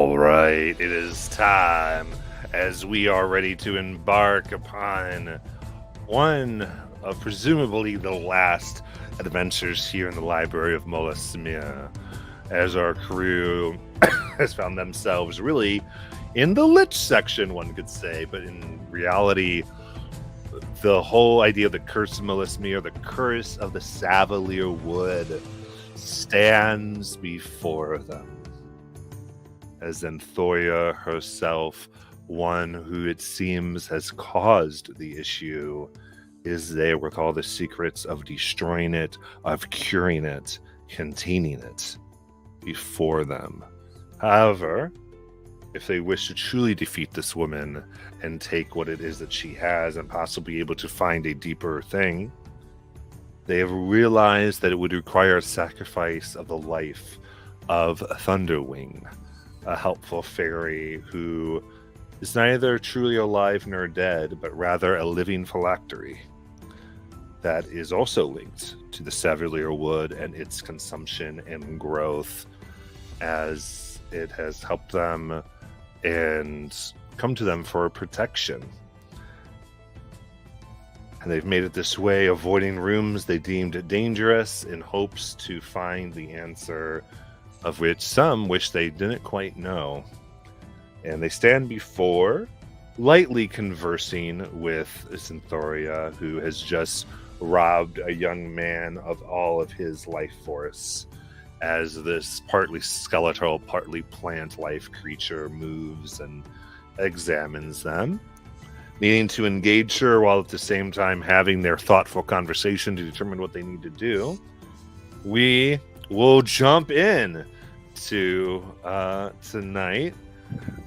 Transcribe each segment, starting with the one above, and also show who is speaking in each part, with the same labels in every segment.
Speaker 1: All right, it is time as we are ready to embark upon one of presumably the last adventures here in the library of Moelsymr, as our crew has found themselves really in the Lich section, one could say, but in reality, the whole idea of the curse of Moelsymr, the curse of the Savalier Wood, stands before them. As Xanthoria herself, one who it seems has caused the issue, is there with all the secrets of destroying it, of curing it, containing it before them. However, if they wish to truly defeat this woman and take what it is that she has and possibly be able to find a deeper thing, they have realized that it would require a sacrifice of the life of Thunderwing, a helpful fairy who is neither truly alive nor dead, but rather a living phylactery that is also linked to the Savalier Wood and its consumption and growth, as it has helped them and come to them for protection. And they've made it this way, avoiding rooms they deemed dangerous in hopes to find the answer, of which some wish they didn't quite know. And they stand before, lightly conversing with Xanthoria, who has just robbed a young man of all of his life force, as this partly skeletal, partly plant life creature moves and examines them, needing to engage her while at the same time having their thoughtful conversation to determine what they need to do. We will jump in to tonight.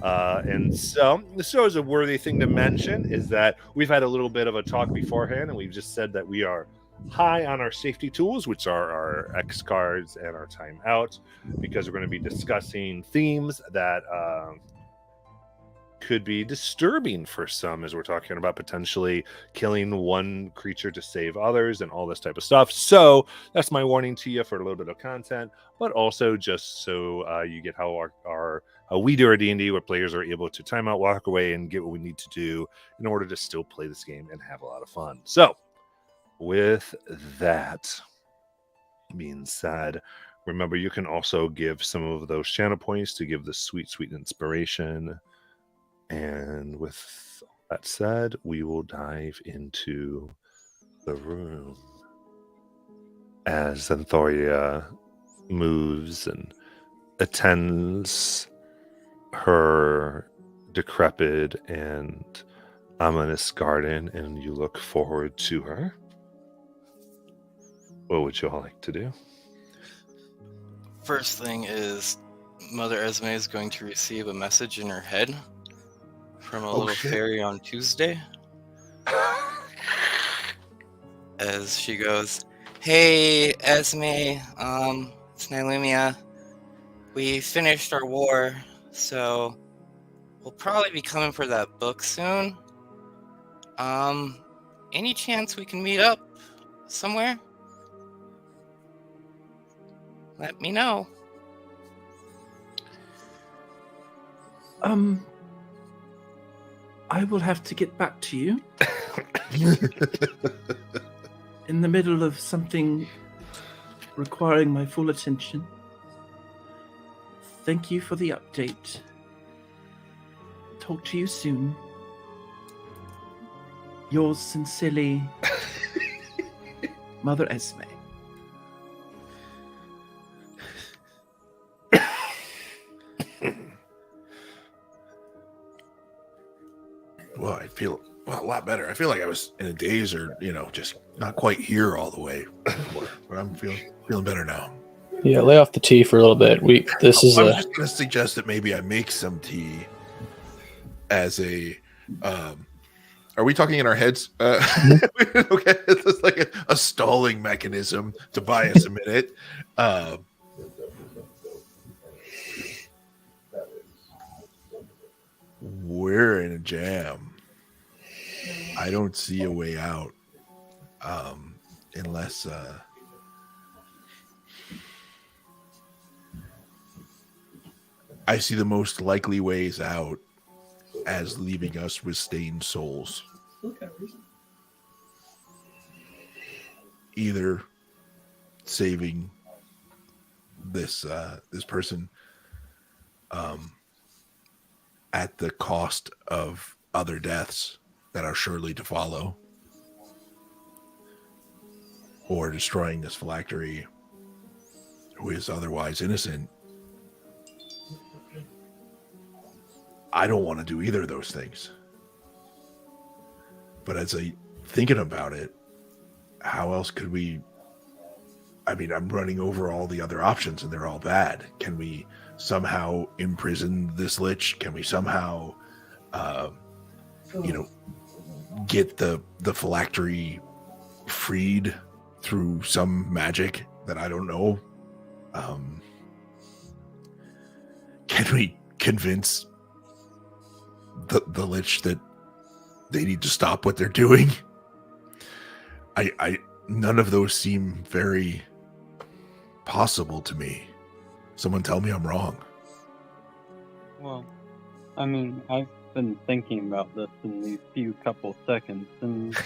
Speaker 1: And so this show is a worthy thing to mention is that we've had a little bit of a talk beforehand, and we've just said that we are high on our safety tools, which are our X cards and our timeout, because we're going to be discussing themes that could be disturbing for some, as we're talking about potentially killing one creature to save others and all this type of stuff. So that's my warning to you for a little bit of content, but also just so you get how we do our D&D, where players are able to time out, walk away, and get what we need to do in order to still play this game and have a lot of fun. So with that being said, remember you can also give some of those channel points to give the sweet inspiration. And with that said, we will dive into the room as Xanthoria moves and attends her decrepit and ominous garden, and you look forward to her. What would you all like to do?
Speaker 2: First thing is, Mother Esme is going to receive a message in her head from a little fairy on Tuesday. As she goes, "Hey, Esme, it's Nylumia. We finished our war, so we'll probably be coming for that book soon. Any chance we can meet up somewhere? Let me know."
Speaker 3: I will have to get back to you. In the middle of something requiring my full attention. Thank you for the update. Talk to you soon. Yours sincerely, Mother Esme.
Speaker 4: Well, I feel a lot better. I feel like I was in a daze or, just not quite here all the way before. But I'm feeling better now.
Speaker 5: Yeah, lay off the tea for a little bit. I was
Speaker 4: just going to suggest that maybe I make some tea as a... are we talking in our heads? Okay, it's like a stalling mechanism to buy us a minute. We're in a jam. I don't see a way out unless I see the most likely ways out as leaving us with stained souls. Either saving this person at the cost of other deaths that are surely to follow, or destroying this phylactery who is otherwise innocent. I don't want to do either of those things. But as I thinking about it, how else could we? I mean, I'm running over all the other options and they're all bad. Can we somehow imprison this lich? Can we somehow, get the phylactery freed through some magic that I don't know? Can we convince the lich that they need to stop what they're doing? I none of those seem very possible to me. Someone tell me I'm wrong.
Speaker 6: Well, I mean, I've been thinking about this in these few couple seconds, and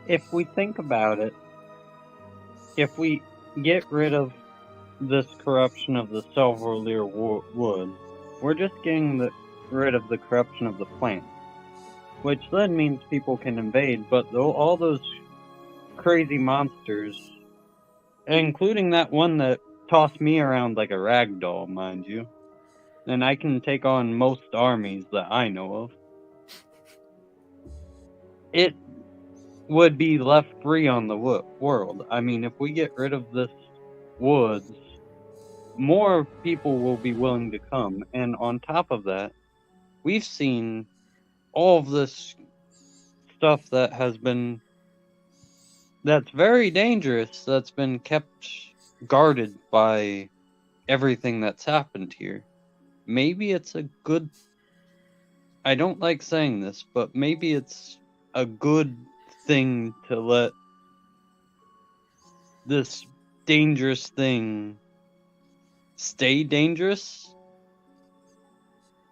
Speaker 6: if we think about it, if we get rid of this corruption of the Silverleer wood, we're just getting rid of the corruption of the plant, which then means people can invade, but all those crazy monsters, including that one that tossed me around like a rag doll, mind you, and I can take on most armies that I know of, it would be left free on the world. I mean, if we get rid of this woods, more people will be willing to come, and on top of that, we've seen all of this stuff that's very dangerous, that's been kept guarded by everything that's happened here. Maybe it's a good... I don't like saying this, but maybe it's a good thing to let this dangerous thing stay dangerous,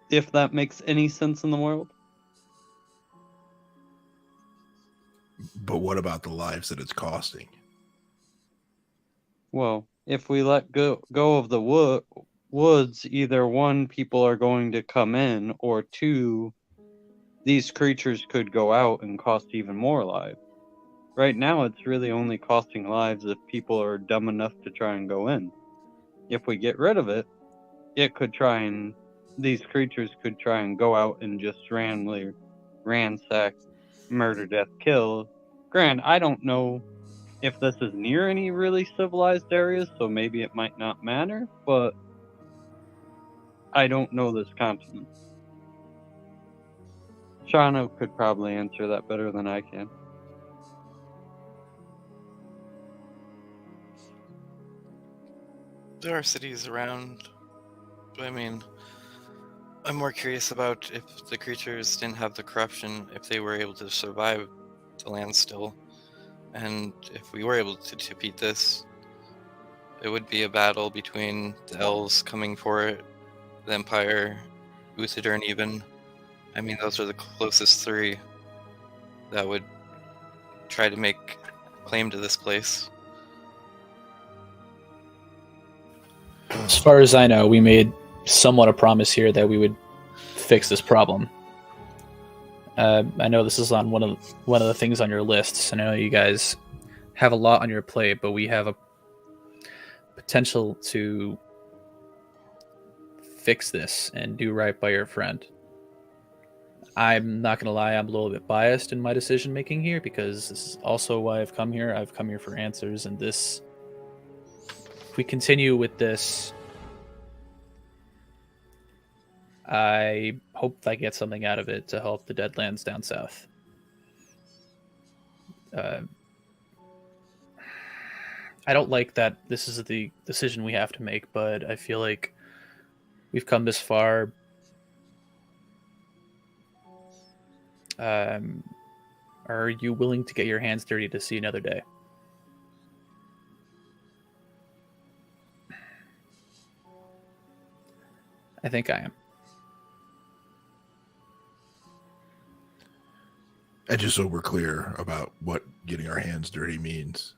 Speaker 6: if that makes any sense in the world.
Speaker 4: But what about the lives that it's costing?
Speaker 6: Well, if we let go of the woods, either one, people are going to come in, or two, these creatures could go out and cost even more lives. Right now, it's really only costing lives if people are dumb enough to try and go in. If we get rid of it, these creatures could try and go out and just randomly ransack, murder, death, kill. Granted, I don't know if this is near any really civilized areas, so maybe it might not matter, but I don't know this continent. Shano could probably answer that better than I can.
Speaker 2: There are cities around, but I mean, I'm more curious about if the creatures didn't have the corruption, if they were able to survive the land still, and if we were able to defeat this, it would be a battle between the elves coming for it, the Empire, Uthadern even. I mean, those are the closest three that would try to make claim to this place.
Speaker 5: As far as I know, we made somewhat a promise here that we would fix this problem. I know this is on one of the things on your lists. I know you guys have a lot on your plate, but we have a potential to fix this and do right by your friend. I'm not going to lie, I'm a little bit biased in my decision making here, because this is also why I've come here. I've come here for answers, and if we continue with this, I hope I get something out of it to help the Deadlands down south. I don't like that this is the decision we have to make, but I feel like we've come this far. Are you willing to get your hands dirty to see another day? I think I am.
Speaker 4: And just so we're clear about what getting our hands dirty means,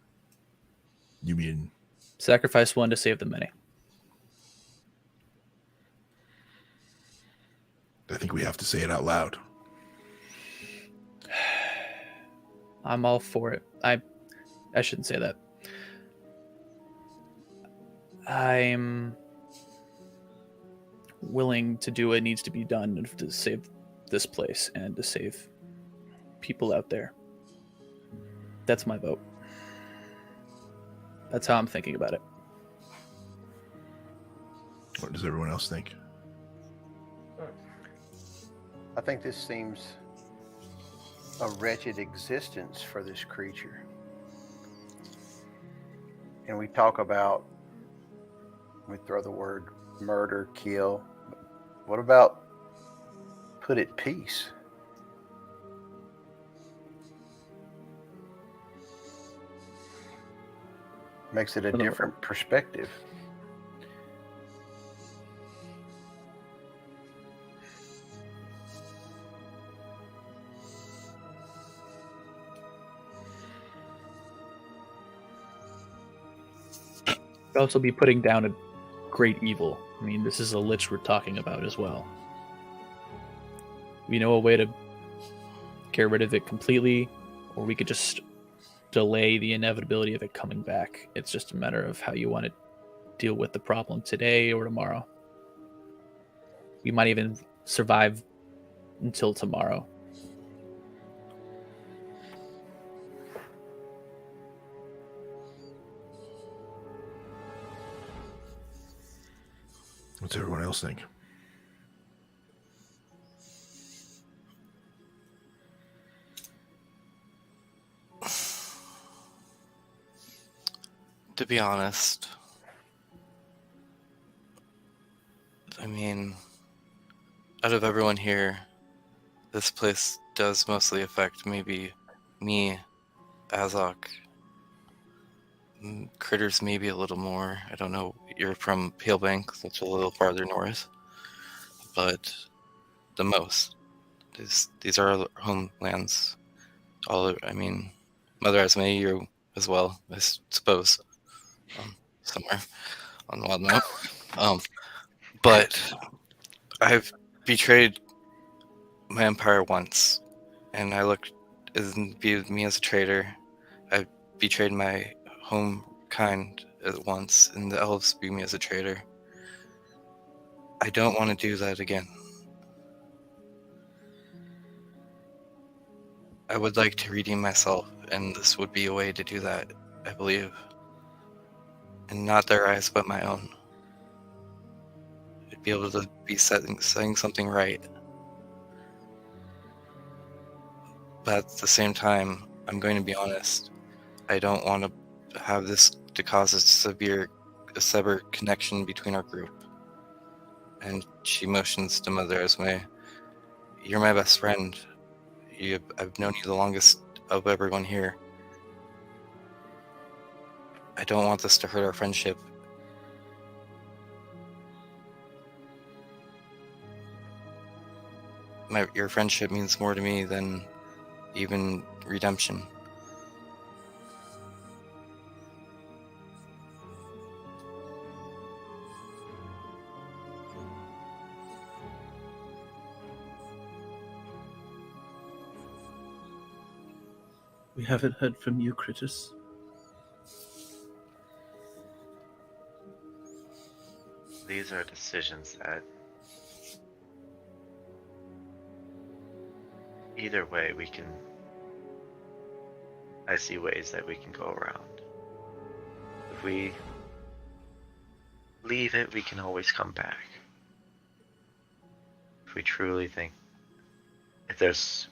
Speaker 4: you mean
Speaker 5: Sacrifice one to save the many.
Speaker 4: I think we have to say it out loud.
Speaker 5: I'm all for it. I shouldn't say that. I'm willing to do what needs to be done to save this place and to save people out there. That's my vote. That's how I'm thinking about it.
Speaker 4: What does everyone else think?
Speaker 7: I think this seems a wretched existence for this creature. And we talk about, we throw the word murder, kill. What about put at peace? Makes it a different perspective.
Speaker 5: Could also be putting down a great evil. I mean, this is a lich we're talking about as well. We know a way to get rid of it completely, or we could just delay the inevitability of it coming back. It's just a matter of how you want to deal with the problem today or tomorrow. We might even survive until tomorrow.
Speaker 4: What's everyone else think?
Speaker 2: To be honest, I mean, out of everyone here, this place does mostly affect maybe me, Azok. Critters maybe a little more. I don't know. You're from Pale Bank, that's a little farther north. But the most. These are our homelands. I mean, Mother Esme, you as well, I suppose. Somewhere on the wild map. But I've betrayed my empire once, and I viewed me as a traitor. I betrayed my home kind at once, and the elves view me as a traitor. I don't want to do that again. I would like to redeem myself, and this would be a way to do that, I believe. And not their eyes, but my own. I'd be able to be saying something right. But at the same time, I'm going to be honest. I don't want to have this to cause a sever connection between our group. And she motions to Mother Esme. You're my best friend. I've known you the longest of everyone here. I don't want this to hurt our friendship. Your friendship means more to me than even redemption.
Speaker 3: We haven't heard from you, Critus.
Speaker 8: These are decisions that either way I see ways that we can go around. If we leave it, we can always come back. If we truly think if there's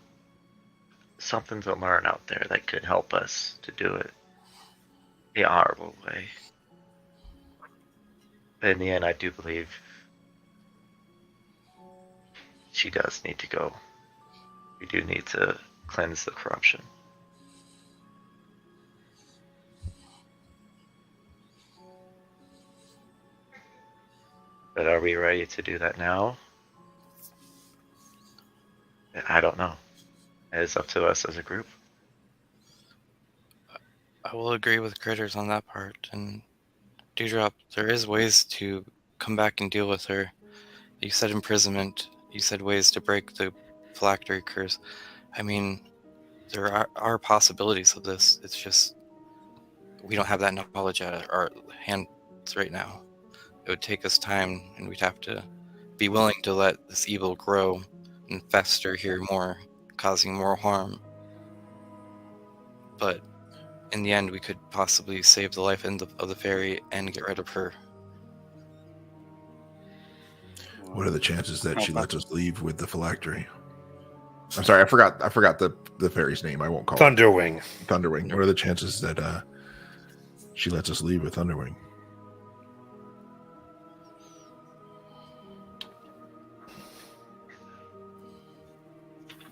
Speaker 8: something to learn out there that could help us to do it the honorable way. But in the end, I do believe she does need to go. We do need to cleanse the corruption. But are we ready to do that now? I don't know. It's up to us as a group.
Speaker 2: I will agree with Critters on that part. And Dewdrop, there is ways to come back and deal with her. You said imprisonment. You said ways to break the phylactery curse. I mean, there are possibilities of this. It's just we don't have that knowledge at our hands right now. It would take us time, and we'd have to be willing to let this evil grow and fester here more, causing more harm. But in the end, we could possibly save the life of the fairy and get rid of her.
Speaker 4: What are the chances that she
Speaker 6: How
Speaker 4: lets us leave with the phylactery? I'm sorry, I forgot the fairy's name. I won't call
Speaker 1: Thunderwing.
Speaker 4: it Thunderwing. What are the chances that she lets us leave with Thunderwing?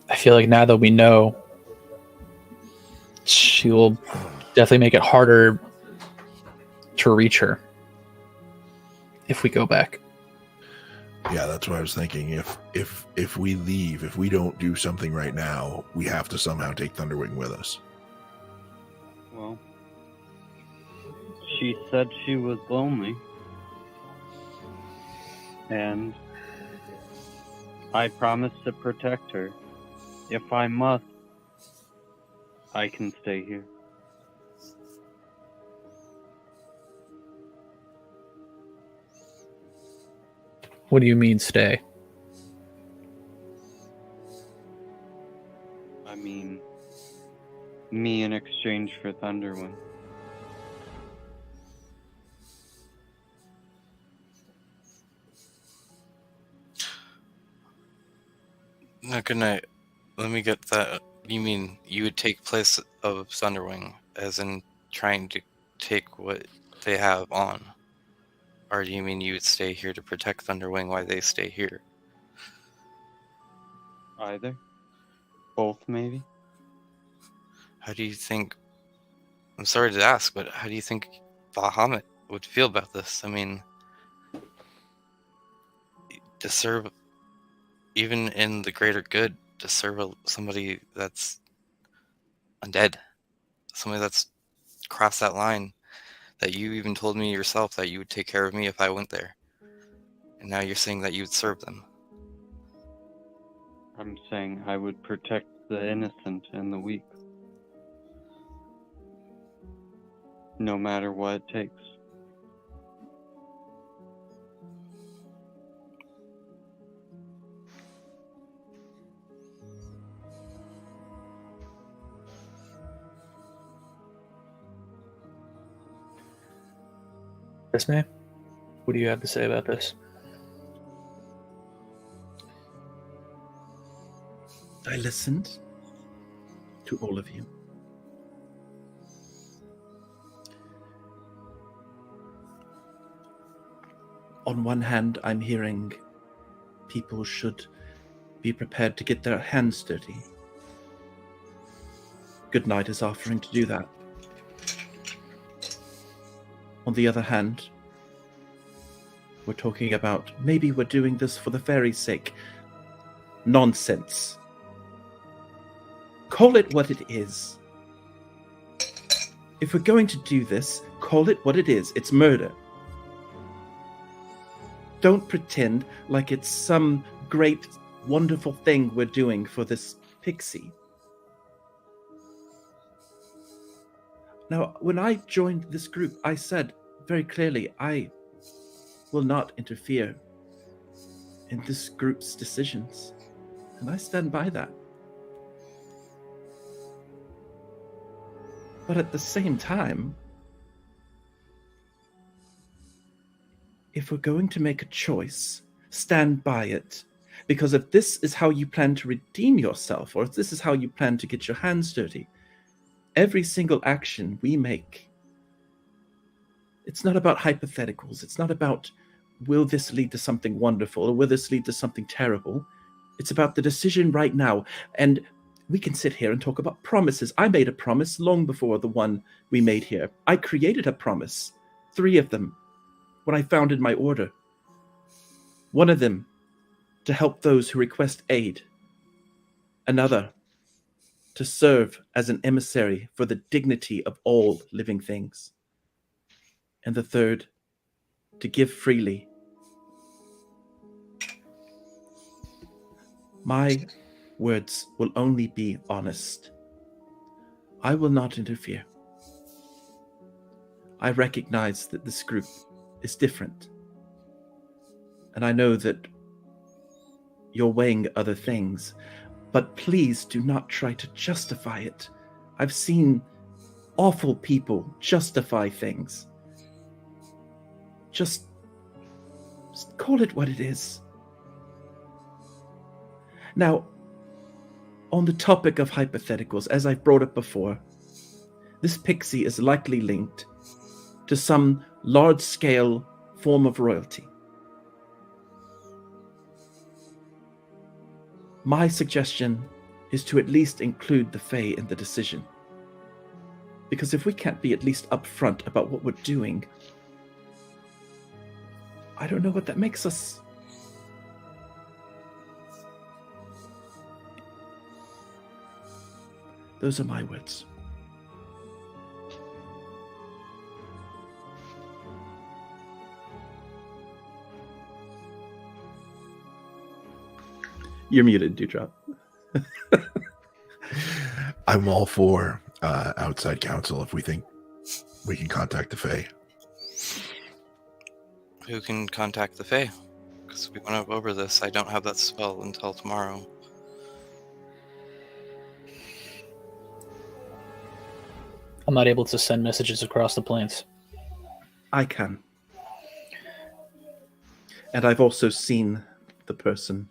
Speaker 5: I feel like now that we know, she will definitely make it harder to reach her if we go back.
Speaker 4: Yeah, that's what I was thinking. If we leave, if we don't do something right now, we have to somehow take Thunderwing with us.
Speaker 6: Well, she said she was lonely. And I promised to protect her. If I must, I can stay here.
Speaker 5: What do you mean stay?
Speaker 6: I mean, me in exchange for Thunderwind.
Speaker 2: No, good night. Let me get that. You mean you would take place of Thunderwing, as in trying to take what they have on? Or do you mean you would stay here to protect Thunderwing while they stay here?
Speaker 6: Either. Both, maybe.
Speaker 2: How do you think... I'm sorry to ask, but how do you think Bahamut would feel about this? I mean, to serve, even in the greater good, to serve somebody that's undead, somebody that's crossed that line, that you even told me yourself that you would take care of me if I went there. And now you're saying that you would serve them.
Speaker 6: I'm saying I would protect the innocent and the weak. No matter what it takes.
Speaker 5: Yes, ma'am. What do you have to say about this?
Speaker 3: I listened to all of you. On one hand, I'm hearing people should be prepared to get their hands dirty. Goodnight is offering to do that. On the other hand, we're talking about maybe we're doing this for the fairy's sake. Nonsense. Call it what it is. If we're going to do this, call it what it is. It's murder. Don't pretend like it's some great, wonderful thing we're doing for this pixie. Now, when I joined this group, I said very clearly, I will not interfere in this group's decisions. And I stand by that. But at the same time, if we're going to make a choice, stand by it. Because if this is how you plan to redeem yourself, or if this is how you plan to get your hands dirty, every single action we make, it's not about hypotheticals. It's not about, will this lead to something wonderful, or will this lead to something terrible? It's about the decision right now. And we can sit here and talk about promises. I made a promise long before the one we made here. I created a promise, 3 of them, when I founded my order. One of them to help those who request aid. Another to serve as an emissary for the dignity of all living things. And the third to give freely. My words will only be honest. I will not interfere. I recognize that this group is different. And I know that you're weighing other things, but please do not try to justify it. I've seen awful people justify things. Just call it what it is. Now, on the topic of hypotheticals, as I've brought up before, this pixie is likely linked to some large-scale form of royalty. My suggestion is to at least include the Fae in the decision. Because if we can't be at least upfront about what we're doing, I don't know what that makes us. Those are my words. You're muted, Dewdrop.
Speaker 4: I'm all for outside counsel if we think we can contact the Fae.
Speaker 2: Who can contact the Fae? Because we went over this. I don't have that spell until tomorrow.
Speaker 5: I'm not able to send messages across the plains.
Speaker 3: I can. And I've also seen the person.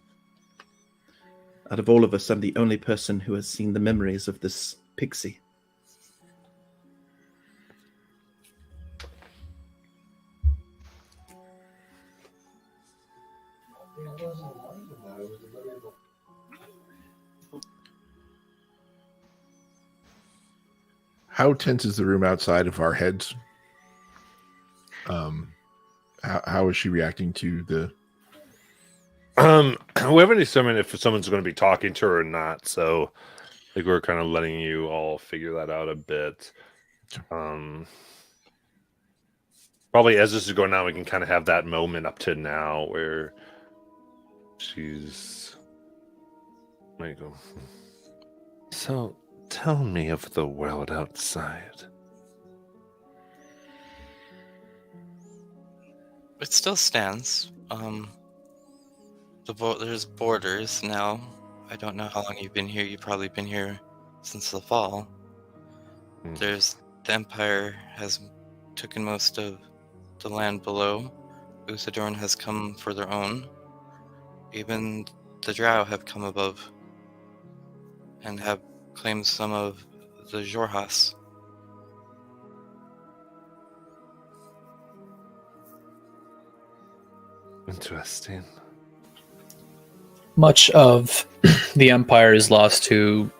Speaker 3: Out of all of us, I'm the only person who has seen the memories of this pixie.
Speaker 4: How tense is the room outside of our heads? How is she reacting to the...
Speaker 1: We haven't determined if someone's going to be talking to her or not, so I think we're kind of letting you all figure that out a bit. Probably as this is going on, we can kind of have that moment up to now where she's like, so tell me of the world outside.
Speaker 2: It still stands. There's borders now. I don't know how long you've been here. You've probably been here since the fall. The Empire has taken most of the land below. Usadorn has come for their own. Even the Drow have come above and have claimed some of the Jorhas.
Speaker 1: Interesting.
Speaker 5: Much of the Empire is lost to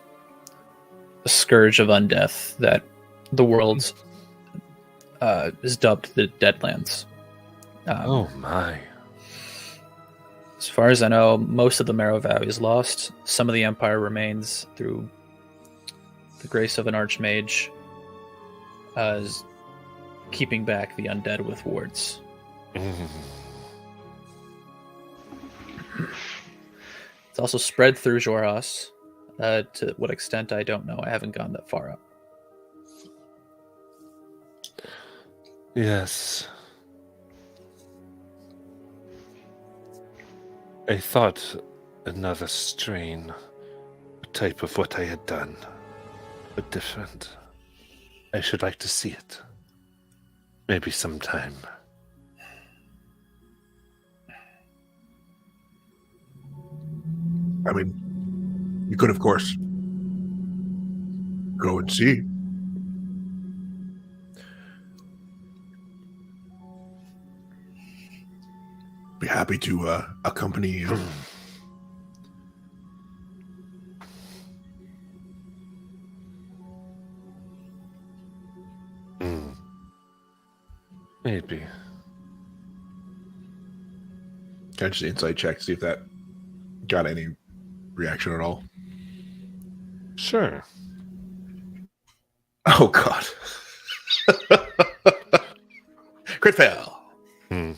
Speaker 5: a scourge of undeath that the world is dubbed the Deadlands.
Speaker 1: Oh my.
Speaker 5: As far as I know, most of the Marrow Valley is lost. Some of the Empire remains through the grace of an Archmage, is keeping back the undead with wards. It's also spread through Jorhas. To what extent, I don't know. I haven't gone that far up.
Speaker 1: Yes. I thought another strain, a type of what I had done, but different. I should like to see it. Maybe sometime.
Speaker 4: I mean, you could, of course, go and see. Be happy to accompany you.
Speaker 1: Maybe.
Speaker 4: Can I just insight check, see if that got any reaction at all?
Speaker 1: Sure.
Speaker 4: Oh, God. Crit fail.
Speaker 1: Hmm.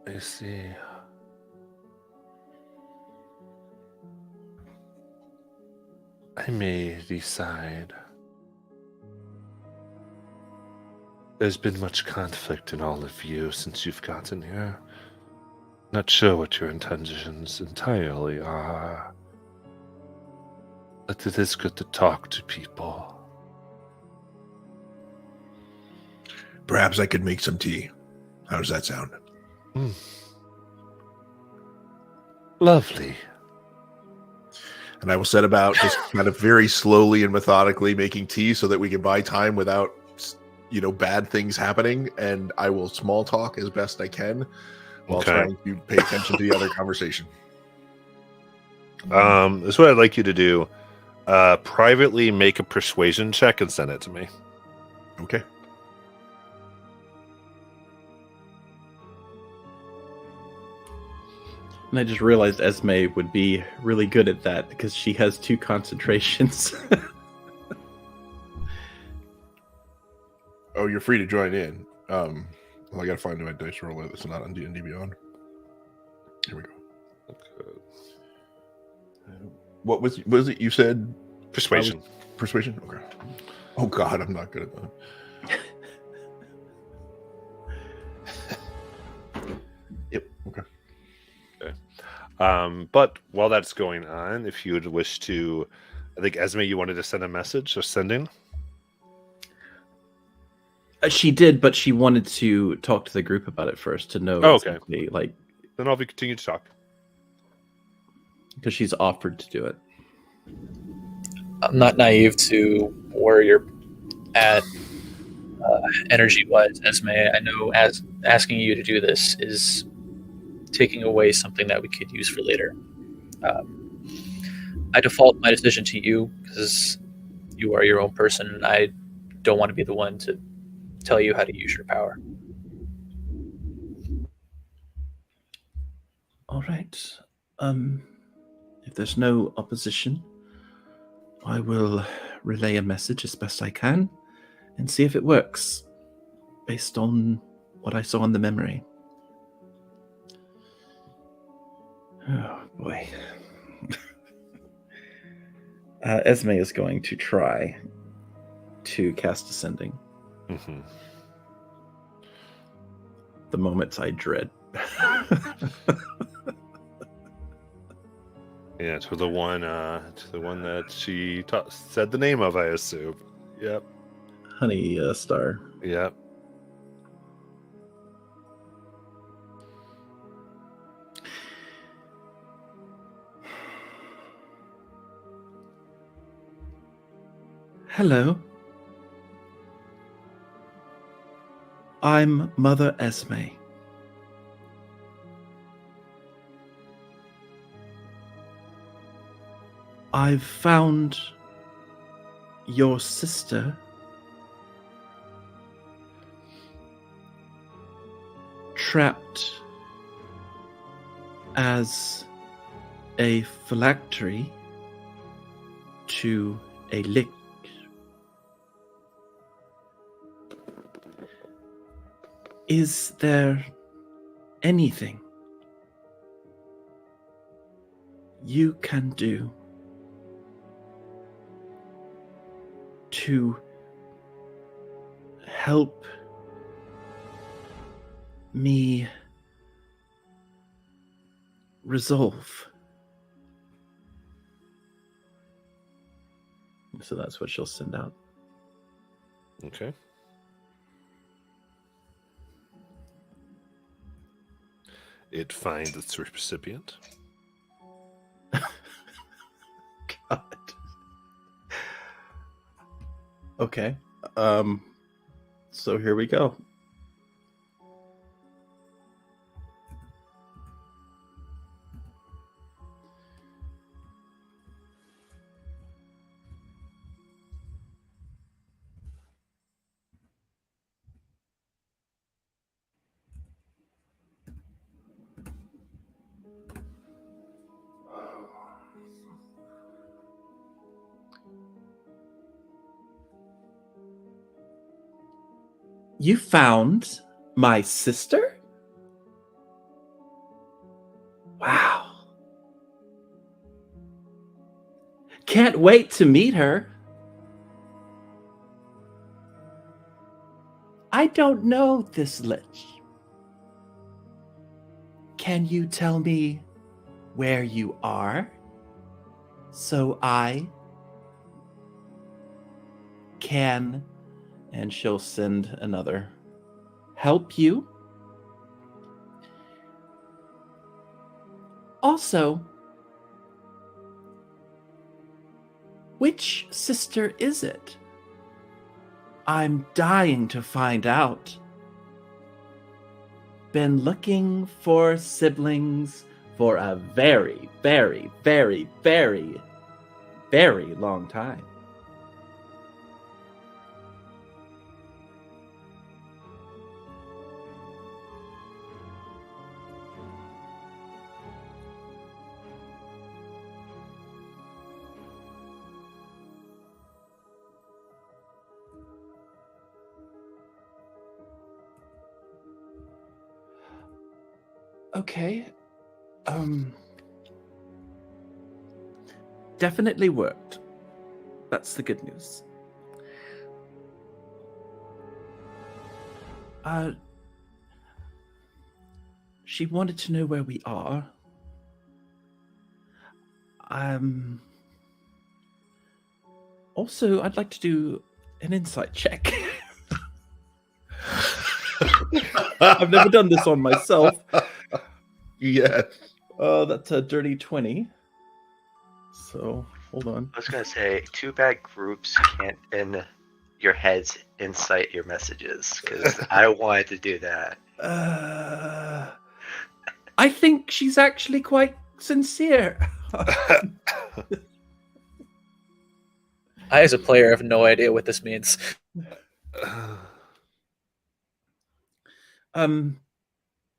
Speaker 1: I see. I may decide. There's been much conflict in all of you since you've gotten here. Not sure what your intentions entirely are. But it is good to talk to people.
Speaker 4: Perhaps I could make some tea. How does that sound?
Speaker 1: Lovely.
Speaker 4: And I will set about just kind of very slowly and methodically making tea so that we can buy time without, bad things happening. And I will small talk as best I can while trying to pay attention to the other conversation.
Speaker 1: This is what I'd like you to do. Privately make a persuasion check and send it to me.
Speaker 4: Okay.
Speaker 3: And I just realized Esme would be really good at that because she has 2 concentrations.
Speaker 4: Oh, you're free to join in. Well, I gotta find my dice roller that's not on D&D Beyond. Here we go.
Speaker 1: Okay.
Speaker 4: What was it you said?
Speaker 1: Persuasion.
Speaker 4: Persuasion? Okay. Oh, God, I'm not good at that. Yep, okay.
Speaker 1: But while that's going on, if you would wish to, I think Esme, you wanted to send a message or sending.
Speaker 3: She did, but she wanted to talk to the group about it first to know.
Speaker 1: Oh, okay.
Speaker 3: Exactly, like,
Speaker 1: Then I'll continue to talk.
Speaker 3: because she's offered to do it.
Speaker 5: I'm not naive to where you're at energy-wise, Esme. I know as asking you to do this is taking away something that we could use for later. I default my decision to you because you are your own person, and I don't want to be the one to tell you how to use your power.
Speaker 3: All right. If there's no opposition, I will relay a message as best I can and see if it works based on what I saw in the memory. Oh, boy. Esme is going to try to cast Ascending.
Speaker 1: Mm-hmm.
Speaker 3: The moments I dread.
Speaker 1: Yeah, to the one that she said the name of, I assume. Yep.
Speaker 3: Honey Star.
Speaker 1: Yep.
Speaker 3: Hello. I'm Mother Esme. I've found your sister trapped as a phylactery to a lick. Is there anything you can do to help me resolve? So that's what she'll send out.
Speaker 1: Okay. It finds its recipient.
Speaker 3: God. Okay. So here we go. You found my sister? Wow. Can't wait to meet her. I don't know this lich. Can you tell me where you are so I can, and she'll send another, help you? Also, which sister is it? I'm dying to find out. Been looking for siblings for a very, very, very, very, very long time. Okay. Definitely worked. That's the good news. She wanted to know where we are. Also, I'd like to do an insight check. I've never done this on myself.
Speaker 4: Yes.
Speaker 3: That's a dirty 20. So, hold on.
Speaker 8: I was gonna say, too bad groups can't in your heads incite your messages, because I wanted to do that.
Speaker 3: I think she's actually quite sincere.
Speaker 5: I, as a player, have no idea what this means.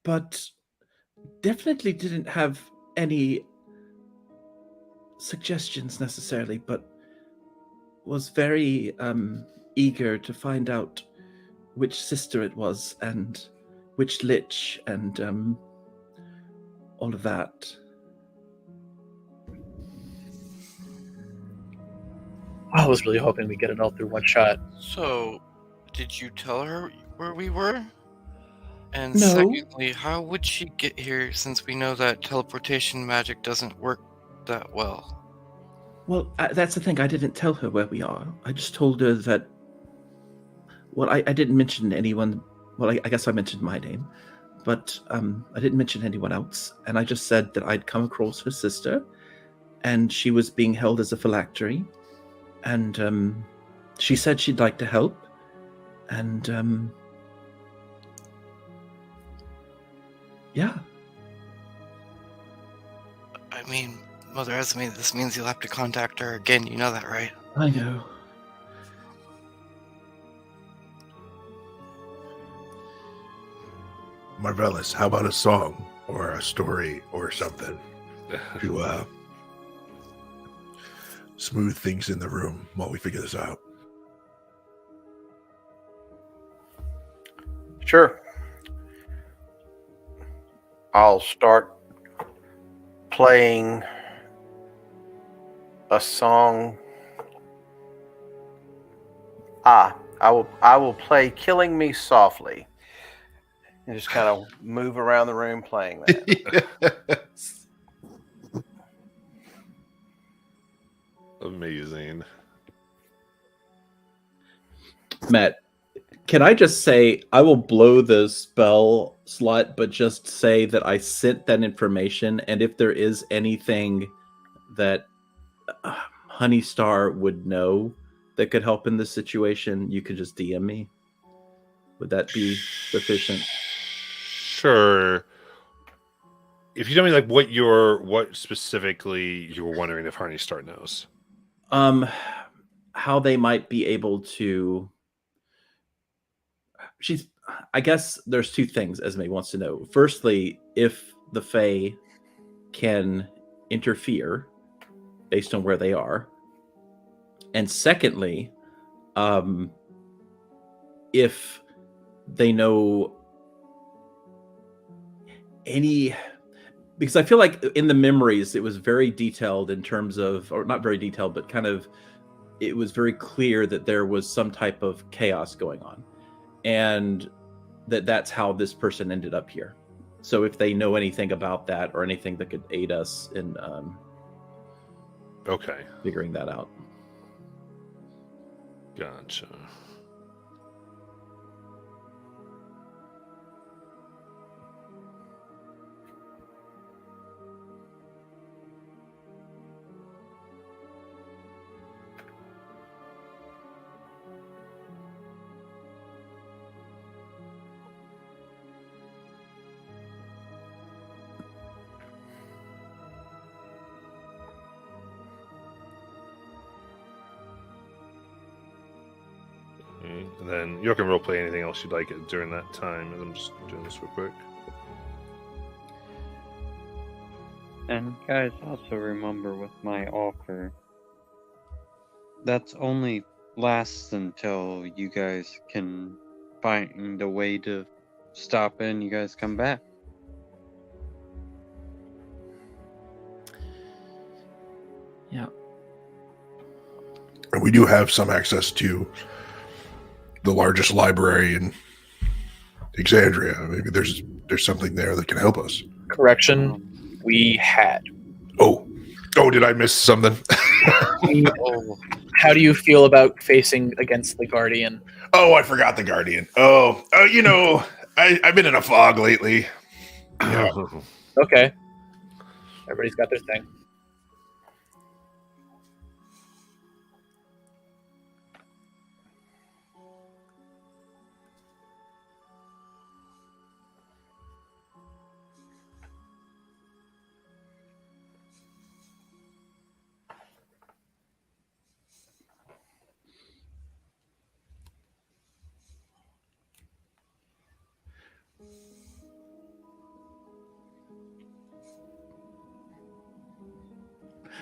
Speaker 3: But definitely didn't have any suggestions necessarily, but was very eager to find out which sister it was and which lich and all of that.
Speaker 5: I was really hoping we get it all through one shot.
Speaker 2: So, did you tell her where we were? And
Speaker 3: No.
Speaker 2: secondly, how would she get here since we know that teleportation magic doesn't work that well?
Speaker 3: Well, that's the thing. I didn't tell her where we are. I just told her that. Well, I didn't mention anyone. Well, I guess I mentioned my name, but I didn't mention anyone else. And I just said that I'd come across her sister, and she was being held as a phylactery, and she said she'd like to help, and yeah.
Speaker 2: I mean, Mother Esme, this means you'll have to contact her again. You know that, right?
Speaker 3: I know.
Speaker 4: Marvelous. How about a song or a story or something to smooth things in the room while we figure this out?
Speaker 7: Sure. I'll start playing a song. I will play "Killing Me Softly" and just kind of move around the room playing that.
Speaker 4: Yes.
Speaker 1: Amazing.
Speaker 3: Matt, can I just say I will blow the spell slot, but just say that I sent that information, and if there is anything that Honeystar would know that could help in this situation, you could just DM me. Would that be sufficient?
Speaker 1: Sure. If you tell me like what specifically you were wondering if Honeystar knows.
Speaker 3: How they might be able to. I guess there's two things Esme wants to know. Firstly, if the Fae can interfere based on where they are. And secondly, if they know any, because I feel like in the memories it was very detailed in terms of, or not very detailed, but kind of, it was very clear that there was some type of chaos going on, and that's how this person ended up here. So if they know anything about that or anything that could aid us in
Speaker 1: Okay,
Speaker 3: figuring that out.
Speaker 1: gotcha. And then you can roleplay anything else you'd like during that time. And I'm just doing this real quick.
Speaker 6: And guys, also remember with my offer, that's only lasts until you guys can find a way to stop it and you guys come back.
Speaker 3: Yeah.
Speaker 4: And we do have some access to the largest library in Exandria. Maybe there's something there that can help us.
Speaker 5: Correction, we had.
Speaker 4: Oh, did I miss something?
Speaker 5: How do you feel about facing against the Guardian?
Speaker 4: Oh, I forgot the Guardian. Oh, you know, I've been in a fog lately. Yeah.
Speaker 5: Okay. Everybody's got their thing.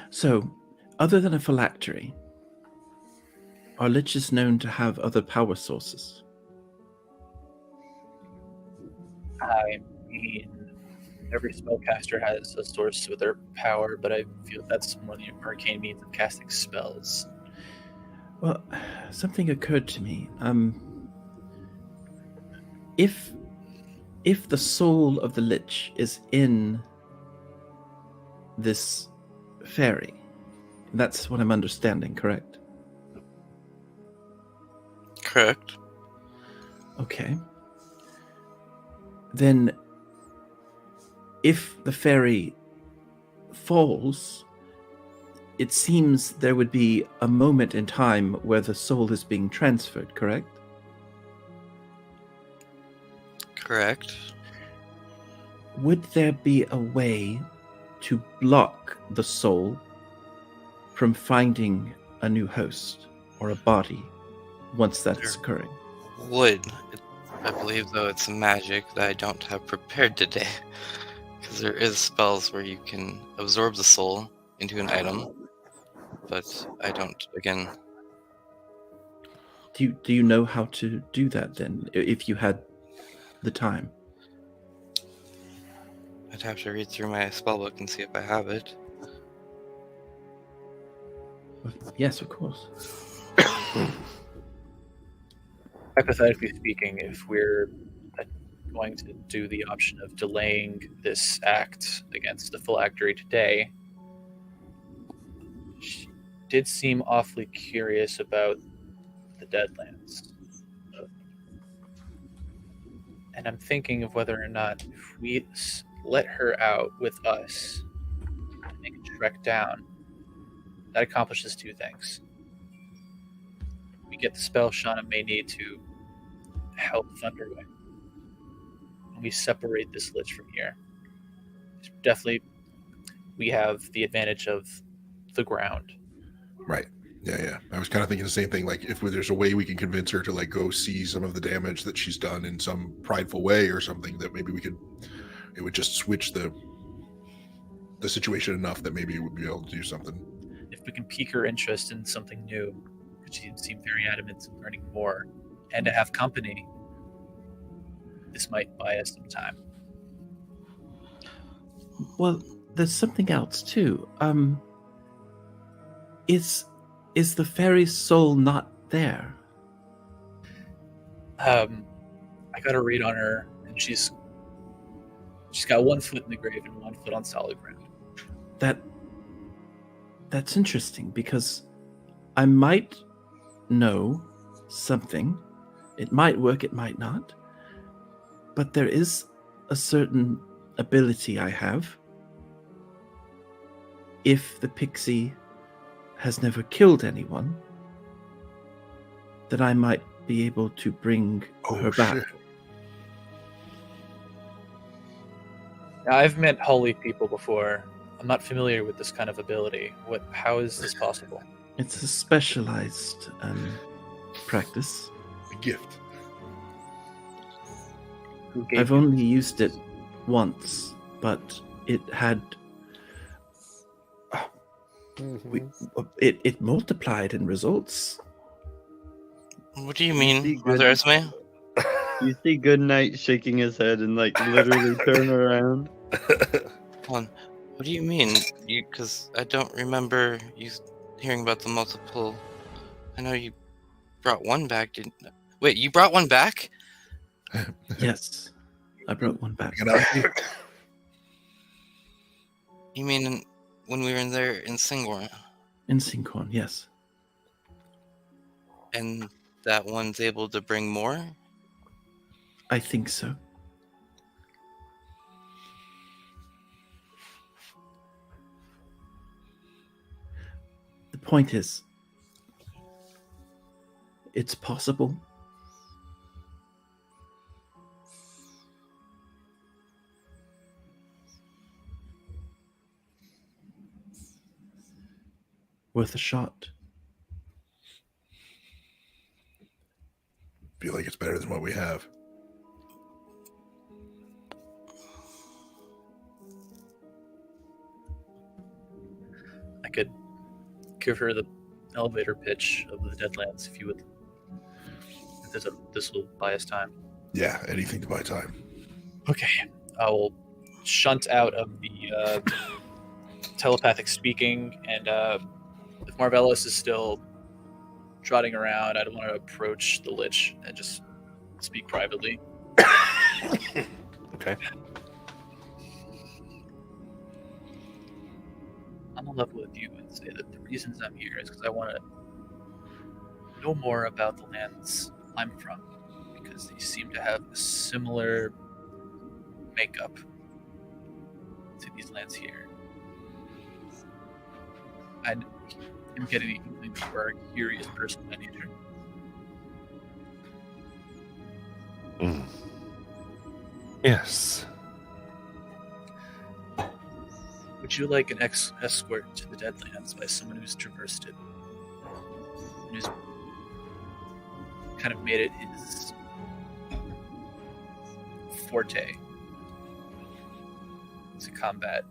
Speaker 3: So, other than a phylactery, are liches known to have other power sources?
Speaker 5: I mean, every spellcaster has a source to their power, but I feel that's more the arcane means of casting spells.
Speaker 3: Well, something occurred to me. If the soul of the lich is in this fairy, that's what I'm understanding, correct?
Speaker 2: Correct.
Speaker 3: Okay. Then, if the fairy falls, it seems there would be a moment in time where the soul is being transferred, correct?
Speaker 2: Correct.
Speaker 3: Would there be a way to block the soul from finding a new host or a body once that's occurring?
Speaker 2: Would. I believe, though, it's magic that I don't have prepared today. Because there is spells where you can absorb the soul into an item. But I don't, again...
Speaker 3: Do you know how to do that then, if you had the time?
Speaker 2: I'd have to read through my spellbook and see if I have it.
Speaker 3: Yes, of course.
Speaker 5: Hypothetically speaking, if we're going to do the option of delaying this act against the phylactery today, she did seem awfully curious about the Deadlands. And I'm thinking of whether or not if we let her out with us and make a trek down, that accomplishes two things. We get the spell Shauna may need to help Thunderwing. And we separate this lich from here. Definitely, we have the advantage of the ground.
Speaker 4: Right. Yeah. I was kind of thinking the same thing. Like, if there's a way we can convince her to like go see some of the damage that she's done in some prideful way or something, that maybe it would just switch the situation enough that maybe it would be able to do something.
Speaker 5: If we can pique her interest in something new, because she seemed very adamant in learning more, and to have company, this might buy us some time.
Speaker 3: Well, there's something else too. Is the fairy's soul not there?
Speaker 5: I got a read on her, and she's got 1 foot in the grave and 1 foot on solid ground.
Speaker 3: That's interesting because I might know something. It might work, it might not. But there is a certain ability I have. If the pixie has never killed anyone, that I might be able to bring her back.
Speaker 4: Shit.
Speaker 5: Now, I've met holy people before. I'm not familiar with this kind of ability. How is this possible?
Speaker 3: It's a specialized practice.
Speaker 4: A gift.
Speaker 5: Who gave
Speaker 3: I've
Speaker 5: you-
Speaker 3: only used it once, but it had it multiplied in results.
Speaker 2: What do you
Speaker 6: See,
Speaker 2: mean,
Speaker 6: good.
Speaker 2: Mother Esme?
Speaker 6: You see Goodnight shaking his head and like literally turn around.
Speaker 2: Hold on. What do you mean? Because I don't remember you hearing about the multiple. I know you brought one back. Wait, you brought one back?
Speaker 3: Yes, I brought one back.
Speaker 4: And I-
Speaker 2: You mean when we were in there in Singor,
Speaker 3: In Sinkhorn, yes.
Speaker 2: and that one's able to bring more?
Speaker 3: I think so. The point is, it's possible. Worth a shot.
Speaker 4: feel like it's better than what we have.
Speaker 5: I could give her the elevator pitch of the Deadlands if you would. This will buy us time.
Speaker 4: Yeah, anything to buy time.
Speaker 5: Okay, I will shunt out of the telepathic speaking, and if Marvelous is still trotting around, I don't want to approach the Lich and just speak privately.
Speaker 1: Okay.
Speaker 5: I'm on level with you and say that the reasons I'm here is because I want to know more about the lands I'm from, because they seem to have a similar makeup to these lands here. I am getting the inkling that you are a curious person by nature.
Speaker 1: Mm. Yes.
Speaker 5: Would you like an escort to the Deadlands by someone who's traversed it? And who's kind of made it his forte to combat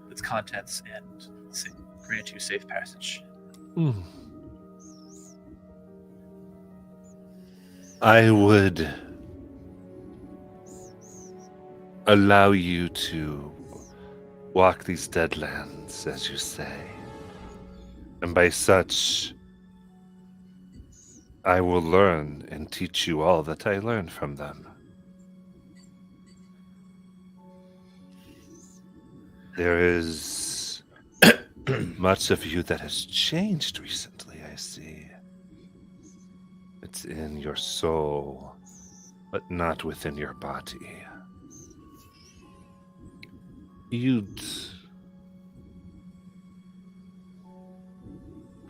Speaker 5: its contents and grant you safe passage?
Speaker 1: Mm. I would allow you to walk these Deadlands, as you say. And by such, I will learn and teach you all that I learn from them. There is much of you that has changed recently, I see. It's in your soul, but not within your body. You'd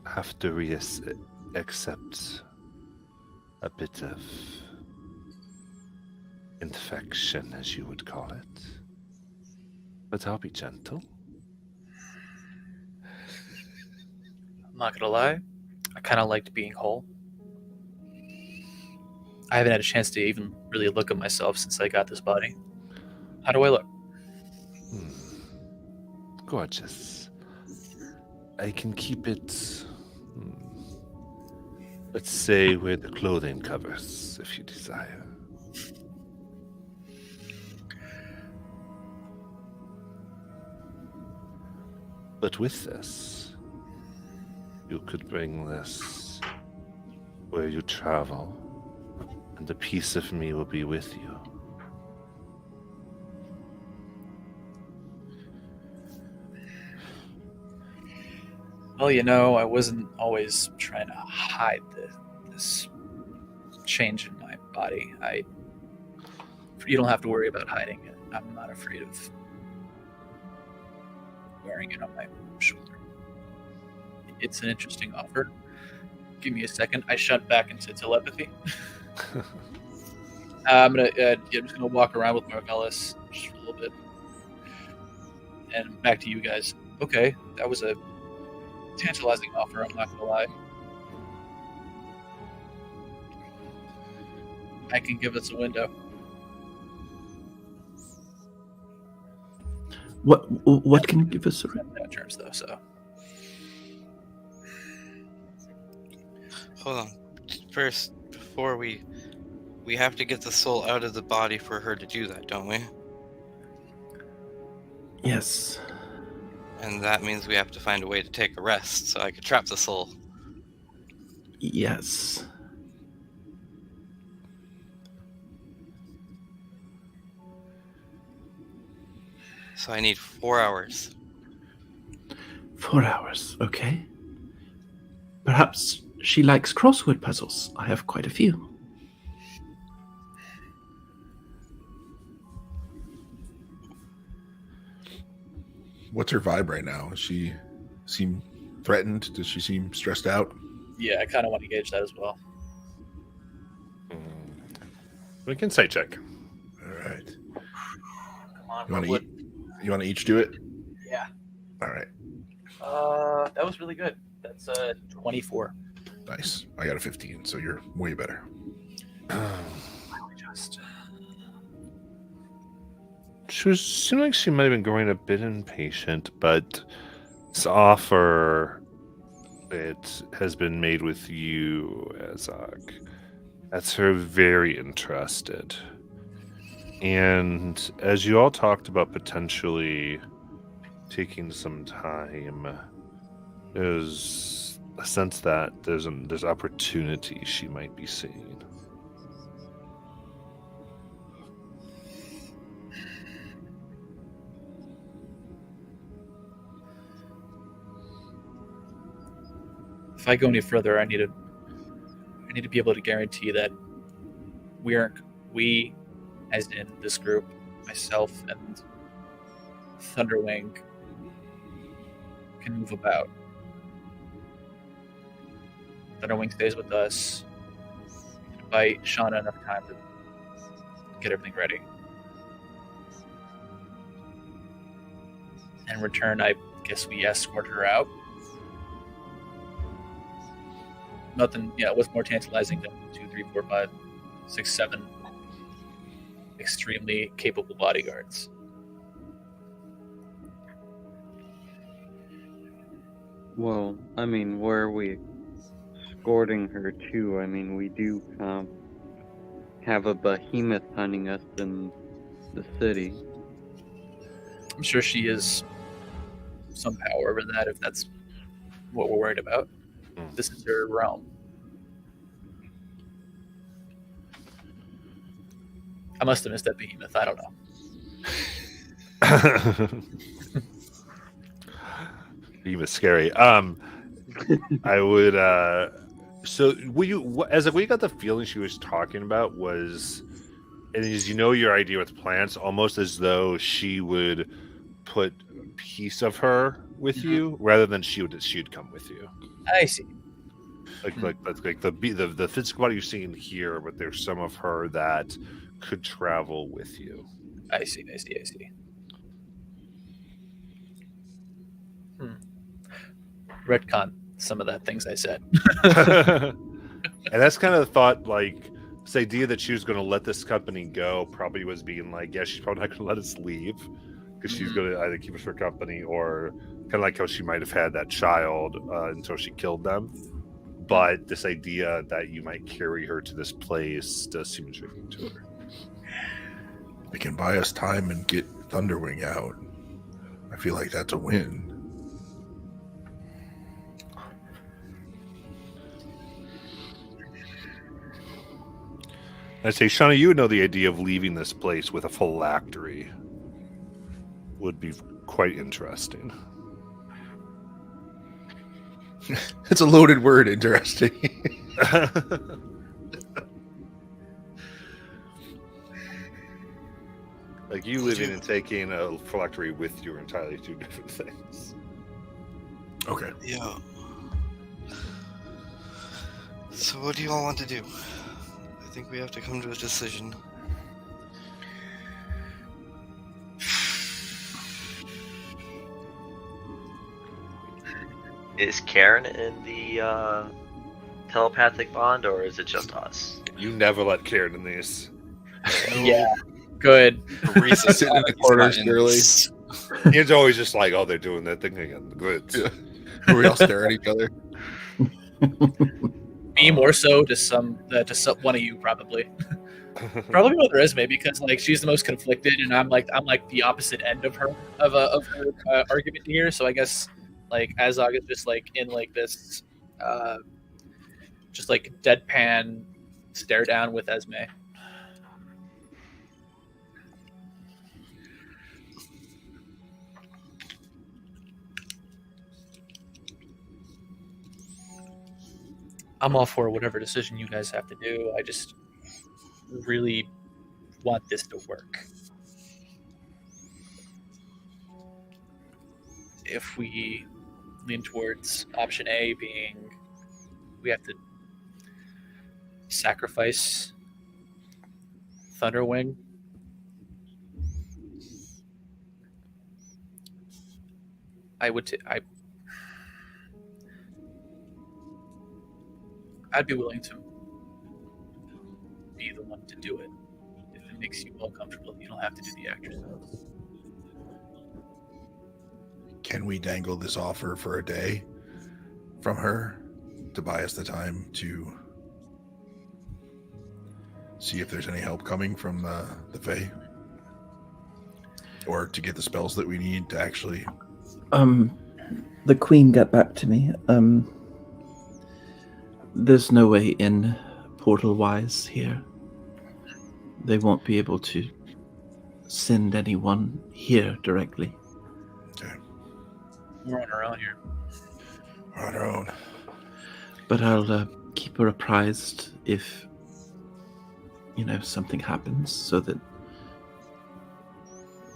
Speaker 1: have to accept a bit of infection, as you would call it. But I'll be gentle.
Speaker 5: I'm not gonna lie, I kind of liked being whole. I haven't had a chance to even really look at myself since I got this body. How do I look?
Speaker 1: Gorgeous. I can keep it, let's say, where the clothing covers, if you desire. But with this, you could bring this where you travel, and a piece of me will be with you.
Speaker 5: Well, I wasn't always trying to hide this change in my body. You don't have to worry about hiding it. I'm not afraid of wearing it on my shoulder. It's an interesting offer. Give me a second. I shut back into telepathy. I'm just gonna walk around with Marcellus just for a little bit, and back to you guys. Okay, that was a tantalizing offer. I'm not gonna lie. I can give us a window.
Speaker 3: What can you give us?
Speaker 5: No terms though, so.
Speaker 2: Hold on. First, before we have to get the soul out of the body for her to do that, don't we?
Speaker 3: Yes.
Speaker 2: And that means we have to find a way to take a rest so I could trap the soul.
Speaker 3: Yes.
Speaker 2: So I need 4 hours.
Speaker 3: 4 hours, okay. Perhaps she likes crossword puzzles. I have quite a few.
Speaker 4: What's her vibe right now? Does she seem threatened? Does she seem stressed out?
Speaker 5: Yeah, I kind of want to gauge that as well.
Speaker 1: We can insight check.
Speaker 4: All right.
Speaker 5: Come on,
Speaker 4: You want to each do it?
Speaker 5: Yeah.
Speaker 4: All right.
Speaker 5: That was really good. That's 24.
Speaker 4: Nice. I got a 15, so you're way better.
Speaker 1: She seemed like she might have been growing a bit impatient, but this offer, it has been made with you, Azog. That's her very interested. And as you all talked about potentially taking some time, there's a sense that there's opportunity she might be seeing.
Speaker 5: If I go any further, I need to be able to guarantee that we, as in this group, myself and Thunderwing, can move about. Thunderwing stays with us. And buy Shauna enough time to get everything ready. In return, I guess we escort her out. Nothing, what's more tantalizing than 2, 3, 4, 5, 6, 7 extremely capable bodyguards?
Speaker 6: Well, I mean, where are we escorting her to? I mean, we do have a behemoth hunting us in the city.
Speaker 5: I'm sure she is some power over that, if that's what we're worried about. This is her realm. I must have missed that behemoth. I don't know.
Speaker 1: Behemoth's scary. I would. So, we got the feeling she was talking about was, and as your idea with plants, almost as though she would put a piece of her with you, rather than she'd come with you.
Speaker 5: I see.
Speaker 1: Like the physical body you're seeing here, but there's some of her that could travel with you.
Speaker 5: I see. Retcon some of that things I said.
Speaker 1: And that's kind of the thought, like, this idea that she was going to let this company go probably was being like, yeah, she's probably not going to let us leave because she's going to either keep us for company or kind of like how she might have had that child until she killed them. But this idea that you might carry her to this place does seem intriguing to her.
Speaker 4: They can buy us time and get Thunderwing out. I feel like that's a win.
Speaker 1: I say, Shauna, you would know the idea of leaving this place with a phylactery would be quite interesting.
Speaker 4: It's a loaded word, interesting.
Speaker 1: Like you living and taking a phylactery with you are entirely two different things.
Speaker 4: Okay.
Speaker 9: Yeah. So what do you all want to do? I think we have to come to a decision.
Speaker 8: Is Karen in the telepathic bond, or is it just us?
Speaker 1: You never let Karen in these.
Speaker 5: Yeah, good.
Speaker 9: Reese's
Speaker 4: Sitting in the corner, Shirley.
Speaker 1: He's always just like, oh, they're doing that thing again. Good.
Speaker 4: Yeah. We all stare at each other.
Speaker 5: Me more so to some one of you probably. Probably Mother Esme, because like she's the most conflicted, and I'm like the opposite end of her argument here. So I guess like Azog is just like in like this, just like deadpan stare down with Esme. I'm all for whatever decision you guys have to do. I just really want this to work. If we lean towards option A being we have to sacrifice Thunderwing, I'd be willing to be the one to do it. If it makes you all comfortable, you don't have to do the act yourselves.
Speaker 4: Can we dangle this offer for a day from her to buy us the time to see if there's any help coming from the Fae? Or to get the spells that we need to actually...
Speaker 3: The Queen got back to me. There's no way in portal-wise here. They won't be able to send anyone here directly.
Speaker 4: Okay.
Speaker 5: We're on our own here.
Speaker 4: We're on our own.
Speaker 3: But I'll keep her apprised if, something happens, so that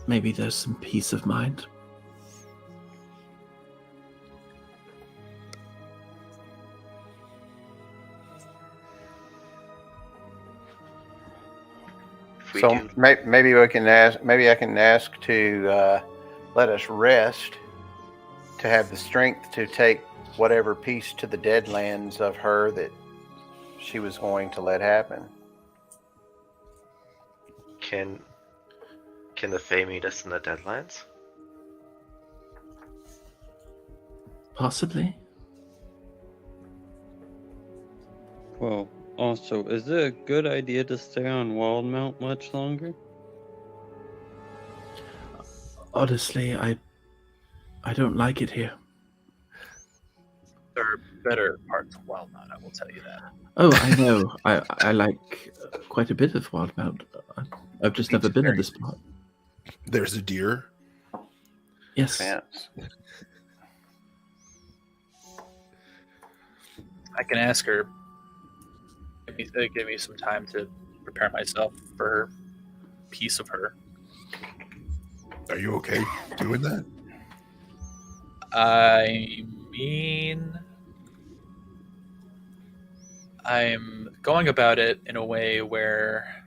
Speaker 3: maybe there's some peace of mind.
Speaker 7: So maybe we can ask. Maybe I can ask to let us rest, to have the strength to take whatever piece to the Deadlands of her that she was going to let happen.
Speaker 8: Can the Fae meet us in the Deadlands?
Speaker 3: Possibly.
Speaker 6: Well, also, is it a good idea to stay on Wildmount much longer?
Speaker 3: Honestly, I don't like it here.
Speaker 5: There are better parts of Wildmount, I will tell you that.
Speaker 3: Oh, I know. I like quite a bit of Wildmount. I've just never been in this part.
Speaker 4: There's a deer.
Speaker 3: Yes.
Speaker 7: Fence.
Speaker 5: I can ask her. Give me some time to prepare myself for her piece of her.
Speaker 4: Are you okay doing that?
Speaker 5: I mean, I'm going about it in a way where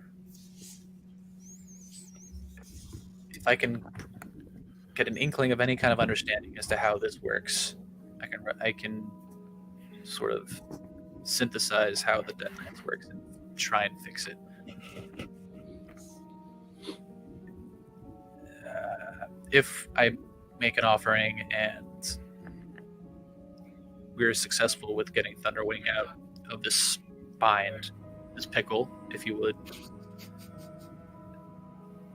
Speaker 5: if I can get an inkling of any kind of understanding as to how this works, I can sort of synthesize how the Deadlands works and try and fix it. If I make an offering and we're successful with getting Thunderwing out of this bind, this pickle, if you would,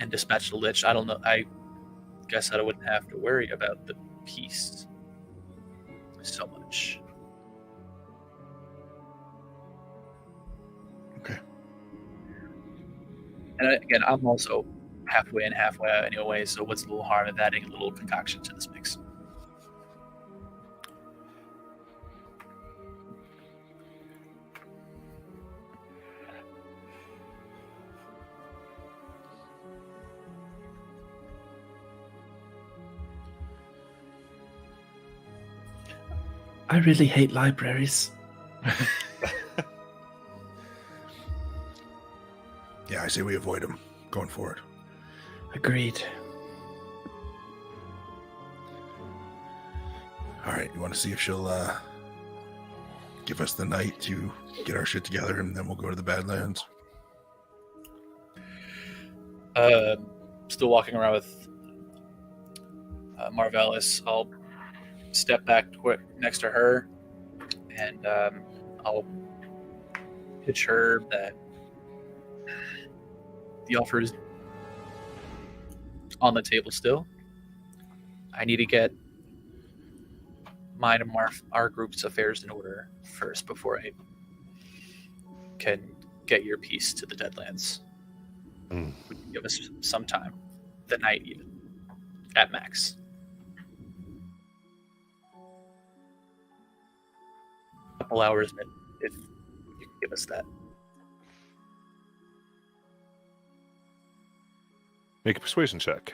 Speaker 5: and dispatch the Lich, I don't know. I guess I wouldn't have to worry about the piece so much. And again, I'm also halfway in, halfway out anyway, so what's a little harm of adding a little concoction to this mix?
Speaker 3: I really hate libraries.
Speaker 4: Yeah, I say we avoid them going forward.
Speaker 3: Agreed.
Speaker 4: All right, you want to see if she'll give us the night to get our shit together, and then we'll go to the Badlands.
Speaker 5: Still walking around with Marvellis. I'll step back next to her, and I'll pitch her that the offer is on the table still. I need to get mine and our group's affairs in order first before I can get your piece to the Deadlands. Give us some time, the night even, at max. A couple hours, if you can give us that.
Speaker 1: Make a persuasion check.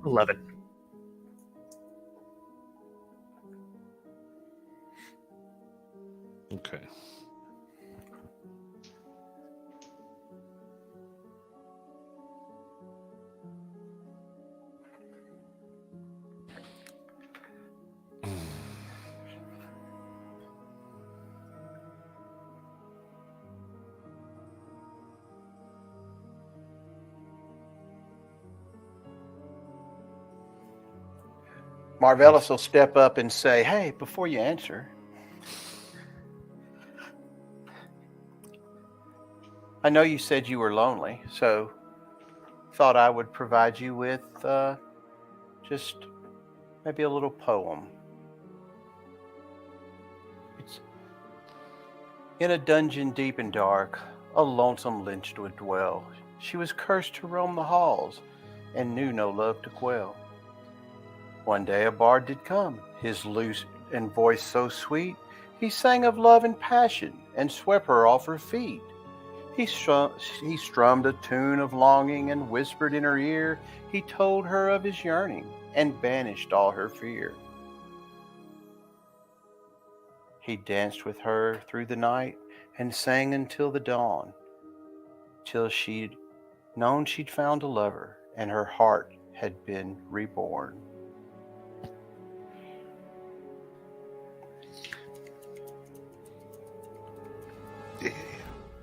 Speaker 5: $11.
Speaker 1: Okay.
Speaker 7: Marvellis will step up and say, "Hey, before you answer, I know you said you were lonely, so thought I would provide you with just maybe a little poem. It's in a dungeon deep and dark, a lonesome lynch would dwell. She was cursed to roam the halls and knew no love to quell. One day a bard did come, his lute and voice so sweet, he sang of love and passion and swept her off her feet. He strummed a tune of longing and whispered in her ear. He told her of his yearning and banished all her fear. He danced with her through the night and sang until the dawn, till she'd known she'd found a lover and her heart had been reborn."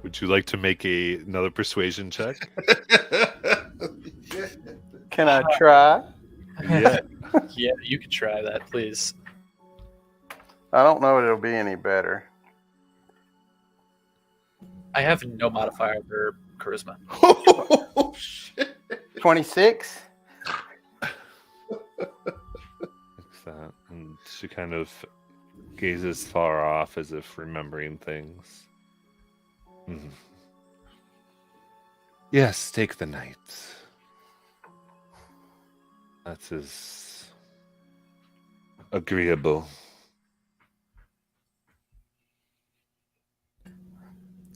Speaker 1: Would you like to make another persuasion check?
Speaker 7: Can I try?
Speaker 1: Yeah.
Speaker 5: Yeah, you could try that, please.
Speaker 7: I don't know if it'll be any better.
Speaker 5: I have no modifier for charisma.
Speaker 4: Oh, shit.
Speaker 7: 26?
Speaker 1: Like that. And she kind of gazes far off as if remembering things. Yes, take the night. That is agreeable.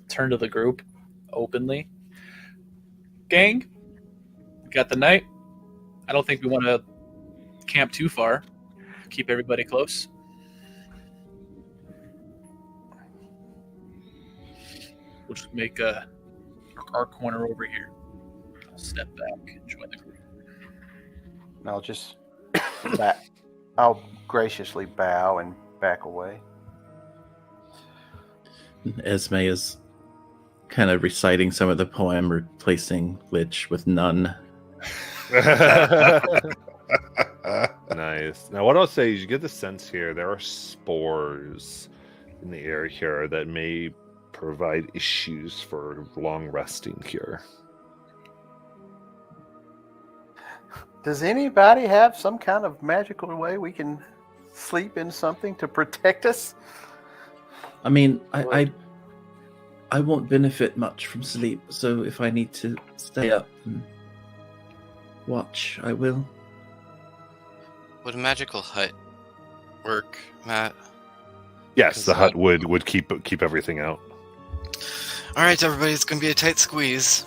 Speaker 5: Turn to the group openly. Gang, we got the night. I don't think we want to camp too far. Keep everybody close. We'll just make our corner over here. I'll step back and join the group.
Speaker 7: I'll just I'll graciously bow and back away.
Speaker 3: Esme is kind of reciting some of the poem, replacing Lich with none.
Speaker 1: Nice. Now, what I'll say is you get the sense here there are spores in the air here that may provide issues for long resting here.
Speaker 7: Does anybody have some kind of magical way we can sleep in something to protect us?
Speaker 3: I mean, I won't benefit much from sleep, so if I need to stay up and watch, I will.
Speaker 9: Would a magical hut work, Matt?
Speaker 1: Yes,
Speaker 9: 'Cause
Speaker 1: the hut would keep everything out.
Speaker 9: All right, everybody, it's gonna be a tight squeeze.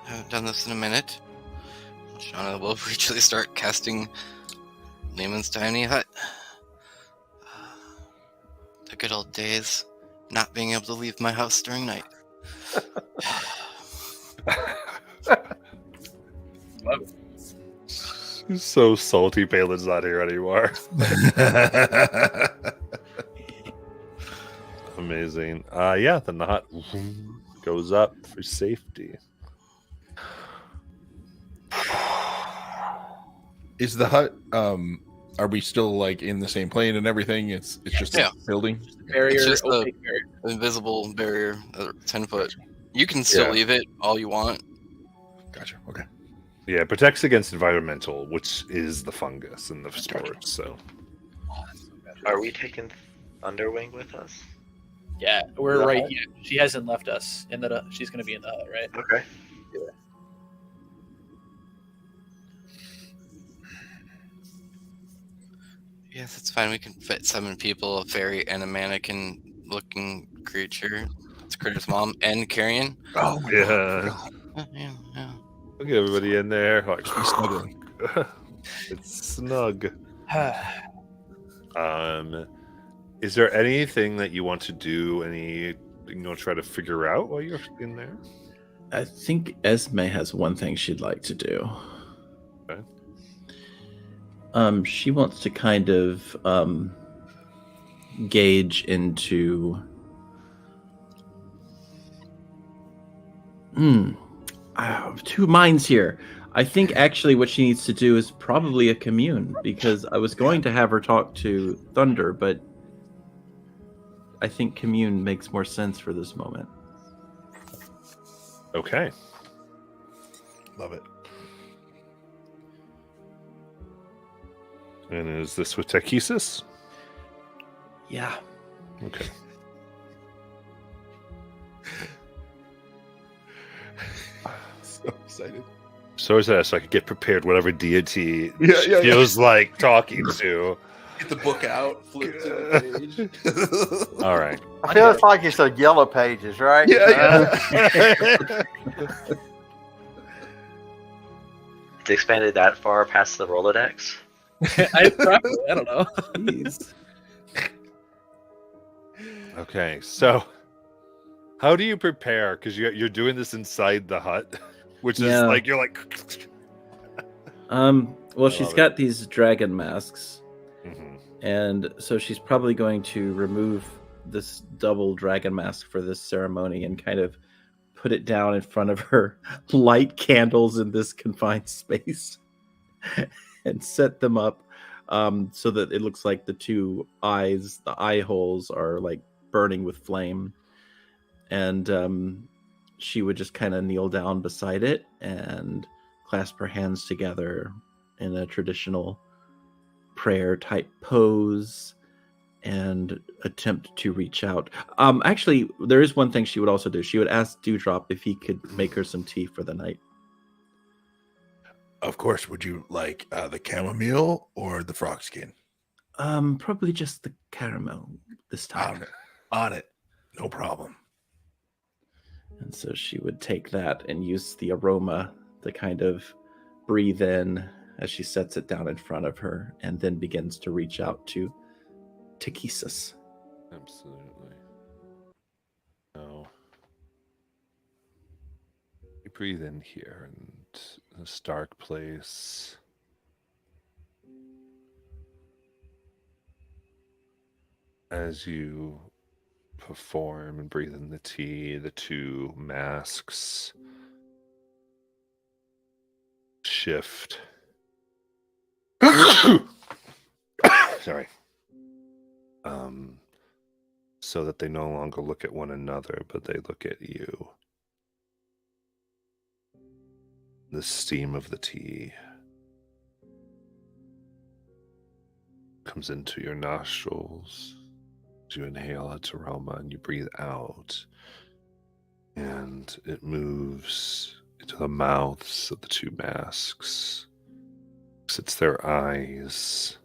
Speaker 9: I haven't done this in a minute. Shauna will actually start casting Lehman's tiny hut. The good old days, not being able to leave my house during night.
Speaker 1: So salty Palin's not here anymore. Amazing. Yeah, then the hut goes up for safety.
Speaker 4: Is the hut? Are we still like in the same plane and everything? It's just
Speaker 9: Yeah.
Speaker 4: a building.
Speaker 5: Barrier,
Speaker 9: It's just
Speaker 5: opaque barrier.
Speaker 9: Invisible barrier, 10 foot. You can still
Speaker 1: Yeah.
Speaker 9: leave it all you want.
Speaker 4: Gotcha. Okay.
Speaker 1: Yeah, it protects against environmental, which is the fungus and the spores. So
Speaker 8: Are we taking Thunderwing with us?
Speaker 5: Yeah, we're
Speaker 7: The
Speaker 5: right
Speaker 7: hut?
Speaker 5: here. She hasn't left us, and that she's going to be in the hut, right?
Speaker 8: Okay.
Speaker 9: Yes, it's fine. We can fit 7 people, a fairy, and a mannequin-looking creature. It's Critter's mom and Carrion.
Speaker 4: Oh my god.
Speaker 1: yeah,
Speaker 9: Yeah.
Speaker 1: look at everybody in there. Like,
Speaker 4: Snuggling.
Speaker 1: it's snug. Is there anything that you want to do? Try to figure out while you're in there?
Speaker 3: I think Esme has one thing she'd like to do.
Speaker 1: Okay.
Speaker 3: She wants to kind of gauge into. I have two minds here. I think actually what she needs to do is probably a commune, because I was going to have her talk to Thunder, but I think commune makes more sense for this moment.
Speaker 1: Okay.
Speaker 4: Love it.
Speaker 1: And is this with Tachesis?
Speaker 3: Yeah.
Speaker 1: Okay.
Speaker 4: So excited.
Speaker 1: So is that so I could get prepared whatever deity
Speaker 4: Yeah,
Speaker 1: she
Speaker 4: yeah, yeah.
Speaker 1: feels like talking to.
Speaker 4: Get the book out, flip to the page.
Speaker 1: All right.
Speaker 7: I feel it's like it's the yellow pages, right?
Speaker 8: It's expanded that far past the Rolodex.
Speaker 5: I don't know.
Speaker 3: Jeez.
Speaker 1: Okay. So how do you prepare? Because you're doing this inside the hut, which is
Speaker 3: Yeah.
Speaker 1: like you're like.
Speaker 3: Well,
Speaker 1: I
Speaker 3: she's
Speaker 1: love it.
Speaker 3: got these dragon masks,
Speaker 1: Mhm.
Speaker 3: and so she's probably going to remove this double dragon mask for this ceremony and kind of put it down in front of her, light candles in this confined space, and set them up so that it looks like the two eyes, the eye holes, are like burning with flame. And she would just kind of kneel down beside it and clasp her hands together in a traditional prayer type pose and attempt to reach out. Actually, there is one thing she would also do. She would ask Dewdrop if he could make her some tea for the night.
Speaker 4: Of course. Would you like the chamomile or the frog skin?
Speaker 3: Probably just the caramel this time.
Speaker 4: On it. No problem.
Speaker 3: And so she would take that and use the aroma to kind of breathe in as she sets it down in front of her, and then begins to reach out to Tachesis.
Speaker 1: Absolutely. So you breathe in here and this dark place. As you perform and breathe in the tea, the two masks shift. Sorry. so that they no longer look at one another, but they look at you. The steam of the tea comes into your nostrils. You inhale its aroma and you breathe out, and it moves into the mouths of the two masks. It's their eyes,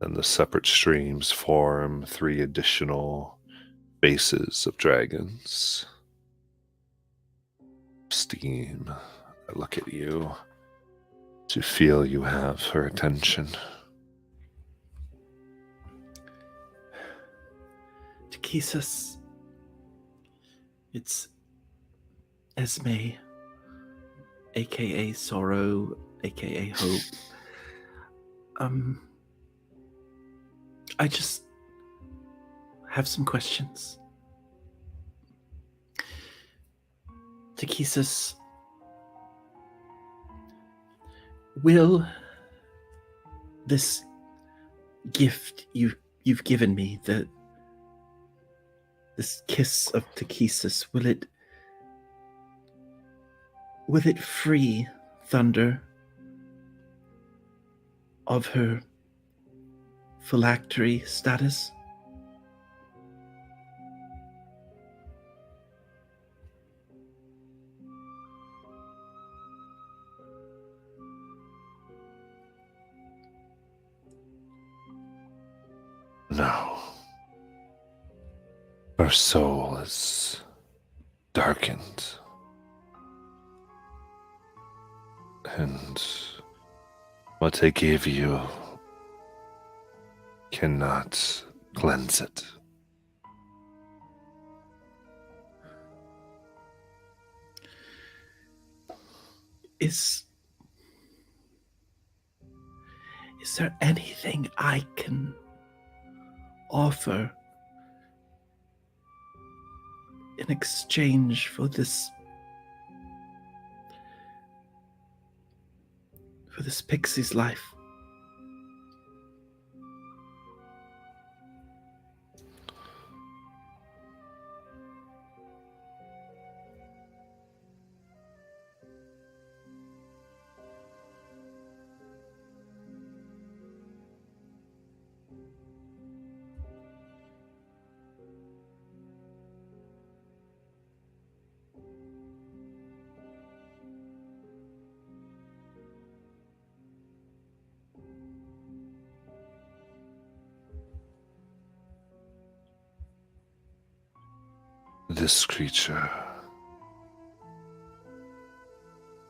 Speaker 1: and the separate streams form 3 additional faces of dragons. Steam. I look at you to feel you have her attention.
Speaker 3: Takhisis, it's Esme, aka Sorrow, aka Hope. I just have some questions. Takhisis, will this gift you've given me, this kiss of Takhisis, will it free Thunder of her phylactery status?
Speaker 1: No. Her soul is darkened. And what I gave you cannot cleanse it.
Speaker 3: Is there anything I can offer in exchange for this pixie's life?
Speaker 1: This creature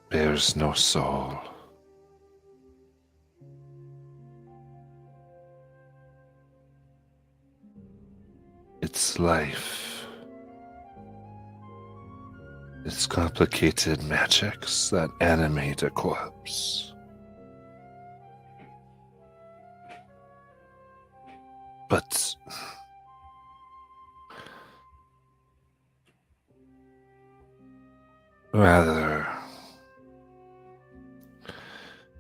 Speaker 1: bears no soul. Its life, its complicated magics that animate a corpse. But rather,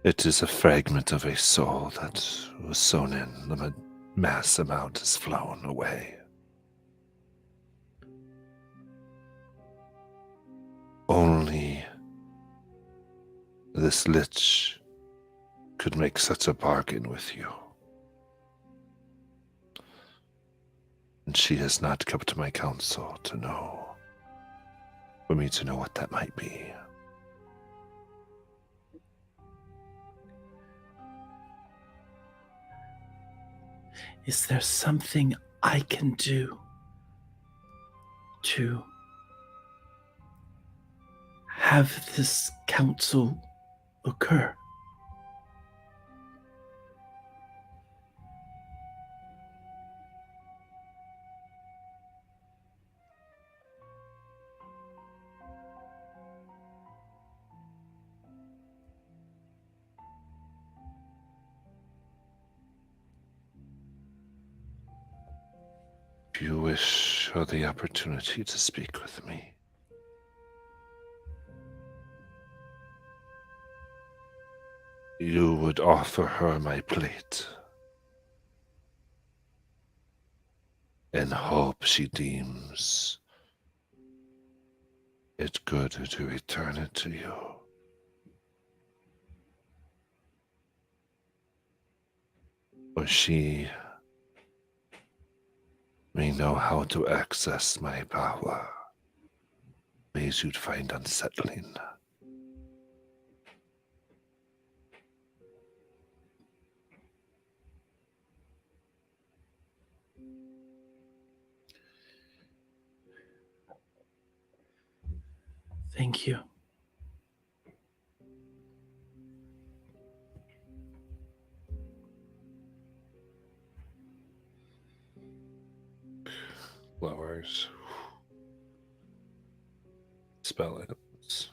Speaker 1: it is a fragment of a soul that was sewn in. The mass amount has flown away. Only this lich could make such a bargain with you. And she has not come to my council for me to know what that might be.
Speaker 3: Is there something I can do to have this council occur?
Speaker 1: If you wish for the opportunity to speak with me, you would offer her my plate and hope she deems it good to return it to you. Or she may know how to access my power. Ways you'd find unsettling.
Speaker 3: Thank you.
Speaker 1: Flowers. Spell items.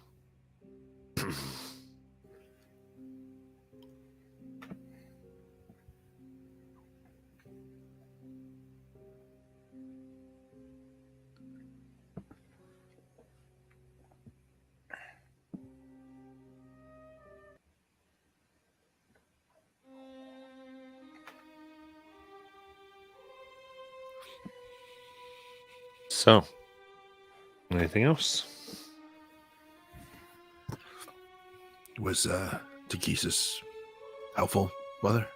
Speaker 1: So, anything else?
Speaker 4: Was Takesis helpful, Mother?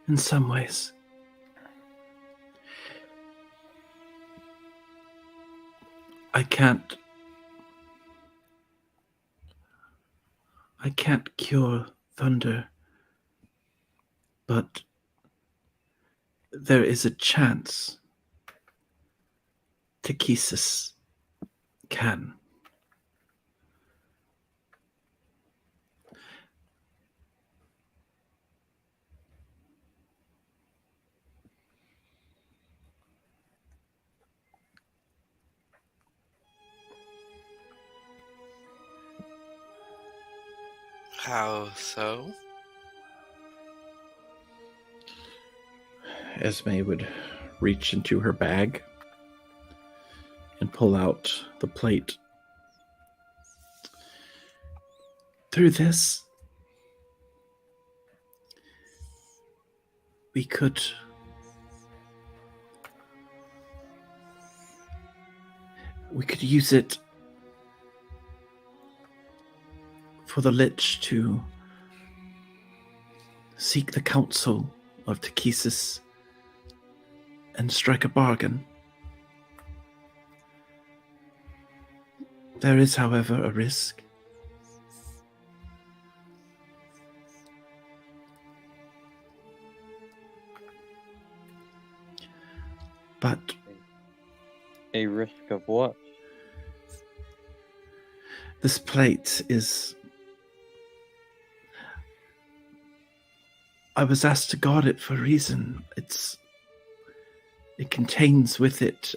Speaker 3: In some ways. I can't cure thunder, but there is a chance Takesis can.
Speaker 9: How so?
Speaker 3: Esme would reach into her bag and pull out the plate. Through this, we could use it for the Lich to seek the counsel of Takesis and strike a bargain. There is, however, a risk. But
Speaker 6: A risk of what?
Speaker 3: this plate is... I was asked to guard it for a reason. It contains with it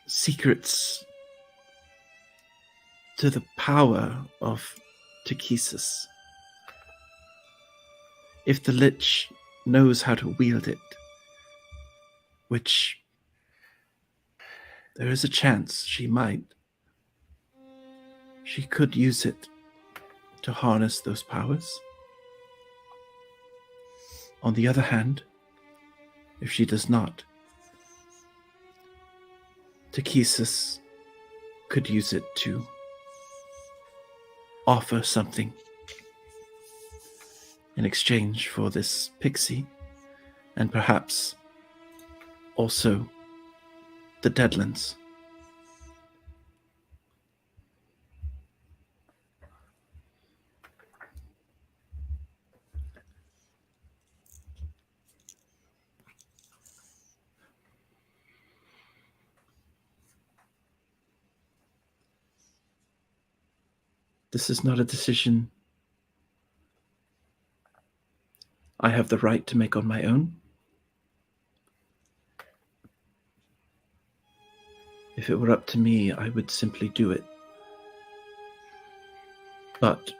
Speaker 3: secrets to the power of Takesis. If the Lich knows how to wield it, which there is a chance she might, she could use it to harness those powers. On the other hand, if she does not, Takesis could use it to offer something in exchange for this pixie, and perhaps also the Deadlands. This is not a decision I have the right to make on my own. If it were up to me, I would simply do it. But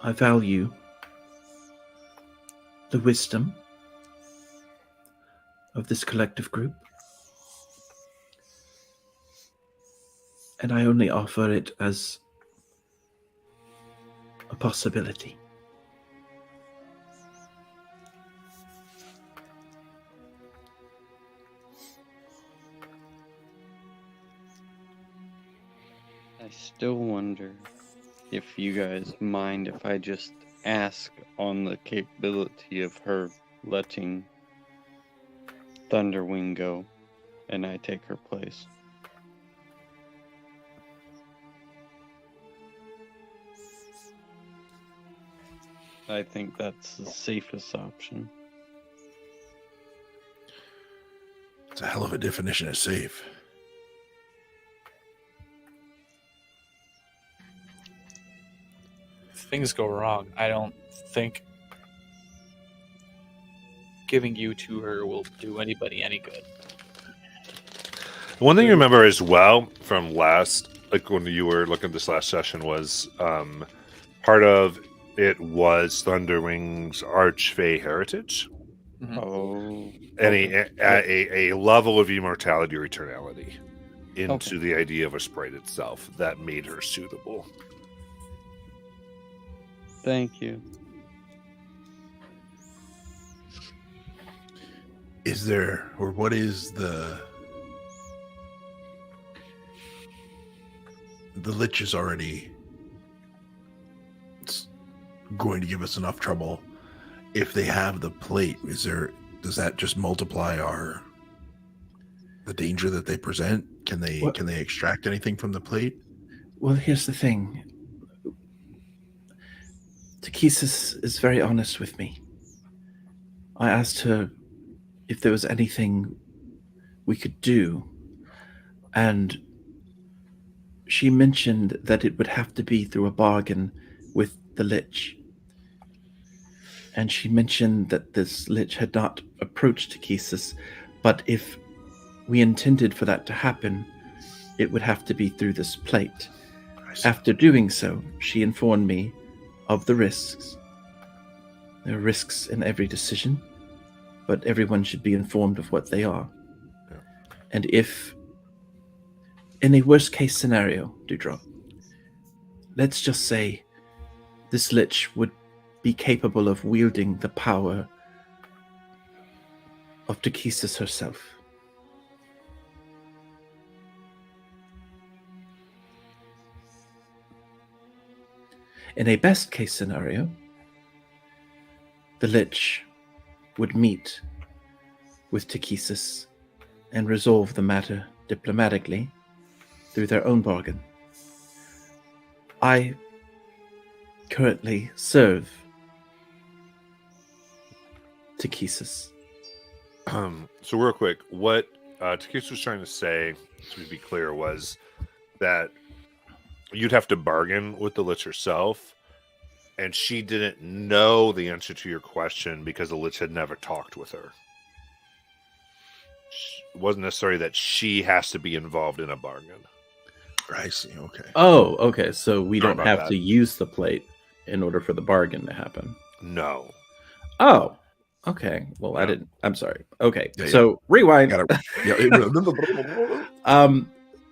Speaker 3: I value the wisdom of this collective group, And I only offer it as a possibility.
Speaker 6: I still wonder if you guys mind if I just ask on the capability of her letting Thunderwing go and I take her place. I think that's the safest option.
Speaker 4: It's a hell of a definition of safe.
Speaker 5: If things go wrong, I don't think giving you to her will do anybody any good.
Speaker 1: One thing you remember as well from last, like when you were looking at this last session, was part of it was Thunderwing's Archfey heritage.
Speaker 6: Oh.
Speaker 1: And
Speaker 6: okay.
Speaker 1: a level of immortality or eternality into the idea of a sprite itself that made her suitable.
Speaker 6: Thank you.
Speaker 4: Is there, or what is the Lich is already going to give us enough trouble. If they have the plate, does that just multiply the danger that they present? Can they extract anything from the plate?
Speaker 3: Well, here's the thing. Takesis is very honest with me. I asked her if there was anything we could do, and she mentioned that it would have to be through a bargain with the Lich. And she mentioned that this Lich had not approached Takesis, but if we intended for that to happen, it would have to be through this plate. After doing so, she informed me of the risks. There are risks in every decision, but everyone should be informed of what they are.
Speaker 4: Yeah.
Speaker 3: And if, in a worst-case scenario, Dewdrop, let's just say this Lich would be capable of wielding the power of Takesis herself. In a best-case scenario, the Lich would meet with Takesis and resolve the matter diplomatically through their own bargain. I currently serve Takesis.
Speaker 1: So real quick, what Takesis was trying to say, to be clear, was that you'd have to bargain with the Lich herself, and she didn't know the answer to your question because the Lich had never talked with her. It wasn't necessarily that she has to be involved in a bargain.
Speaker 4: I see. Okay.
Speaker 3: Oh, okay. So we
Speaker 1: Sorry
Speaker 3: don't
Speaker 1: about
Speaker 3: have
Speaker 1: that.
Speaker 3: to use the plate in order for the bargain to happen.
Speaker 1: No.
Speaker 3: Oh, okay. Well, I
Speaker 1: Yeah.
Speaker 3: didn't. I'm sorry. Okay.
Speaker 4: Yeah,
Speaker 3: So rewind.
Speaker 4: Yeah.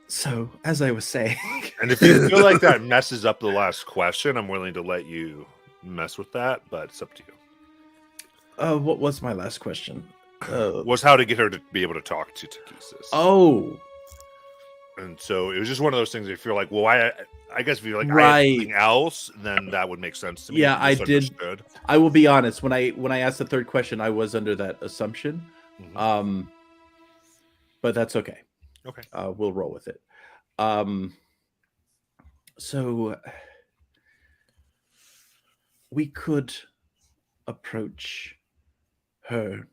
Speaker 3: So as I was saying,
Speaker 1: And if you feel like that messes up the last question, I'm willing to let you mess with that, but it's up to you.
Speaker 3: what was my last question?
Speaker 1: Was how to get her to be able to talk to Takesis.
Speaker 3: Oh,
Speaker 1: And so it was just one of those things. If you're like, well, I guess if you're like, I
Speaker 3: Right.
Speaker 1: have something else, then that would make sense to me.
Speaker 3: Yeah,
Speaker 1: You
Speaker 3: I
Speaker 1: just
Speaker 3: did.
Speaker 1: understood.
Speaker 3: I will be honest. When I asked the third question, I was under that assumption.
Speaker 1: Mhm.
Speaker 3: But that's okay.
Speaker 1: Okay.
Speaker 3: We'll roll with it. So we could approach her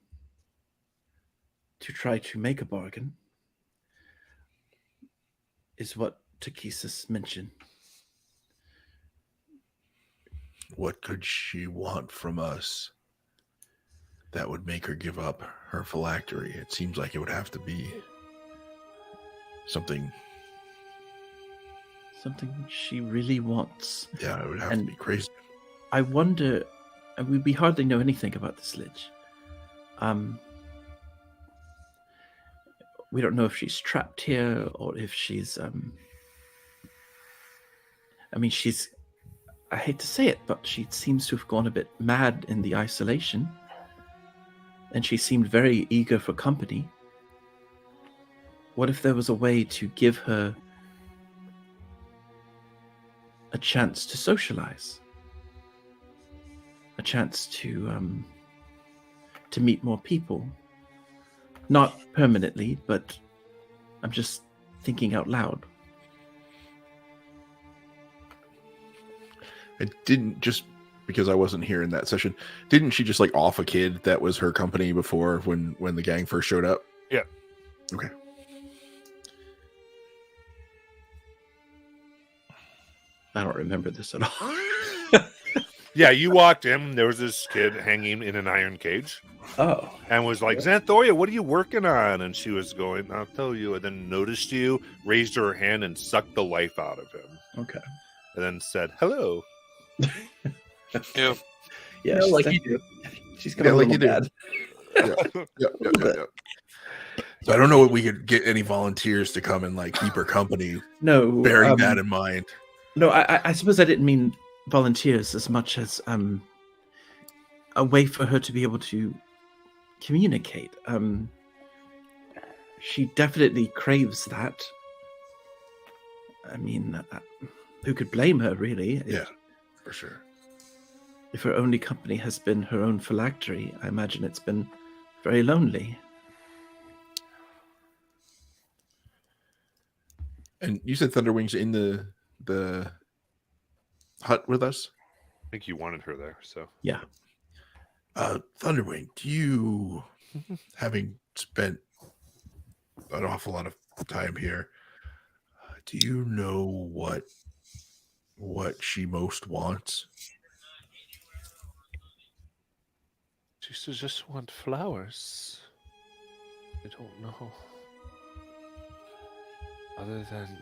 Speaker 3: to try to make a bargain, is what Takesis mentioned.
Speaker 4: What could she want from us that would make her give up her phylactery? It seems like it would have to be something.
Speaker 3: Something she really wants.
Speaker 4: Yeah, it would have
Speaker 3: And-
Speaker 4: to be crazy.
Speaker 3: I wonder, and we hardly know anything about this Lich. We don't know if she's trapped here or if she's I mean, I hate to say it, but she seems to have gone a bit mad in the isolation. And she seemed very eager for company. What if there was a way to give her a chance to socialize? A chance to meet more people? Not permanently, but I'm just thinking out loud.
Speaker 4: It didn't just because I wasn't here in that session. Didn't she just like off a kid that was her company before when the gang first showed up?
Speaker 1: Yeah.
Speaker 4: Okay.
Speaker 3: I don't remember this at all.
Speaker 1: Yeah, you walked in. There was this kid hanging in an iron cage.
Speaker 3: Oh.
Speaker 1: And was like, Xanthoria, what are you working on? And she was going, I'll tell you. And then noticed you, raised her hand, and sucked the life out of him.
Speaker 3: Okay.
Speaker 1: And then said, hello.
Speaker 9: Yep.
Speaker 3: Yeah,
Speaker 5: like you do.
Speaker 3: She's got a
Speaker 4: like
Speaker 3: little
Speaker 4: you do.
Speaker 3: bad.
Speaker 4: Yeah. So I don't know if we could get any volunteers to come and like keep her company.
Speaker 3: No.
Speaker 4: Bearing that in mind.
Speaker 3: No, I suppose I didn't mean volunteers as much as a way for her to be able to communicate. She definitely craves that. I mean, who could blame her, really?
Speaker 4: Yeah, for sure.
Speaker 3: If her only company has been her own phylactery, I imagine it's been very lonely.
Speaker 4: And you said Thunderwing's in the hut with us?
Speaker 1: I think you wanted her there, so.
Speaker 3: Yeah.
Speaker 4: Thunderwing, do you, having spent an awful lot of time here, do you know what she most wants?
Speaker 1: She says, just want flowers. I don't know. Other than...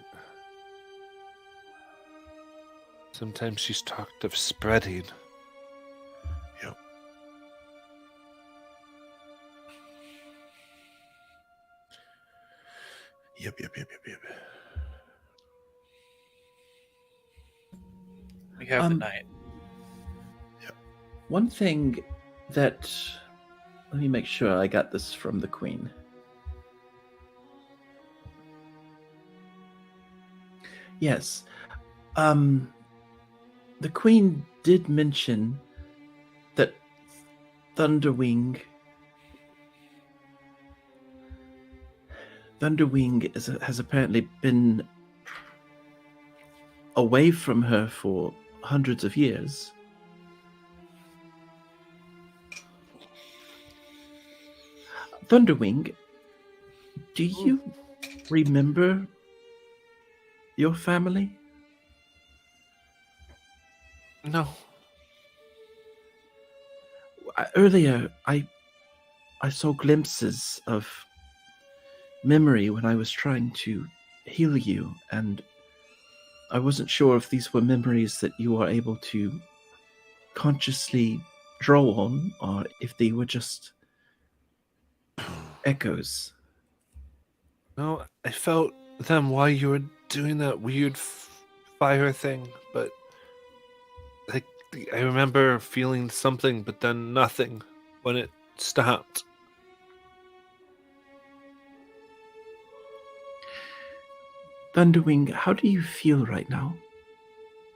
Speaker 1: Sometimes she's talked of spreading.
Speaker 4: Yep.
Speaker 5: We have the night.
Speaker 3: One thing that... Let me make sure I got this from the Queen. Yes. The Queen did mention that Thunderwing has apparently been away from her for hundreds of years. Thunderwing, do you remember your family?
Speaker 1: No.
Speaker 3: Earlier, I saw glimpses of memory when I was trying to heal you, and I wasn't sure if these were memories that you were able to consciously draw on, or if they were just echoes.
Speaker 1: No, I felt them while you were doing that weird fire thing, but I remember feeling something, but then nothing when it stopped.
Speaker 3: Thunderwing, how do you feel right now?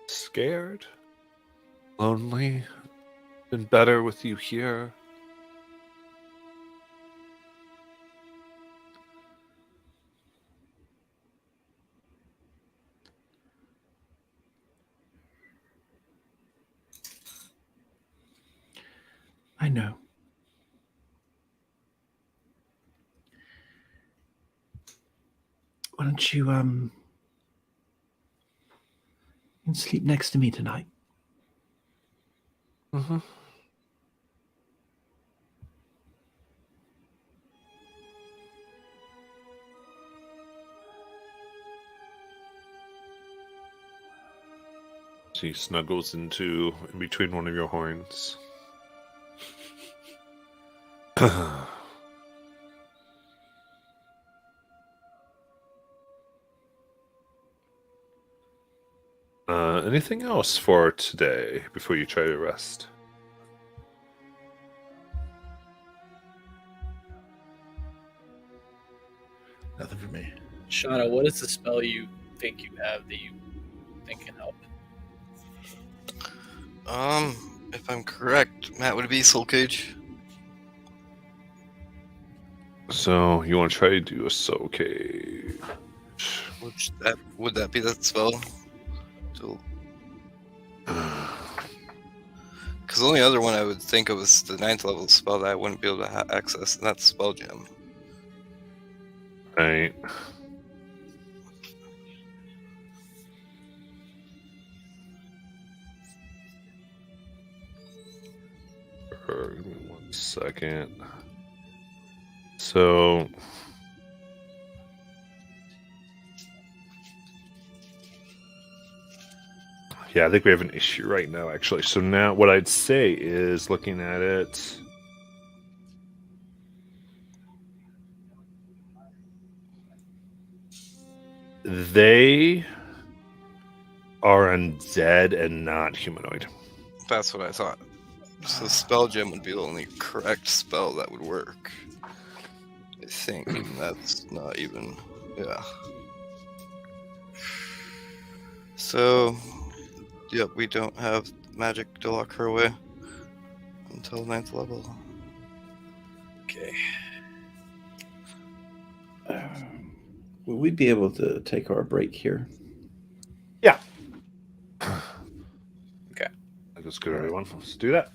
Speaker 1: Scared, lonely, been better with you here.
Speaker 3: I know. Why don't you sleep next to me tonight?
Speaker 1: Mm-hmm. She snuggles in between one of your horns. Anything else for today before you try to rest?
Speaker 4: Nothing for me.
Speaker 5: Shauna, what is the spell you think you have that you think can help?
Speaker 9: If I'm correct, Matt, would it be Soul Cage?
Speaker 1: So you want to try to do a soul cage?
Speaker 9: Would that be that spell? Because the only other one I would think of is the 9th level spell that I wouldn't be able to access, and that's Spell Gem.
Speaker 1: Right. Give me 1 second. So yeah, I think we have an issue right now, actually. So now what I'd say is, looking at it, they are undead and not humanoid.
Speaker 9: That's what I thought. So Spell Gem would be the only correct spell that would work. I think, and that's not even... Yeah. So... Yep, we don't have magic to lock her away until 9th level.
Speaker 5: Okay.
Speaker 3: Will we be able to take our break here?
Speaker 1: Yeah.
Speaker 5: Okay.
Speaker 1: That's good, everyone. Let's do that.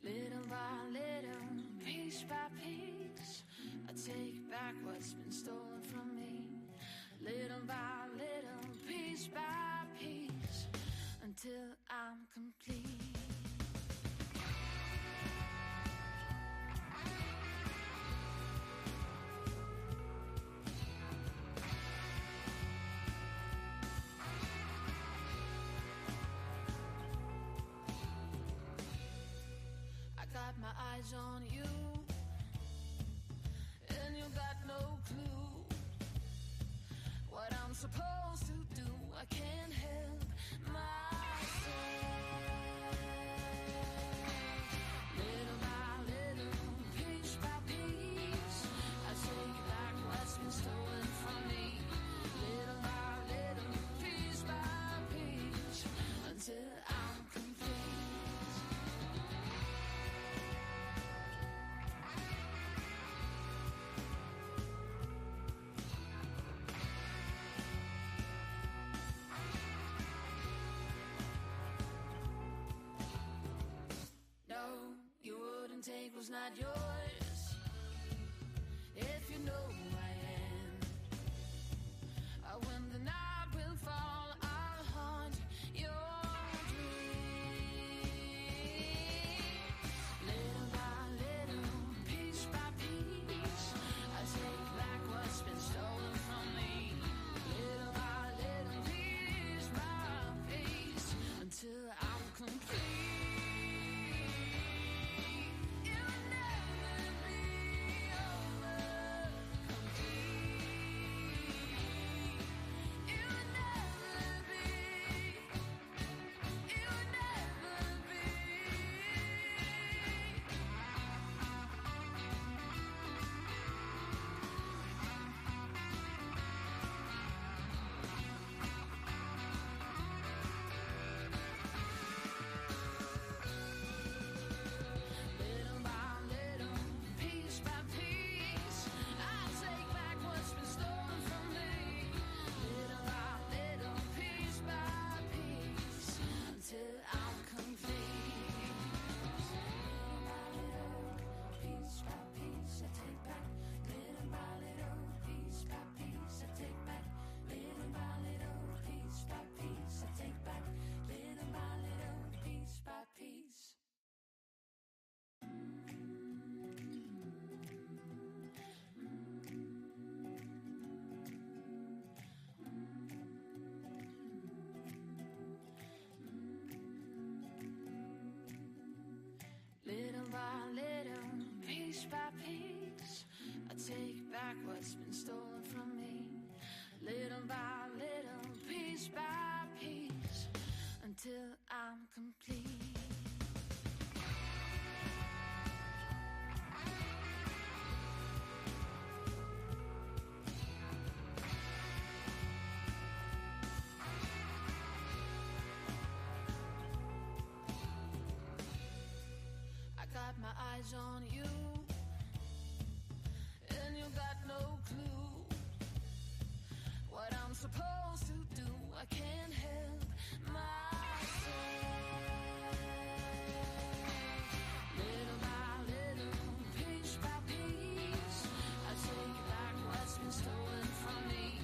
Speaker 10: Little by little, piece by piece, I take back what's been stolen from me. Little by little, piece by piece, until I'm complete. I got my eyes on you, and you got no clue what I'm supposed to do. I can't help myself. Little by little, piece by piece, I take back what's been stolen from me. Little by little, piece by piece, until I'm complete. No, you wouldn't take what's not yours. If you know who I am, when the night will fall, I'll haunt your dreams. Little by little, piece by piece, I take back what's been stolen from me. Little by little, piece by piece, until I'm complete. You'll never be over complete. got my eyes on you, and you got no clue what I'm supposed to do. I can't help myself. Little by little, piece by piece, I take back what's been stolen from me.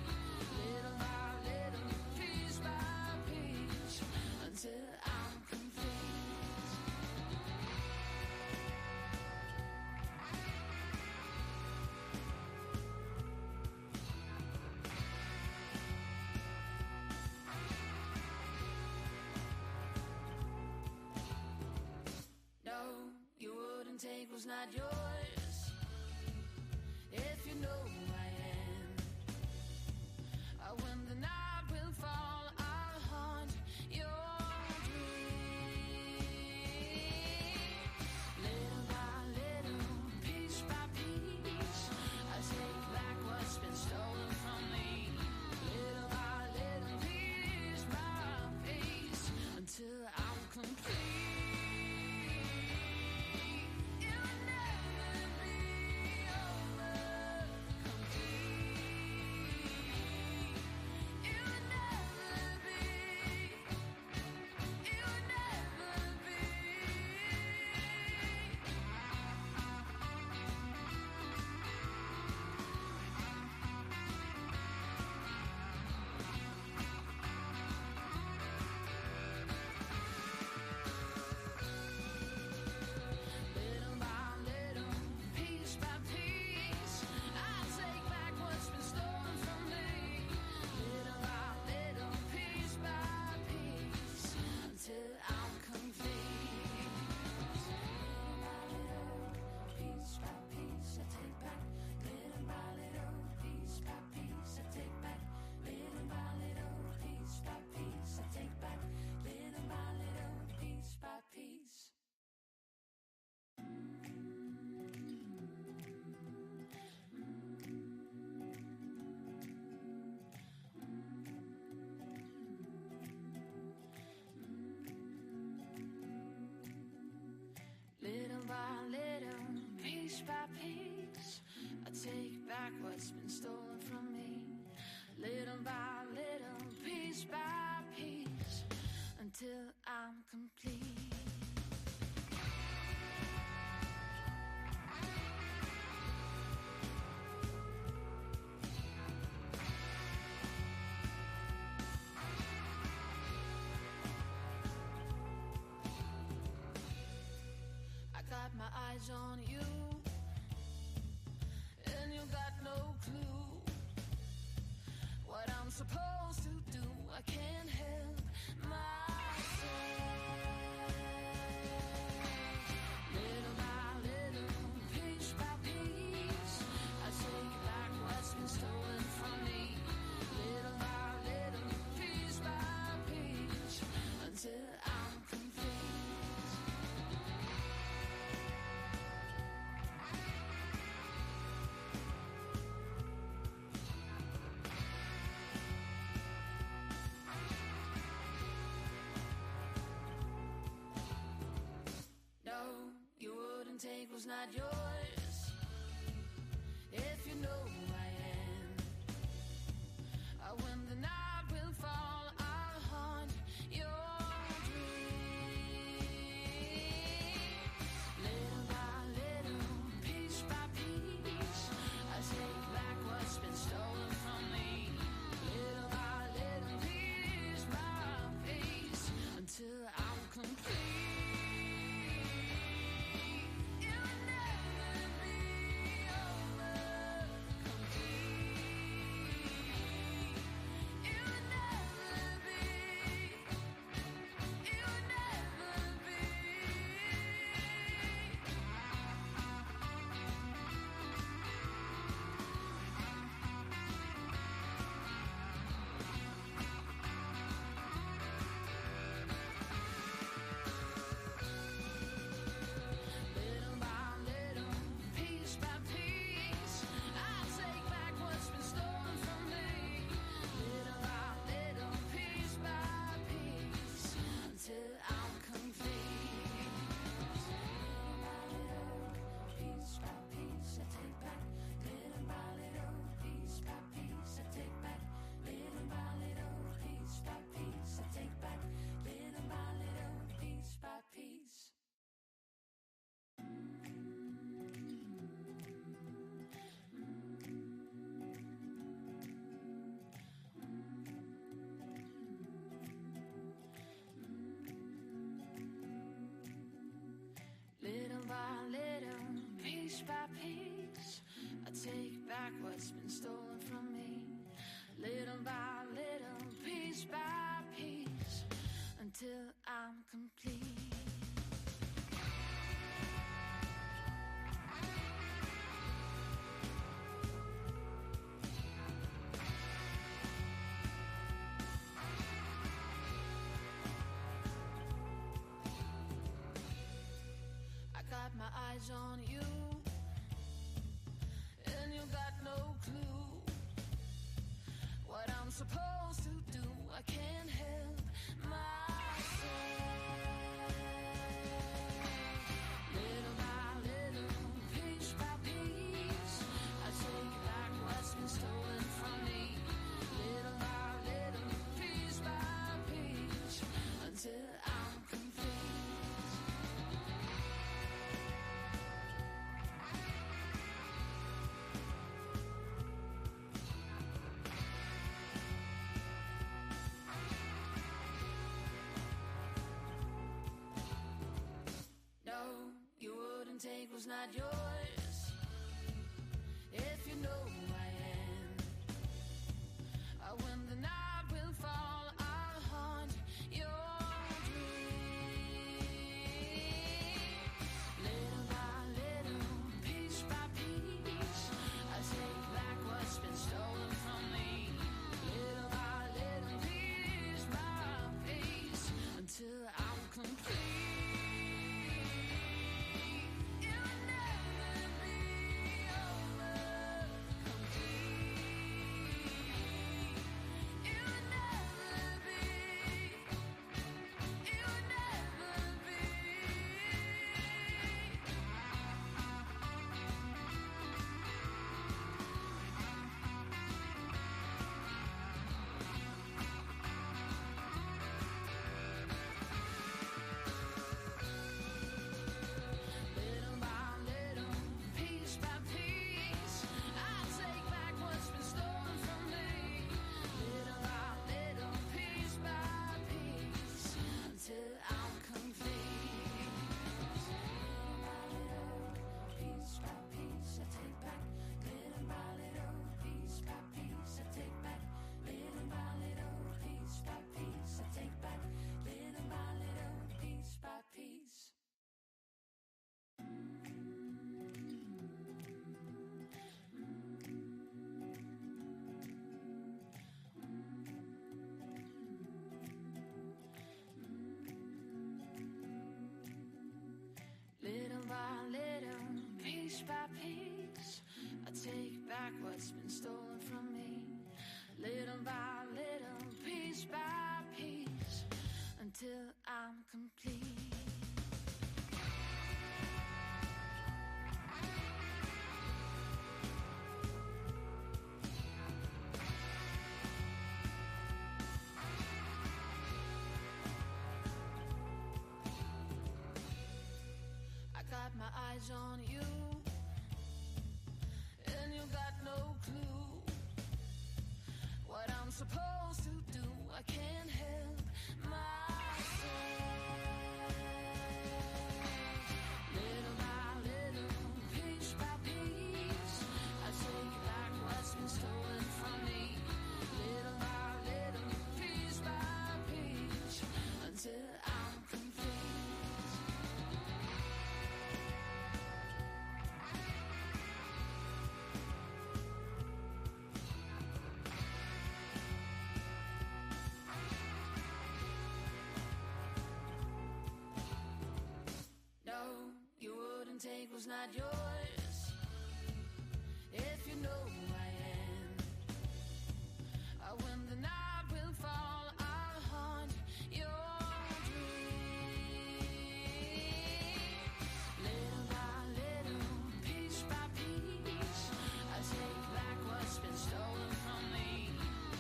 Speaker 10: Little by little, piece by piece, until I'm complete. No, you wouldn't take what's not yours. If you know who I am, when the night will fall, I'll haunt your dreams. Little by little, piece by piece, I take back what's been stolen from me. Little by little, piece by piece, until I'm complete. Little by little, piece by piece, I take back what's been stolen from me. Little by little, piece by piece, until I'm complete. I got my eyes on you, and you got no clue what I'm supposed to do. I can't help myself. Little by little, piece by piece, I take back what's been stolen from me. Little by little, piece by piece, until I'm complete. No, you wouldn't take what's not yours. If you know who I am, when the night will fall, I'll haunt your dreams. Little by little, piece by piece, I take back what's been stolen from me. Little by little, piece by piece, until I'm complete. back what's been stolen from me, little by little, piece by piece, until I'm complete. I got my eyes on you, and you got no clue what I'm supposed to do. I can't help myself. Little by little, piece by piece, I take back what's been stolen from me. Little by little, piece by piece, until I'm complete. No, you wouldn't take what's not yours. If you know who I am, when the night will fall, I'll haunt your dream. Little by little, piece by piece, I take back what's been stolen from me. Little by little, piece by piece, until I'm complete. Little by little, piece by piece, I take back what's been stolen from me. Little by little, piece by piece, until I'm complete. I got my eyes on you, and you got no clue what I'm supposed to do. I can't help myself. Little by little, piece by piece, I take back what's been stolen from me. Little by little, piece by piece, until I'm complete. No, you wouldn't take what's not yours. If you know who I am, when the night will fall, I'll haunt your dream. Little by little, piece by piece, I take back what's been stolen from me.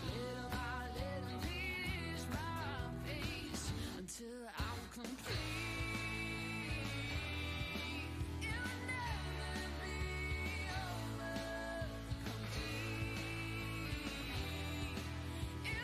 Speaker 10: Little by little, piece by piece, until I'm complete. It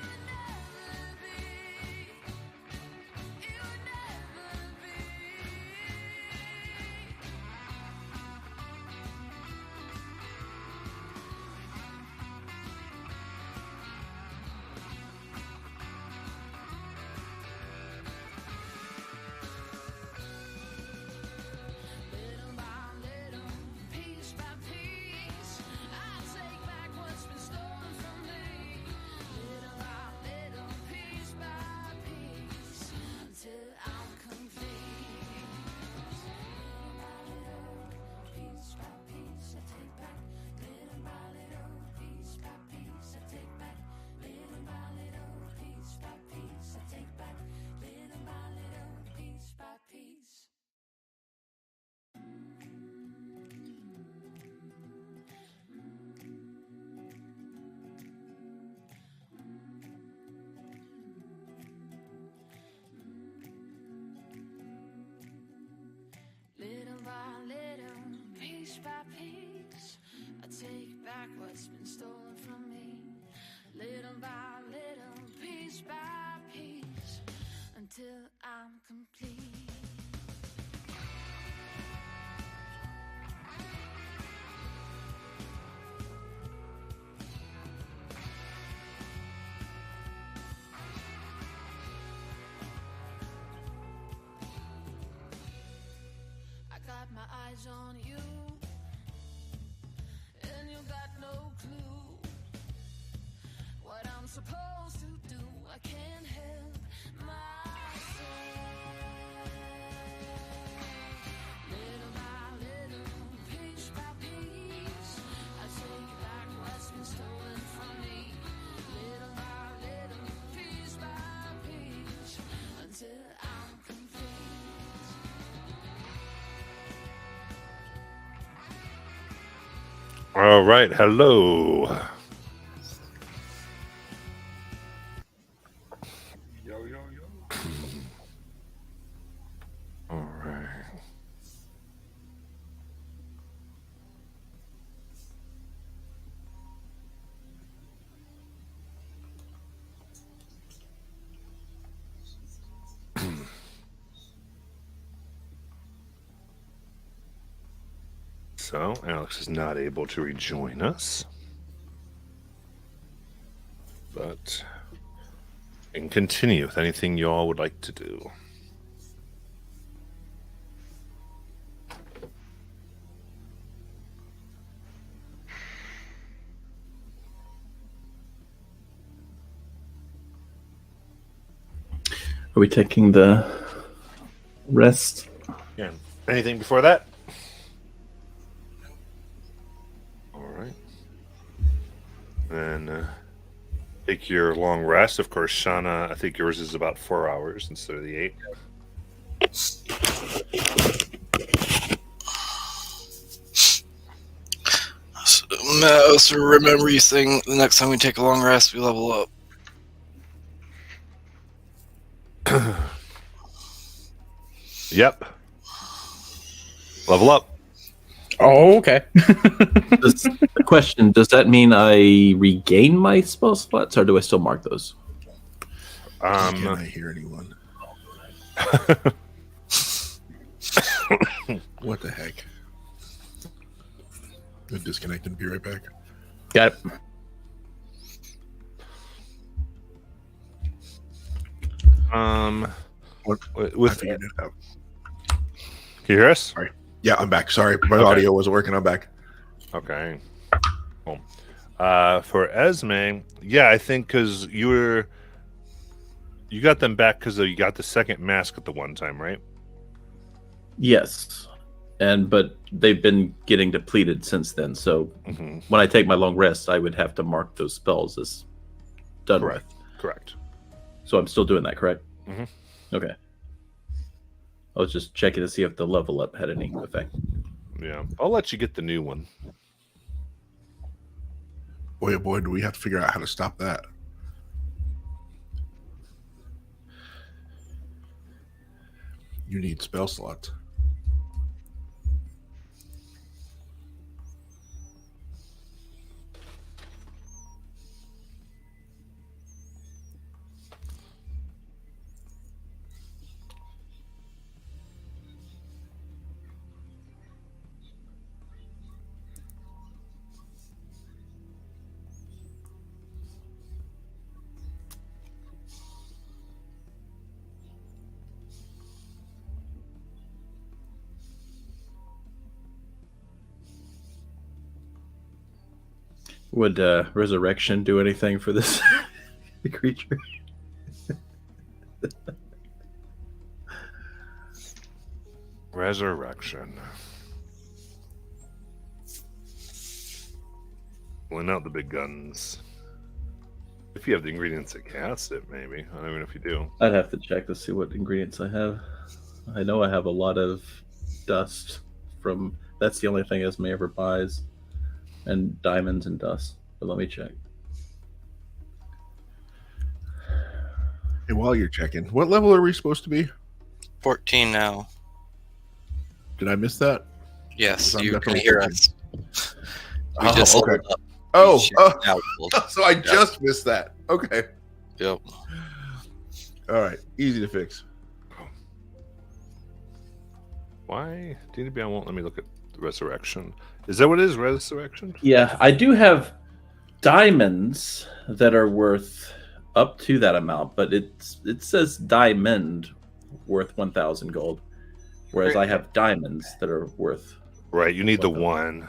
Speaker 10: back what's been stolen from me, little by little, piece by piece, until I'm complete. I got my eyes on you, and you got no clue what I'm supposed to do. I can't help myself. Little by little, piece by piece, I take back what's been stolen from me. Little by little, piece by piece, until I'm complete.
Speaker 1: All right, hello.
Speaker 4: Yo, yo, yo.
Speaker 1: All right. So, Alex is not able to rejoin us. But we can continue with anything you all would like to do.
Speaker 3: Are we taking the rest?
Speaker 1: Yeah. Anything before that? All right. Then take your long rest. Of course, Shauna, I think yours is about 4 hours instead of the 8.
Speaker 9: So remember you saying the next time we take a long rest, we level up.
Speaker 1: Yep. Level up.
Speaker 5: Oh, okay.
Speaker 3: The question, does that mean I regain my spell slots, or do I still mark those?
Speaker 4: Can I hear anyone? What the heck? I'll disconnect and be right back.
Speaker 5: Got it.
Speaker 4: What?
Speaker 1: With
Speaker 4: I figured it out.
Speaker 1: Can you hear us?
Speaker 4: Sorry. Yeah, I'm back. Sorry, my
Speaker 1: Okay.
Speaker 4: audio wasn't working. I'm back.
Speaker 1: Okay. Cool. For Esme, yeah, I think because you got them back because you got the second mask at the one time, right?
Speaker 3: Yes, but they've been getting depleted since then. So
Speaker 1: Mm-hmm.
Speaker 3: when I take my long rest, I would have to mark those spells as done
Speaker 1: Correct.
Speaker 3: with.
Speaker 1: Correct.
Speaker 3: So I'm still doing that, correct?
Speaker 1: Mhm.
Speaker 3: Okay. I was just checking to see if the level up had any effect.
Speaker 1: Yeah, I'll let you get the new one.
Speaker 4: Boy, oh boy, do we have to figure out how to stop that. You need spell slots.
Speaker 3: Would resurrection do anything for this creature?
Speaker 1: Resurrection. Pulling out the big guns. If you have the ingredients to cast it, maybe. I don't even know if you do.
Speaker 3: I'd have to check to see what ingredients I have. I know I have a lot of dust from. That's the only thing Esme ever buys, and diamonds and dust. But let me check.
Speaker 4: Hey, while you're checking, what level are we supposed to be?
Speaker 9: 14 now.
Speaker 4: Did I miss that?
Speaker 9: Yes,
Speaker 4: I'm
Speaker 9: you can
Speaker 4: definitely
Speaker 9: hear
Speaker 4: 14.
Speaker 9: us. We
Speaker 4: Oh,
Speaker 9: just
Speaker 4: okay.
Speaker 9: leveled up.
Speaker 4: Oh,
Speaker 9: Each
Speaker 4: oh.
Speaker 9: doubtful.
Speaker 4: So I just missed that. Okay.
Speaker 9: Yep.
Speaker 4: All right. Easy to fix.
Speaker 1: Why? DDBI won't let me look at the resurrection. Is that what it is? Resurrection?
Speaker 3: Yeah, I do have diamonds that are worth up to that amount, but it says diamond worth 1,000 gold, whereas I have diamonds that are worth.
Speaker 1: Right. You need the one.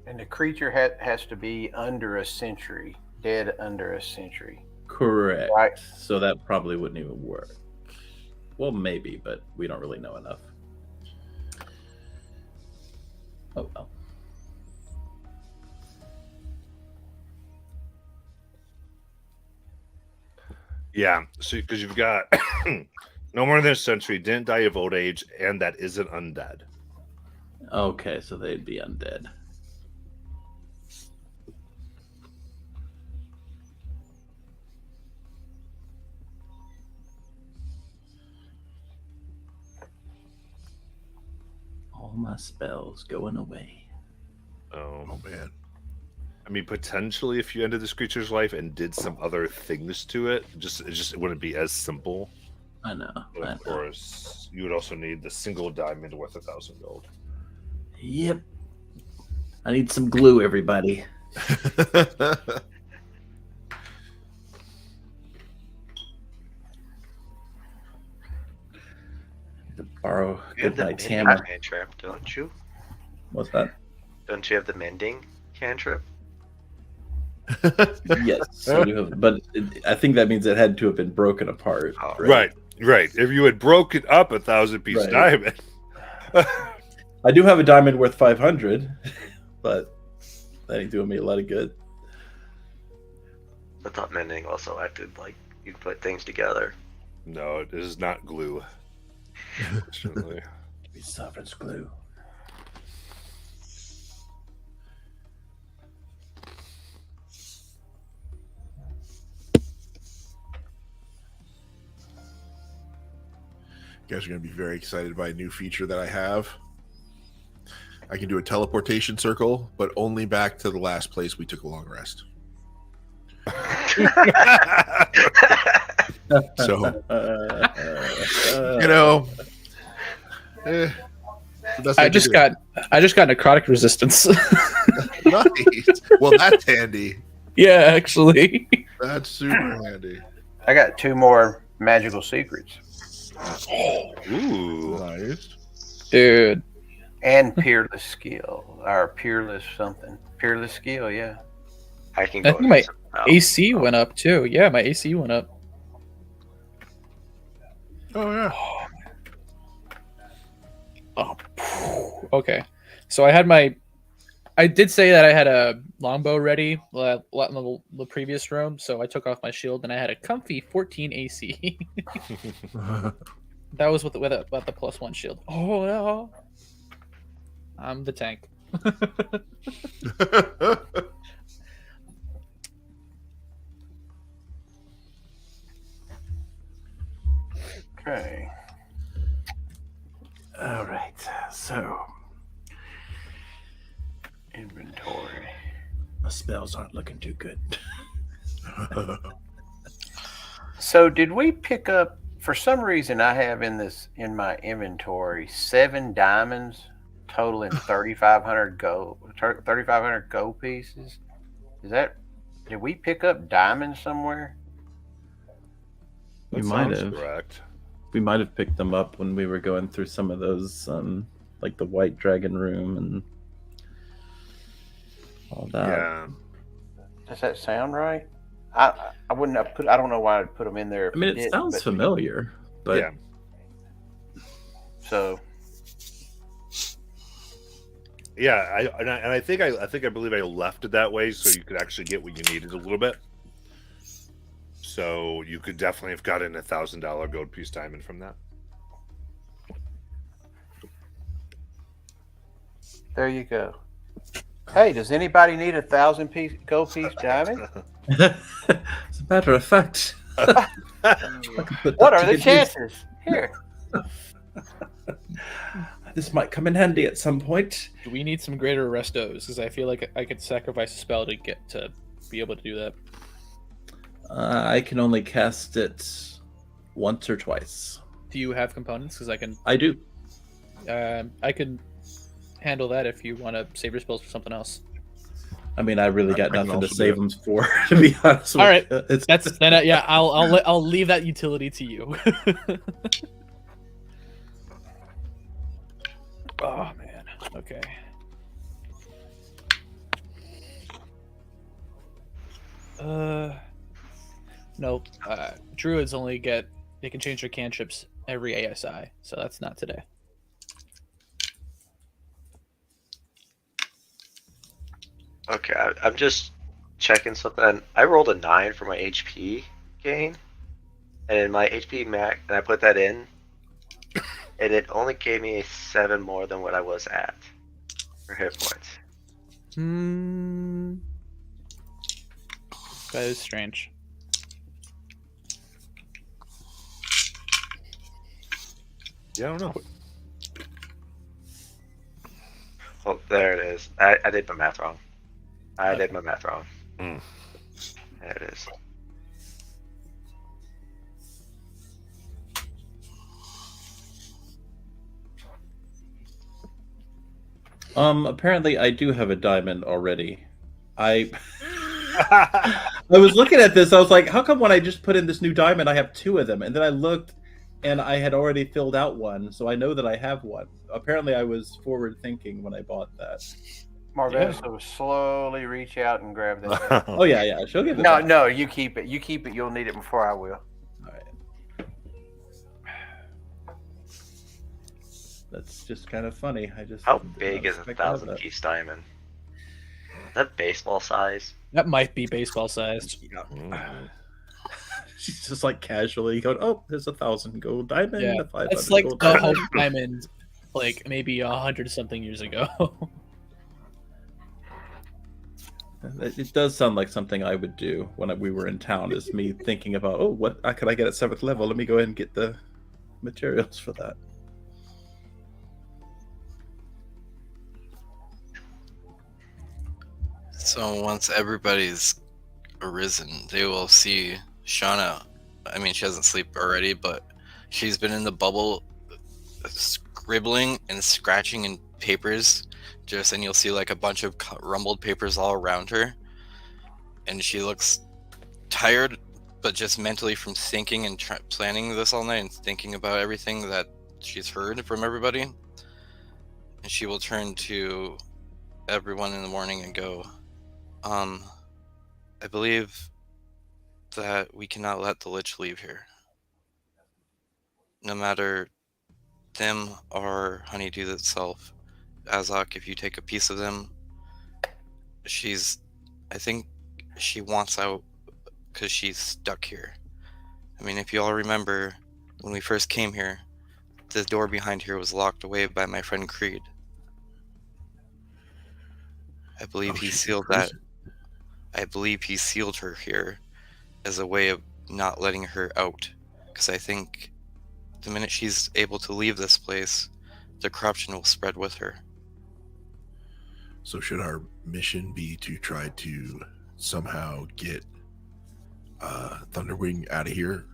Speaker 7: And the creature has to be under a century, dead under a century.
Speaker 3: Correct.
Speaker 7: Right.
Speaker 3: So that probably wouldn't even work. Well, maybe, but we don't really know enough. Oh well.
Speaker 1: Yeah. So because you've got no more than a century, didn't die of old age, and that isn't undead.
Speaker 3: Okay, so they'd be undead. All my spells going away.
Speaker 1: Oh,
Speaker 4: Oh man.
Speaker 1: I mean, potentially, if you ended this creature's life and did some other things to it, it wouldn't be as simple.
Speaker 3: I know.
Speaker 1: But
Speaker 3: I
Speaker 1: of
Speaker 3: know.
Speaker 1: course, you would also need the single diamond worth 1,000 gold.
Speaker 3: Yep. I need some glue, everybody. To borrow
Speaker 8: You have
Speaker 3: good
Speaker 8: the
Speaker 3: night's
Speaker 8: mending
Speaker 3: hammer.
Speaker 8: cantrip, don't you?
Speaker 3: What's that?
Speaker 8: Don't you have the mending cantrip?
Speaker 3: Yes, I do have, but I think that means it had to have been broken apart.
Speaker 8: Oh,
Speaker 1: Right. If you had broken up 1,000-piece
Speaker 3: Right.
Speaker 1: diamond.
Speaker 3: I do have a diamond worth 500, but that ain't doing me a lot of good.
Speaker 8: I thought mending also acted like you put things together.
Speaker 1: No, it is not glue. Unfortunately.
Speaker 3: Be sovereign's glue.
Speaker 4: You guys are going to be very excited by a new feature that I have. I can do a teleportation circle, but only back to the last place we took a long rest. So, you know, the best
Speaker 5: I
Speaker 4: can
Speaker 5: just
Speaker 4: do.
Speaker 5: got necrotic resistance.
Speaker 4: Nice. Well, that's handy.
Speaker 5: Yeah, actually.
Speaker 4: That's super handy.
Speaker 7: I got 2 more magical secrets
Speaker 1: Ooh.
Speaker 4: Nice.
Speaker 5: Dude.
Speaker 7: and peerless skill or peerless something. Peerless skill, yeah.
Speaker 8: I can
Speaker 5: I
Speaker 8: go.
Speaker 5: think my
Speaker 8: Oh,
Speaker 5: AC went up too. Yeah, my AC went up.
Speaker 4: Oh yeah.
Speaker 5: Oh, phew. Okay. So I did say that I had a longbow ready in the previous room, so I took off my shield and I had a comfy 14 AC. That was with the +1 shield. Oh no. I'm the tank.
Speaker 7: Okay.
Speaker 3: All right, so
Speaker 7: Inventory.
Speaker 3: my spells aren't looking too good.
Speaker 7: So did we pick up, for some reason I have in my inventory 7 diamonds totaling 3,500 gold pieces. Did we pick up diamonds somewhere?
Speaker 3: We
Speaker 1: That
Speaker 3: might
Speaker 1: sounds
Speaker 3: have.
Speaker 1: correct.
Speaker 3: We might have picked them up when we were going through some of those, like the White Dragon room and all that.
Speaker 1: Yeah.
Speaker 7: Does that sound right? I wouldn't have put. I don't know why I'd put them in there. if
Speaker 3: I mean,
Speaker 7: we
Speaker 3: it
Speaker 7: didn't,
Speaker 3: sounds
Speaker 7: but-
Speaker 3: familiar, but
Speaker 1: Yeah.
Speaker 7: So
Speaker 1: Yeah, I think I believe I left it that way so you could actually get what you needed a little bit. So you could definitely have gotten $1,000 gold piece diamond from that.
Speaker 7: there you go. Hey, does anybody need 1,000 gold piece diamond?
Speaker 3: as a matter of fact, I can put
Speaker 7: What
Speaker 3: that
Speaker 7: are
Speaker 3: to
Speaker 7: the
Speaker 3: good use.
Speaker 7: chances? Here.
Speaker 3: This might come in handy at some point.
Speaker 5: Do we need some greater restos? Because I feel like I could sacrifice a spell to be able to do that.
Speaker 3: I can only cast it once or twice.
Speaker 5: Do you have components? Because
Speaker 3: I do.
Speaker 5: I can handle that if you want to save your spells for something else.
Speaker 3: I mean, I really got
Speaker 4: I can
Speaker 3: nothing to
Speaker 4: also
Speaker 3: save
Speaker 4: do
Speaker 3: them for, to be honest.
Speaker 5: All right,
Speaker 3: It's
Speaker 5: that's then. Yeah, I'll leave that utility to you. Oh man. Okay. Nope. Druids they can change their cantrips every ASI, so that's not today.
Speaker 8: Okay, I'm just checking something. I rolled a 9 for my HP gain, and my HP max, and I put that in, and it only gave me a 7 more than what I was at for hit points.
Speaker 5: That is strange.
Speaker 1: Yeah, I don't know.
Speaker 8: Oh, there it is. I did my math wrong. I did my math wrong.
Speaker 1: Mm.
Speaker 8: There it is.
Speaker 3: Apparently I do have a diamond already. I was looking at this, I was like, how come when I just put in this new diamond I have 2 of them? And then I looked and I had already filled out one, so I know that I have one. Apparently I was forward thinking when I bought that.
Speaker 7: Marvessa will slowly reach out and grab that.
Speaker 3: Oh yeah, she'll give it
Speaker 7: No,
Speaker 3: back.
Speaker 7: no, you keep it. You keep it. You'll need it before I will.
Speaker 3: That's just kind of funny.
Speaker 8: How big is a 1,000-piece diamond? Is that baseball size?
Speaker 5: That might be baseball sized.
Speaker 3: She's just like casually going, "Oh, there's 1,000 gold diamond."
Speaker 5: Yeah,
Speaker 3: a 500
Speaker 5: it's like
Speaker 3: gold
Speaker 5: the
Speaker 3: diamond."
Speaker 5: whole diamond, like maybe 100-something years ago.
Speaker 3: It does sound like something I would do when we were in town. Is me thinking about, oh, what could I get at 7th level? Let me go ahead and get the materials for that.
Speaker 9: So once everybody's arisen, they will see Shauna. I mean, she doesn't sleep already, but she's been in the bubble scribbling and scratching in papers. And you'll see like a bunch of rumbled papers all around her. And she looks tired, but just mentally from thinking and planning this all night and thinking about everything that she's heard from everybody. And she will turn to everyone in the morning and go, I believe that we cannot let the Lich leave here. No matter them or Honeydew itself. Azok, if you take a piece of them, I think she wants out because she's stuck here. I mean, if you all remember, when we first came here, the door behind here was locked away by my friend Creed. I believe he sealed that. I believe he sealed her here as a way of not letting her out. Because I think the minute she's able to leave this place, the corruption will spread with her.
Speaker 4: So should our mission be to try to somehow get Thunderwing out of here?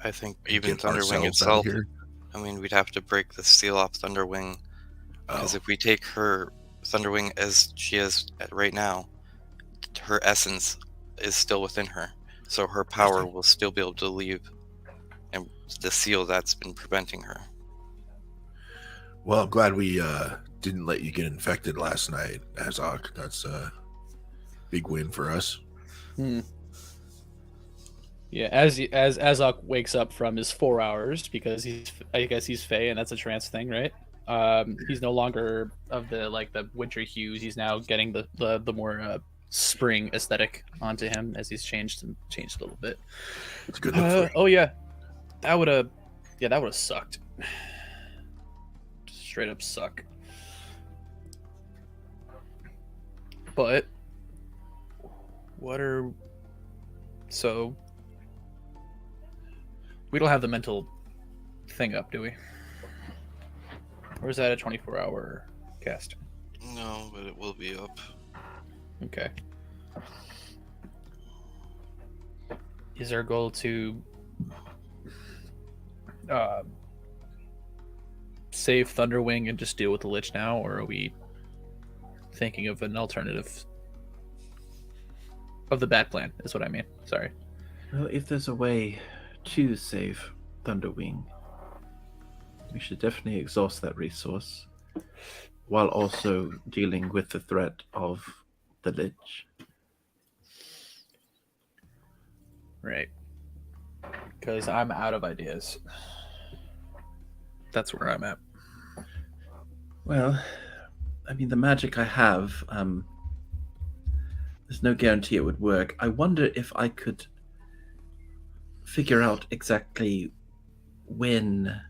Speaker 9: I think even
Speaker 4: Get
Speaker 9: Thunderwing
Speaker 4: ourselves
Speaker 9: itself,
Speaker 4: out of here?
Speaker 9: I mean, we'd have to break the seal off Thunderwing. Because if we take her Thunderwing as she is right now, her essence is still within her. So her power will still be able to leave and the seal that's been preventing her.
Speaker 4: Well, I'm glad we didn't let you get infected last night, Azok. That's a big win for us.
Speaker 5: Yeah, as Azok wakes up from his 4 hours, because I guess he's Fey, and that's a trance thing, right? He's no longer of the winter hues. He's now getting the more spring aesthetic onto him as he's changed a little bit.
Speaker 4: It's good. Oh
Speaker 5: yeah, that would have sucked. Straight up suck. But so we don't have the mental thing up, do we? Or is that a 24-hour cast?
Speaker 9: No, but it will be up.
Speaker 5: Okay. Is our goal to save Thunderwing and just deal with the Lich now, or are we thinking of an alternative of the bat plan? Is what I mean. Sorry.
Speaker 3: Well, if there's a way to save Thunderwing, we should definitely exhaust that resource while also dealing with the threat of the Lich.
Speaker 5: Right. Because I'm out of ideas. That's where I'm at.
Speaker 3: Well, I mean, the magic I have, there's no guarantee it would work. I wonder if I could figure out exactly when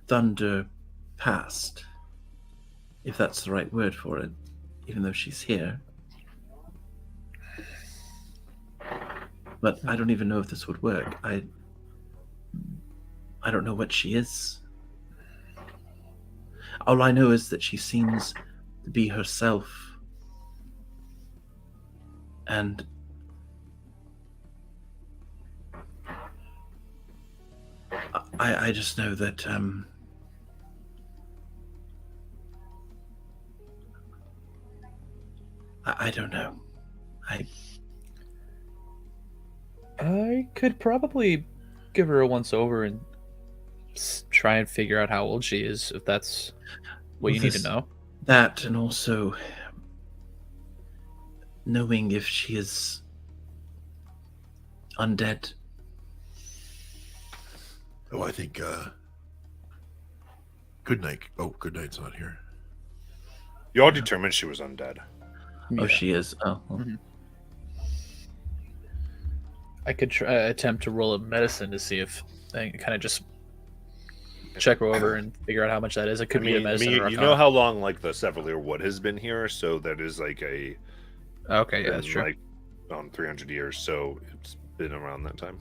Speaker 3: Thunder passed, if that's the right word for it, even though she's here. But I don't even know if this would work. I don't know what she is. All I know is that she seems to be herself. And I just know that I don't know.
Speaker 5: I could probably give her a once over and try and figure out how old she is, if that's what you need to know.
Speaker 3: That, and also knowing if she is undead.
Speaker 4: Oh, I think Goodnight. Oh, Goodnight's not here.
Speaker 1: You all determined she was undead.
Speaker 3: Oh, she is. Oh, well.
Speaker 5: Mhm. I could attempt to roll a medicine to see if I can kind of just check her over and figure out how much that is. It could be a medicine. Or
Speaker 1: you know how long like the Sevelier Wood has been here, so that is like a
Speaker 5: okay, yeah, that's true.
Speaker 1: Like 300 years, so it's been around that time.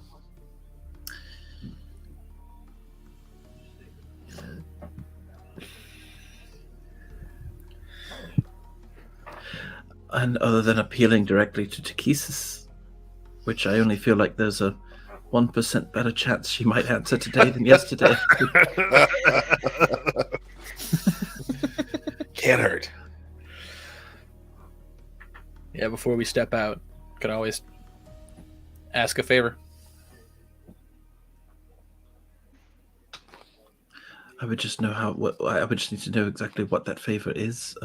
Speaker 3: And other than appealing directly to Takesis, which I only feel like there's a 1% better chance she might answer today than yesterday.
Speaker 4: Can't hurt.
Speaker 5: Yeah, before we step out, could always ask a favor.
Speaker 3: I would just know I would just need to know exactly what that favor is.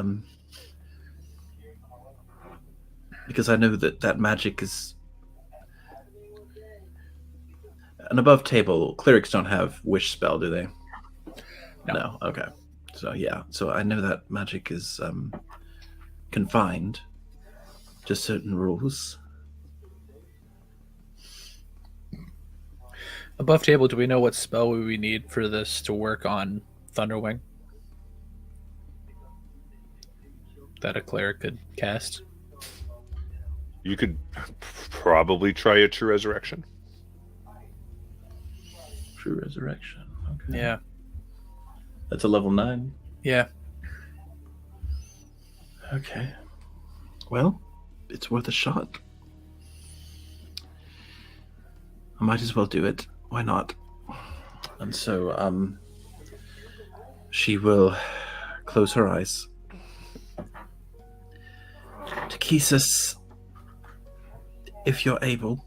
Speaker 3: Because I know that magic is an above table. Clerics don't have wish spell, do they? No. Okay. So yeah. So I know that magic is confined to certain rules.
Speaker 5: Above table, do we know what spell we need for this to work on Thunderwing? That a cleric could cast?
Speaker 1: You could probably try a True Resurrection.
Speaker 3: True Resurrection. Okay.
Speaker 5: Yeah.
Speaker 3: That's a level 9.
Speaker 5: Yeah.
Speaker 3: Okay. Well, it's worth a shot. I might as well do it. Why not? And so, she will close her eyes. Takesis, if you're able,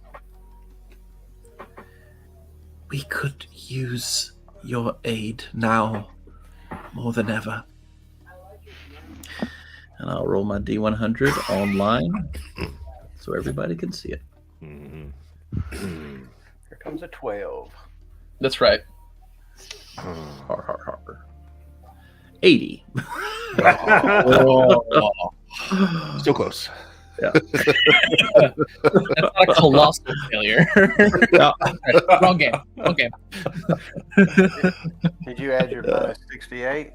Speaker 3: we could use your aid now more than ever. And I'll roll my D100 online so everybody can see it.
Speaker 1: Mm-hmm.
Speaker 7: Here comes a 12.
Speaker 5: That's right.
Speaker 3: Har, har, har. 80.
Speaker 4: Still close.
Speaker 3: Yeah.
Speaker 5: That's not a colossal failure.
Speaker 3: Yeah.
Speaker 5: Wrong game. Wrong game.
Speaker 7: Did you add your minus 68?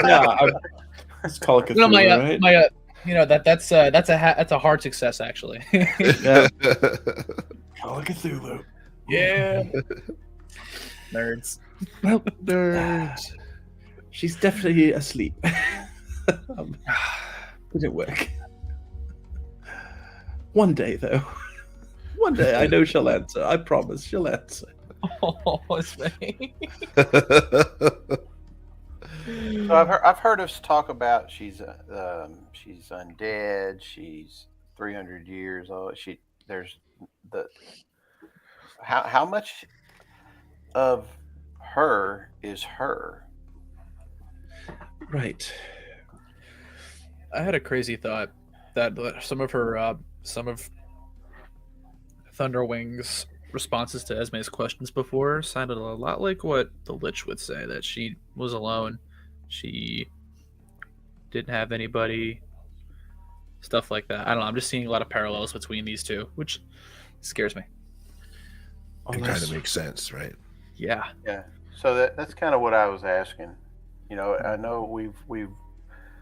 Speaker 3: Yeah. It's Call of Cthulhu, right?
Speaker 5: That's a hard success actually.
Speaker 3: Yeah. Call of Cthulhu.
Speaker 5: Yeah. Nerds.
Speaker 3: Well,
Speaker 1: Nerds.
Speaker 3: she's definitely asleep. Didn't work. One day, though. One day, I know she'll answer. I promise she'll answer.
Speaker 5: Oh, it's me.
Speaker 7: So I've heard us talk about she's undead. She's 300 years old. There's the how much of her is her?
Speaker 3: Right.
Speaker 5: I had a crazy thought that some of Thunderwing's responses to Esme's questions before sounded a lot like what the Lich would say, that she was alone. She didn't have anybody, stuff like that. I don't know. I'm just seeing a lot of parallels between these two, which scares me.
Speaker 4: It kind of makes sense, right?
Speaker 5: Yeah.
Speaker 7: Yeah. So that's kind of what I was asking. You know, I know we've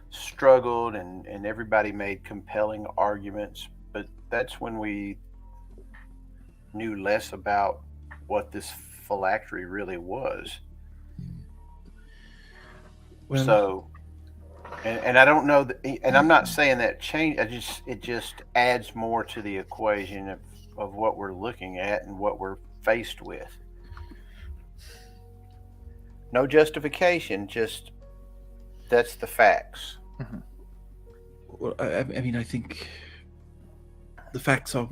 Speaker 7: struggled and everybody made compelling arguments, but that's when we knew less about what this phylactery really was.
Speaker 3: Well,
Speaker 7: So, and I don't know that, and I'm not saying that change. It just adds more to the equation of what we're looking at and what we're faced with. No justification, just that's the facts.
Speaker 3: well, I mean, I think the facts are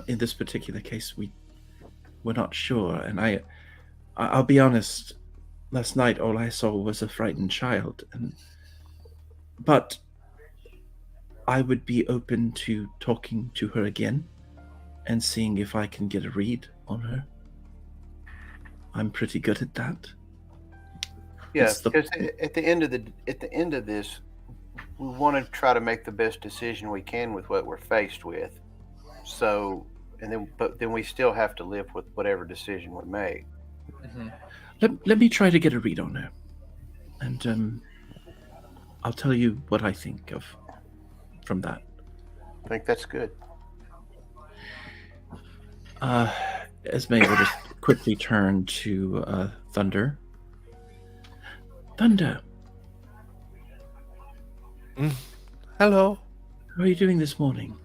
Speaker 3: in this particular case, we're not sure. And I'll be honest, last night all I saw was a frightened child. But I would be open to talking to her again and seeing if I can get a read on her. I'm pretty good at that.
Speaker 7: Yeah, because at the end of this, we want to try to make the best decision we can with what we're faced with. So, but then we still have to live with whatever decision we make.
Speaker 3: Let me try to get a read on her, and I'll tell you what I think of from that.
Speaker 7: I think that's good.
Speaker 3: Esme will just quickly turn to Thunder. Thunder,
Speaker 1: Hello.
Speaker 3: how are you doing this morning?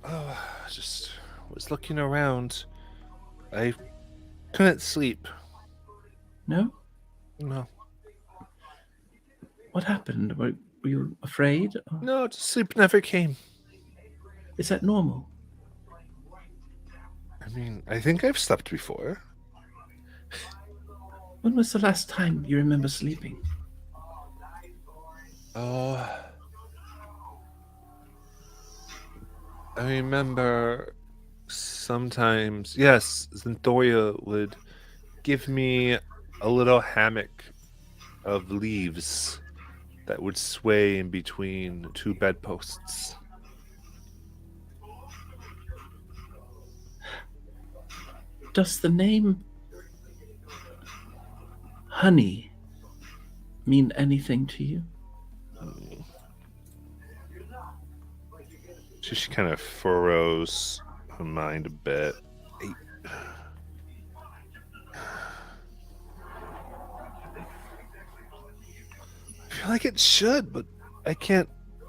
Speaker 1: Oh, just was looking around. I couldn't sleep.
Speaker 3: No?
Speaker 1: No.
Speaker 3: What happened? Were you afraid? Or
Speaker 1: No, just sleep never came.
Speaker 3: is that normal?
Speaker 1: I mean, I think I've slept before.
Speaker 3: When was the last time you remember sleeping?
Speaker 1: Oh. I remember sometimes, yes, Zenthorya would give me a little hammock of leaves that would sway in between two bedposts.
Speaker 3: Does the name Honey mean anything to you?
Speaker 1: She kind of furrows her mind a bit. I feel like it should, but I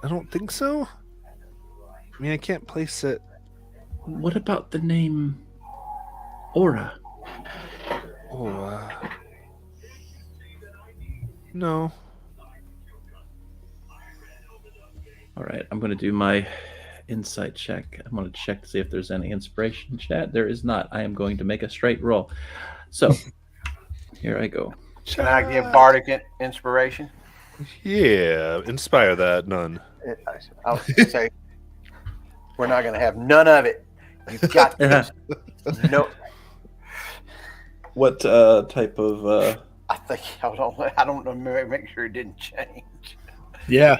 Speaker 1: don't think so. I mean, I can't place it.
Speaker 3: What about the name Aura?
Speaker 1: Oh, no.
Speaker 3: All right, I'm going to do my insight check. I'm going to check to see if there's any inspiration chat. There is not. I am going to make a straight roll. So, here I go.
Speaker 7: Can I give bardic inspiration?
Speaker 1: Yeah, inspire that, none.
Speaker 7: I was going to say, we're not going to have none of it. You've got this. No.
Speaker 3: What type of...
Speaker 7: I think, I don't know, make sure it didn't change.
Speaker 5: Yeah.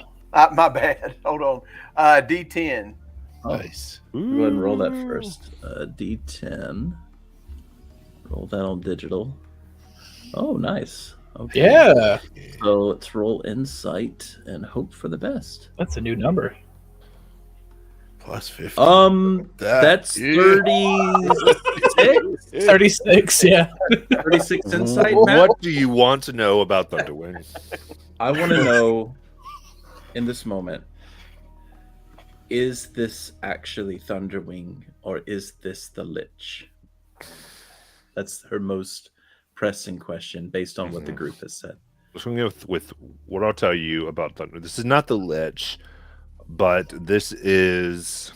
Speaker 7: My bad. Hold on. D10.
Speaker 3: Nice. Go ahead and roll that first. D10. Roll that on digital. Oh, nice. Okay.
Speaker 5: Yeah.
Speaker 3: So let's roll insight and hope for the best.
Speaker 5: That's a new number.
Speaker 4: Plus 50.
Speaker 3: That's
Speaker 4: Yeah.
Speaker 3: 36?
Speaker 5: 36, yeah.
Speaker 3: 36 insight, Matt?
Speaker 1: What do you want to know about Thunderwing?
Speaker 3: I want to know, in this moment, is this actually Thunderwing, or is this the Lich? That's her most pressing question, based on what the group has said.
Speaker 1: Let's go with what I'll tell you about Thunder. This is not the Lich, but this is.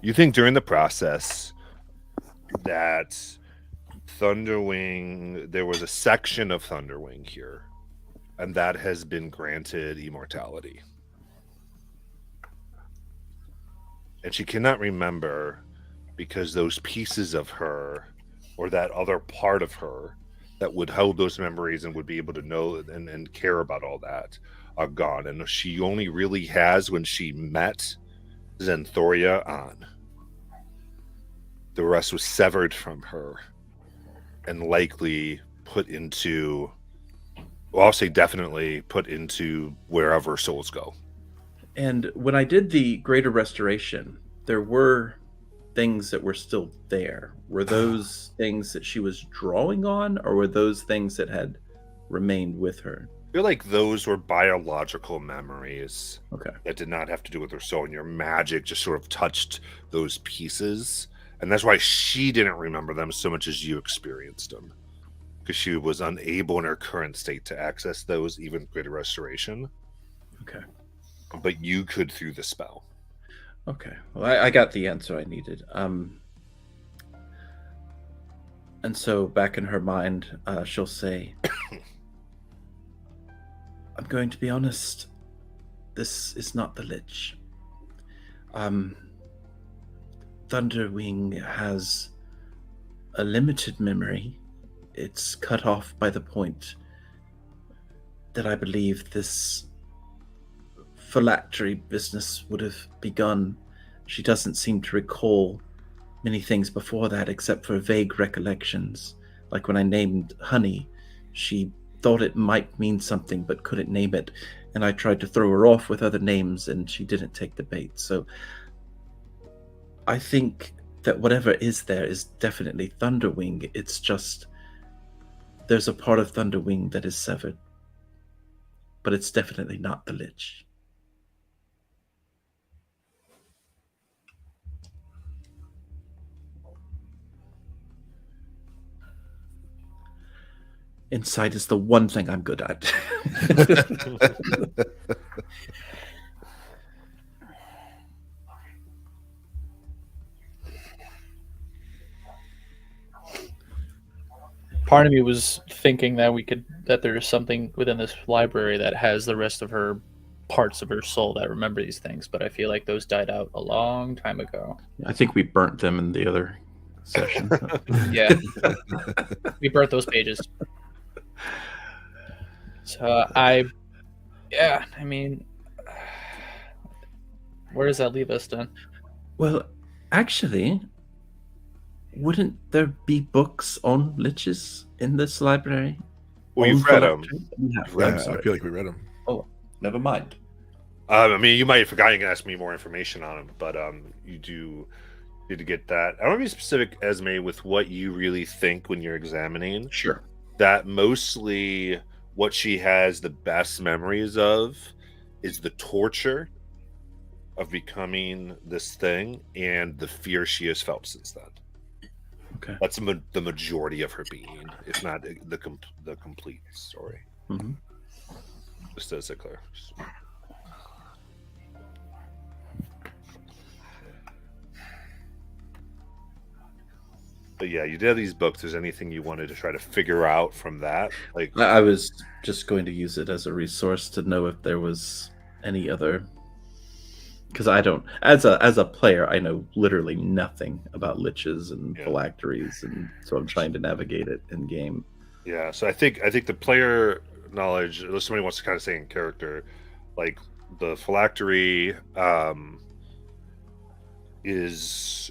Speaker 1: You think during the process that Thunderwing, there was a section of Thunderwing here, and that has been granted immortality. And she cannot remember because those pieces of her, or that other part of her that would hold those memories and would be able to know and care about all that, are gone. And she only really has when she met Xanthoria on. The rest was severed from her and likely put into, well, I'll say definitely put into wherever souls go.
Speaker 3: And when I did the Greater Restoration, there were things that were still there. Were those things that she was drawing on, or were those things that had remained with her?
Speaker 1: I feel like those were biological memories.
Speaker 3: Okay.
Speaker 1: That did not have to do with her soul, and your magic just sort of touched those pieces. And that's why she didn't remember them so much as you experienced them. Because she was unable in her current state to access those, even Greater Restoration.
Speaker 3: Okay.
Speaker 1: But you could through the spell.
Speaker 3: Okay. Well, I got the answer I needed. And so back in her mind, she'll say, I'm going to be honest, this is not the Lich. Thunderwing has a limited memory. It's cut off by the point that I believe this phylactery business would have begun. She doesn't seem to recall many things before that except for vague recollections. Like when I named honey, she thought it might mean something but couldn't name it, and I tried to throw her off with other names and she didn't take the bait. So I think that whatever is there is definitely Thunderwing. It's just there's a part of Thunderwing that is severed, but it's definitely not the Lich. Insight is the one thing I'm good at.
Speaker 5: Part of me was thinking that there's something within this library that has the rest of her parts of her soul that remember these things, but I feel like those died out a long time ago.
Speaker 3: I think we burnt them in the other session.
Speaker 5: Yeah. We burnt those pages. So I mean, where does that leave us then?
Speaker 3: Well, actually, wouldn't there be books on liches in this library?
Speaker 1: Well, you've read them.
Speaker 3: I'm
Speaker 4: I
Speaker 3: sorry.
Speaker 4: feel like we read them.
Speaker 3: Oh, never mind.
Speaker 1: I mean, you might have forgotten. You can ask me more information on them, but you do need to get that. I want to be specific, Esme, with what you really think when you're examining.
Speaker 3: Sure.
Speaker 1: That mostly what she has the best memories of is the torture of becoming this thing and the fear she has felt since then.
Speaker 3: Okay.
Speaker 1: That's the majority of her being, if not the complete story.
Speaker 3: Mm-hmm.
Speaker 1: Just as a clear. But yeah, you did have these books. Is anything you wanted to try to figure out from that? Like,
Speaker 3: I was just going to use it as a resource to know if there was any other, because I don't, as a player, I know literally nothing about liches and phylacteries, and so I'm trying to navigate it in game.
Speaker 1: yeah. So I think the player knowledge, unless somebody wants to kind of say in character, like the phylactery is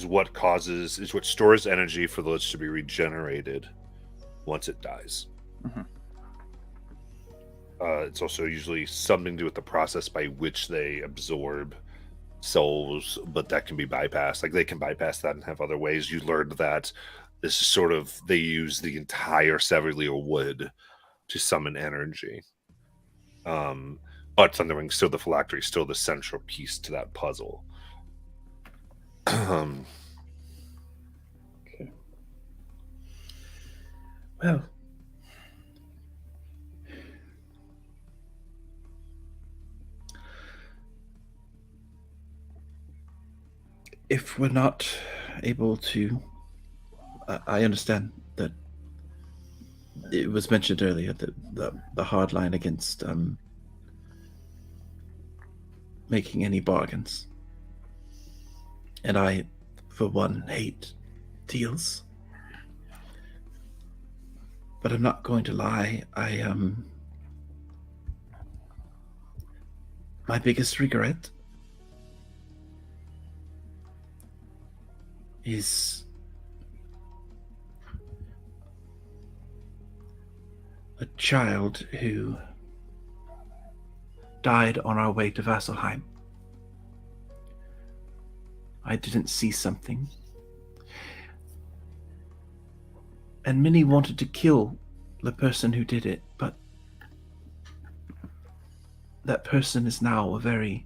Speaker 1: what stores energy for the lich to be regenerated once it dies.
Speaker 5: Mm-hmm.
Speaker 1: It's also usually something to do with the process by which they absorb souls, but that can be bypassed. Like they can bypass that and have other ways. You learned that this is sort of they use the entire Severleer wood to summon energy. But Thunderwing still the phylactery, still the central piece to that puzzle.
Speaker 3: Okay. Well, if we're not able to, I understand that it was mentioned earlier that the hard line against making any bargains, and I, for one, hate deals. But I'm not going to lie. My biggest regret is a child who died on our way to Vasselheim. I didn't see something. And many wanted to kill the person who did it, but that person is now a very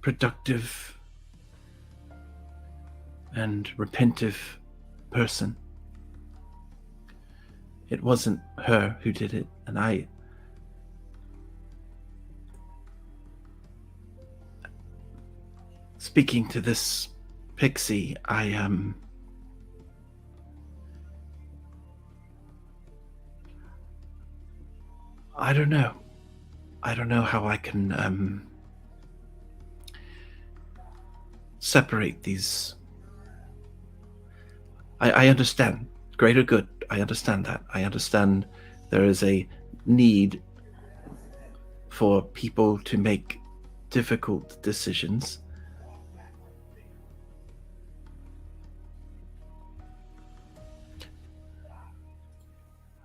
Speaker 3: productive and repentive person. It wasn't her who did it, and speaking to this pixie, I don't know. I don't know how I can separate these. I understand greater good. I understand that. I understand there is a need for people to make difficult decisions.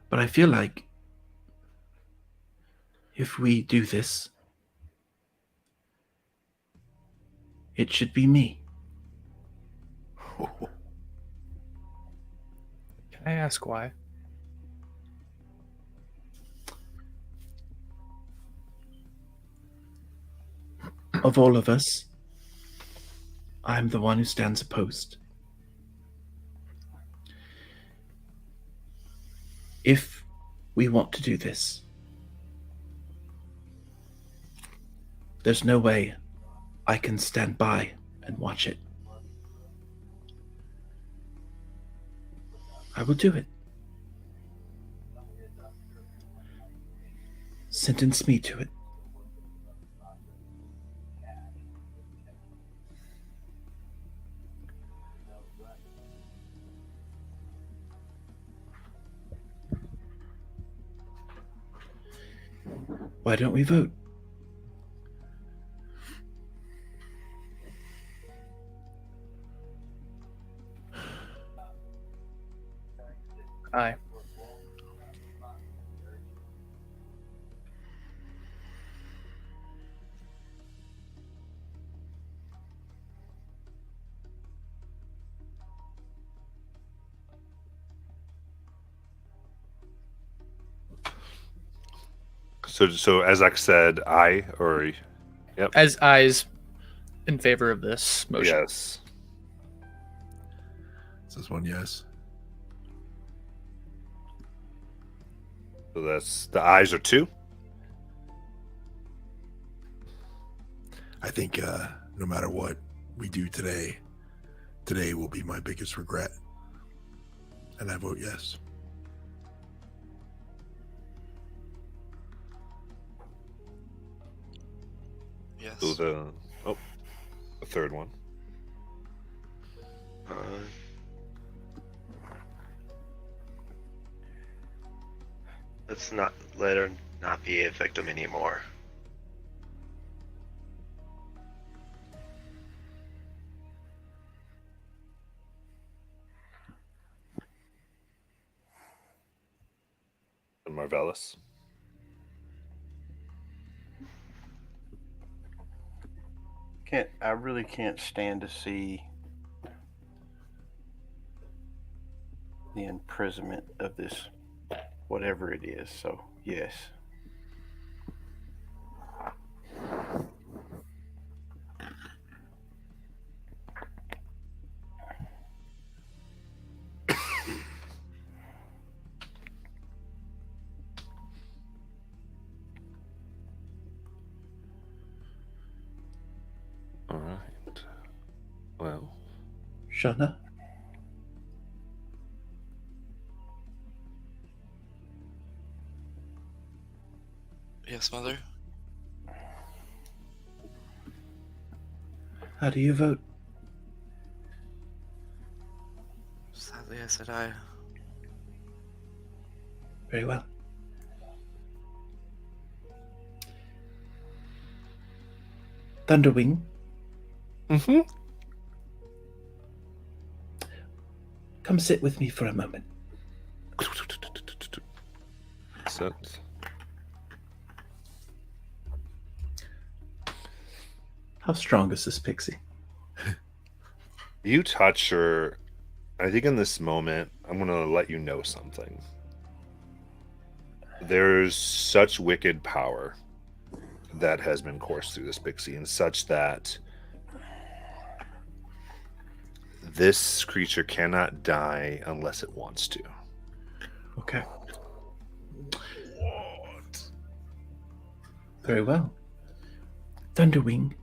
Speaker 3: But I feel like if we do this, it should be me.
Speaker 5: Can I ask why?
Speaker 3: Of all of us, I'm the one who stands opposed. If we want to do this, there's no way I can stand by and watch it. I will do it. Sentence me to it. Why don't we vote?
Speaker 5: Aye.
Speaker 1: So as I said, I or yep.
Speaker 5: As eyes in favor of this motion.
Speaker 1: Yes.
Speaker 4: Is this one yes?
Speaker 1: So that's the ayes are 2.
Speaker 4: I think no matter what we do today will be my biggest regret. And I vote yes.
Speaker 9: Yes.
Speaker 1: So the third one.
Speaker 8: Let's not let her not be a victim anymore.
Speaker 1: and Marvellus.
Speaker 7: I really can't stand to see the imprisonment of this, whatever it is. So yes.
Speaker 1: All right. Well,
Speaker 3: Shauna?
Speaker 9: Yes, Mother?
Speaker 3: How do you vote?
Speaker 9: Sadly, I said I.
Speaker 3: Very well. Thunderwing,
Speaker 1: mm-hmm.
Speaker 3: come sit with me for a moment.
Speaker 1: Sit.
Speaker 3: How strong is this pixie?
Speaker 1: You touch her. I think in this moment, I'm going to let you know something. There's such wicked power that has been coursed through this pixie, and such that this creature cannot die unless it wants to.
Speaker 3: Okay. Very well. Thunderwing,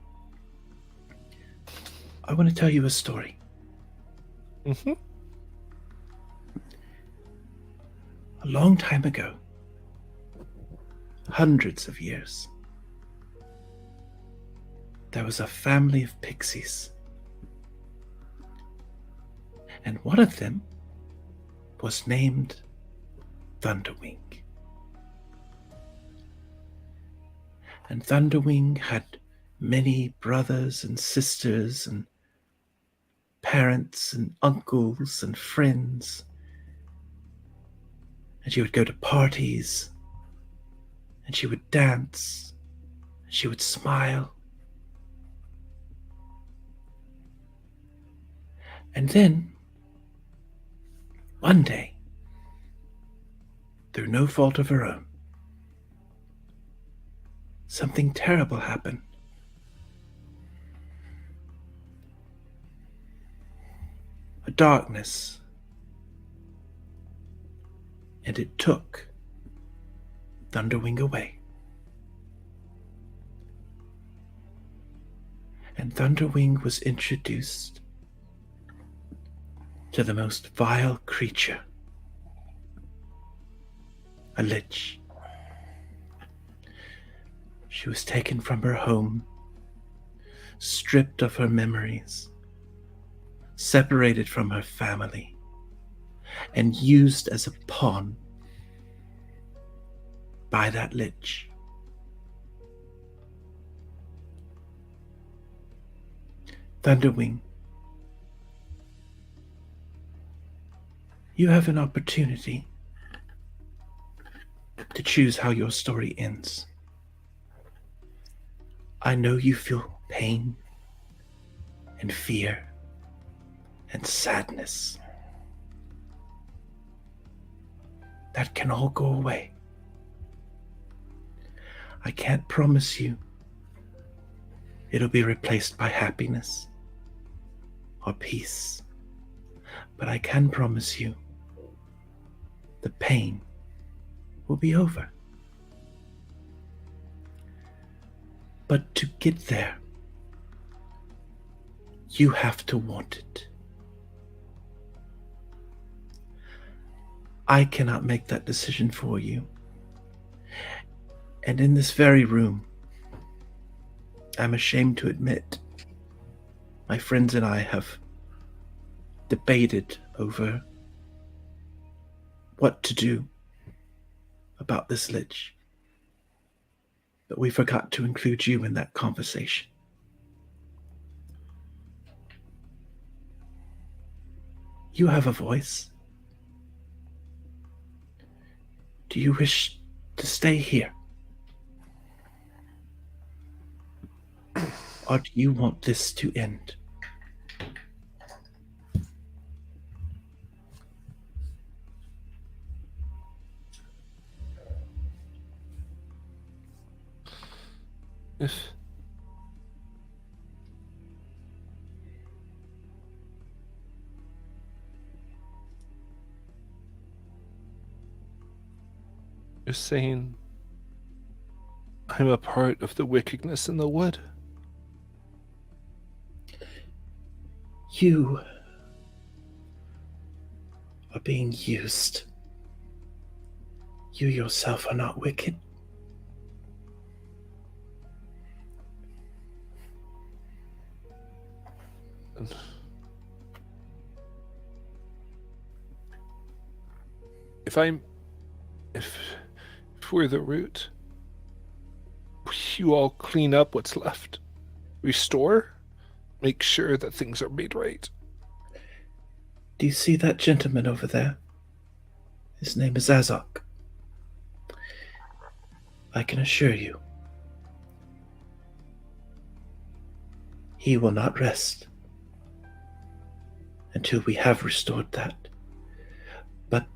Speaker 3: I want to tell you a story.
Speaker 1: Mm-hmm.
Speaker 3: A long time ago, hundreds of years, there was a family of pixies. And one of them was named Thunderwing. And Thunderwing had many brothers and sisters and parents and uncles and friends. And she would go to parties, and she would dance, and she would smile. And then, one day, through no fault of her own, something terrible happened. A darkness, and it took Thunderwing away. And Thunderwing was introduced to the most vile creature, a lich. She was taken from her home, stripped of her memories, separated from her family, and used as a pawn by that lich. Thunderwing, you have an opportunity to choose how your story ends. I know you feel pain and fear and sadness. That can all go away. I can't promise you it'll be replaced by happiness or peace, but I can promise you the pain will be over. But to get there, you have to want it. I cannot make that decision for you. And in this very room, I'm ashamed to admit, my friends and I have debated over what to do about this lich. But we forgot to include you in that conversation. You have a voice. Do you wish to stay here? Or do you want this to end?
Speaker 1: If you're saying I'm a part of the wickedness in the wood,
Speaker 3: You are being used. You yourself are not wicked.
Speaker 1: if we're the root, you all clean up what's left, restore, make sure that things are made right.
Speaker 3: Do you see that gentleman over there? His name is Azok. I can assure you, he will not rest until we have restored that. But,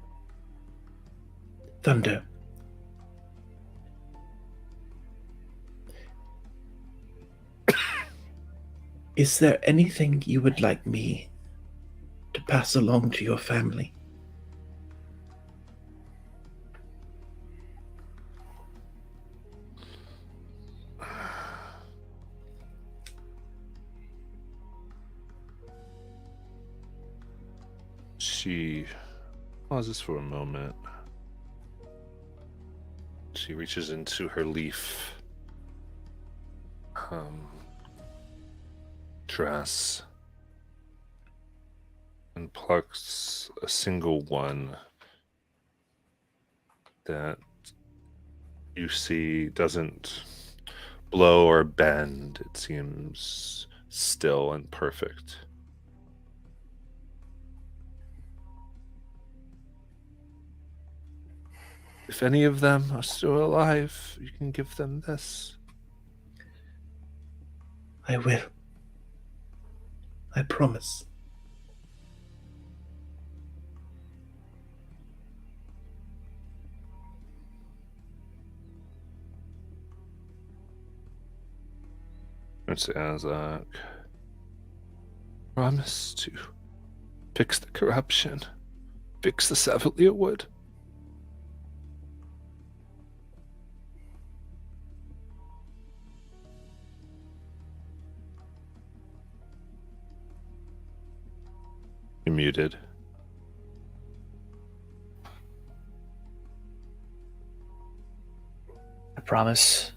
Speaker 3: Thunder, is there anything you would like me to pass along to your family?
Speaker 1: She pauses for a moment. She reaches into her leaf dress and plucks a single one that you see doesn't blow or bend. It seems still and perfect. If any of them are still alive, you can give them this.
Speaker 3: I will. I promise.
Speaker 1: It's Azak. Promise to fix the corruption, fix the Savalier wood. You're muted.
Speaker 5: I promise.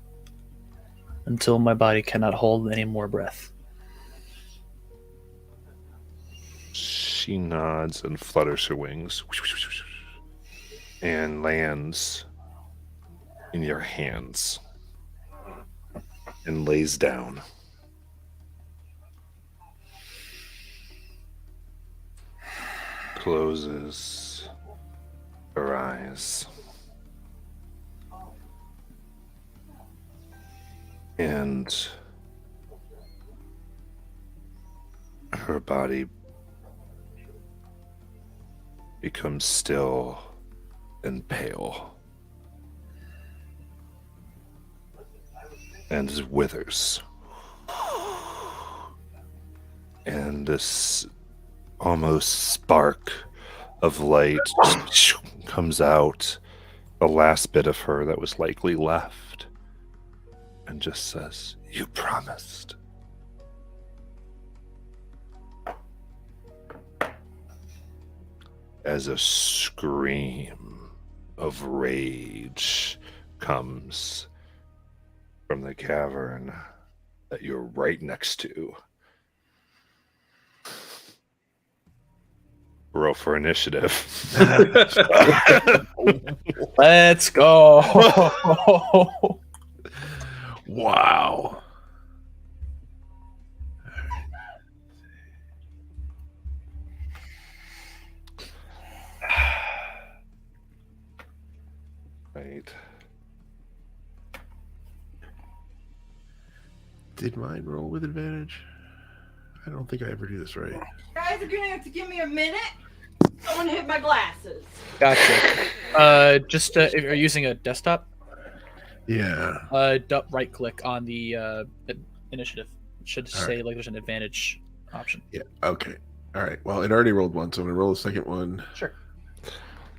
Speaker 5: Until my body cannot hold any more breath.
Speaker 1: She nods and flutters her wings and lands in your hands and lays down. Closes her eyes. And her body becomes still and pale and withers. And this almost spark of light comes out, the last bit of her that was likely left, and just says, "You promised." As a scream of rage comes from the cavern that you're right next to. Roll for initiative.
Speaker 5: Let's go.
Speaker 4: Wow.
Speaker 1: right.
Speaker 4: Did mine roll with advantage? I don't think I ever do this right.
Speaker 11: Guys are gonna have to give me a minute. Someone hit my glasses.
Speaker 5: Gotcha. If you're using a desktop,
Speaker 4: Yeah.
Speaker 5: right click on the initiative. It should say like there's an advantage option.
Speaker 4: Yeah. Okay. All right. Well, it already rolled one, so I'm gonna roll a second one.
Speaker 5: Sure.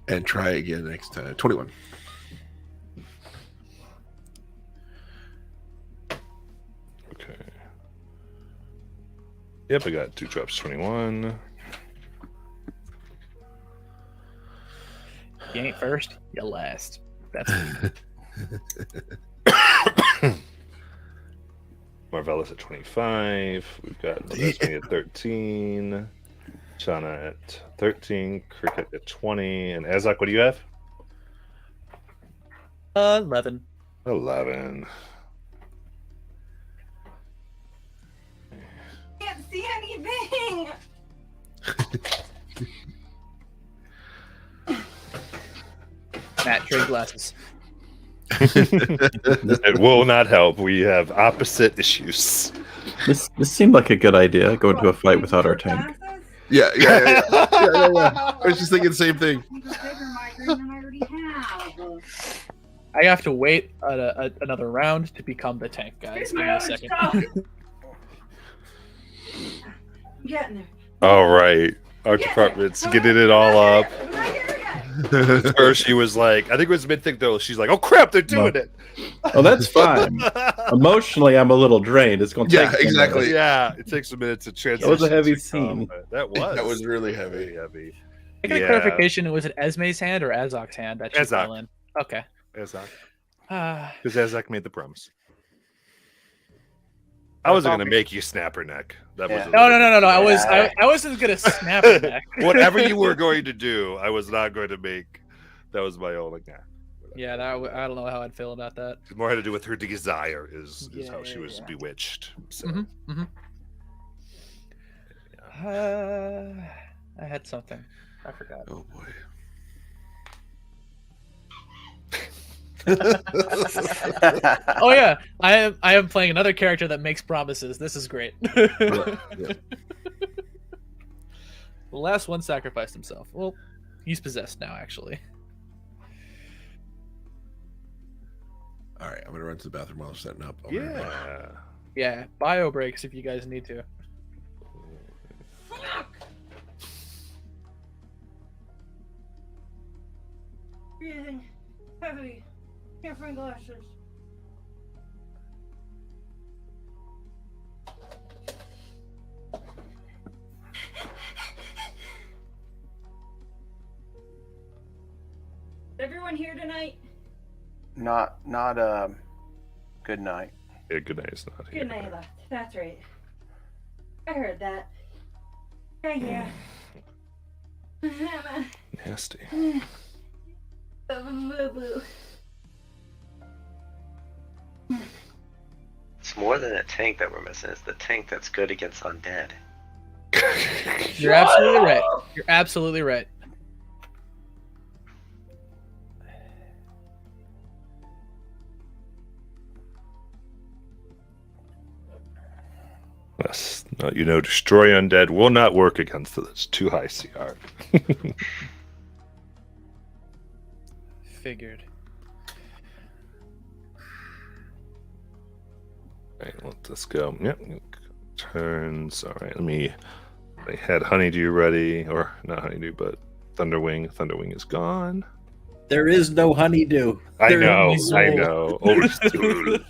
Speaker 4: And try again next time. 21.
Speaker 1: Okay. Yep, I got 2 drops. 21.
Speaker 5: You ain't first, you last. That's
Speaker 1: Marvelous at 25. We've got Esme at 13. Shauna at 13. Cricket at 20. And Azak, what do you have?
Speaker 5: 11.
Speaker 1: 11.
Speaker 11: Can't see anything.
Speaker 5: Matt, trade glasses.
Speaker 1: It will not help. We have opposite issues.
Speaker 3: This seemed like a good idea. Go into a fight without our tank.
Speaker 4: Yeah. I was just thinking the same thing.
Speaker 5: I have to wait another round to become the tank, guys. Give me a second.
Speaker 11: I'm getting there.
Speaker 1: All right. Our department's getting it all up. First, she was like, I think it was mid-thing though. She's like, oh crap, they're doing it.
Speaker 3: Oh, that's fine. Emotionally, I'm a little drained. It's going to take.
Speaker 4: Exactly.
Speaker 1: Yeah, it takes a minute to transition.
Speaker 3: That was a heavy
Speaker 1: to
Speaker 3: scene.
Speaker 1: combat. That was
Speaker 4: really heavy.
Speaker 1: Very heavy.
Speaker 5: I got a clarification. Was it Esme's hand or Azok's hand that she
Speaker 1: Azok.
Speaker 5: fell in? Okay.
Speaker 1: Azak.
Speaker 5: Ah,
Speaker 1: Because Azak made the promise. I wasn't going to make you snap her neck. That was
Speaker 5: no. I wasn't gonna snap her neck.
Speaker 1: Whatever you were going to do, I was not going to make. That was my own, like, nah.
Speaker 5: Yeah, I don't know how I'd feel about that.
Speaker 1: It more had to do with her desire, is
Speaker 5: Yeah,
Speaker 1: how she was
Speaker 5: yeah.
Speaker 1: bewitched. So.
Speaker 5: I had something. I forgot.
Speaker 4: Oh boy.
Speaker 5: Oh yeah, I am playing another character that makes promises. This is great.
Speaker 4: Yeah.
Speaker 5: The last one sacrificed himself. Well, he's possessed now, actually.
Speaker 4: All right, I'm gonna run to the bathroom while I'm setting up. I'll be right back.
Speaker 1: Yeah.
Speaker 5: Yeah, bio breaks if you guys need to.
Speaker 11: Breathing heavy. Can't find glasses. Everyone here tonight?
Speaker 7: Not good night.
Speaker 1: Yeah, good night. It's not here.
Speaker 11: Good night left. That's right. I heard that. Yeah.
Speaker 1: Nasty.
Speaker 11: Boo-boo.
Speaker 8: It's more than a tank that we're missing. It's the tank that's good against undead.
Speaker 5: You're absolutely right. You're absolutely right.
Speaker 1: Yes. Destroy undead will not work against it. It's too high CR.
Speaker 5: Figured.
Speaker 1: Alright, let this go. Yep. Turns. Alright, I had Honeydew ready. Or not Honeydew, but Thunderwing. Thunderwing is gone.
Speaker 12: There is no honeydew.
Speaker 1: I
Speaker 12: There
Speaker 1: know.
Speaker 12: is
Speaker 1: I
Speaker 12: no-
Speaker 1: know. Overstood.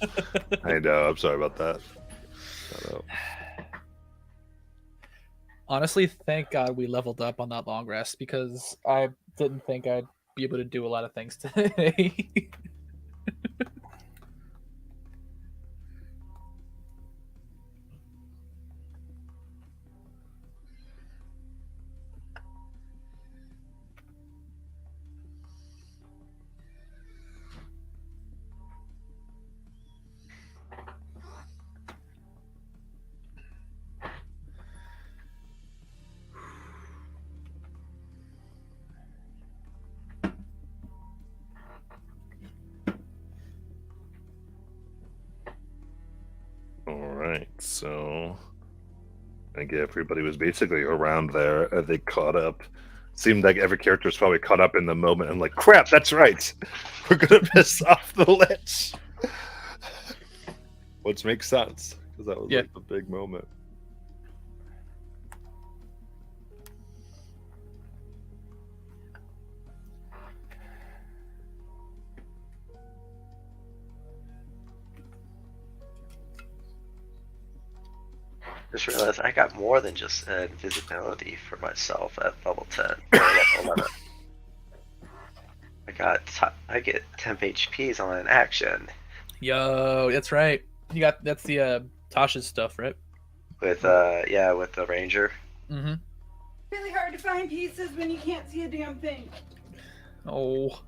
Speaker 1: I know. I'm sorry about that. Shut up.
Speaker 5: Honestly, thank God we leveled up on that long rest because I didn't think I'd be able to do a lot of things today.
Speaker 1: So I think everybody was basically around there. They caught up. Seemed like every character was probably caught up in the moment and like, crap, that's right. We're gonna piss off the Lich. Which makes sense because that was like the big moment.
Speaker 8: Just realized I got more than just invisibility for myself at level 10. Or level 11. I get temp HPs on an action.
Speaker 5: Yo, that's right. That's the Tasha's stuff, right?
Speaker 8: With with the ranger.
Speaker 5: Mm-hmm.
Speaker 11: Really hard to find pieces when you can't see a damn thing.
Speaker 5: Oh.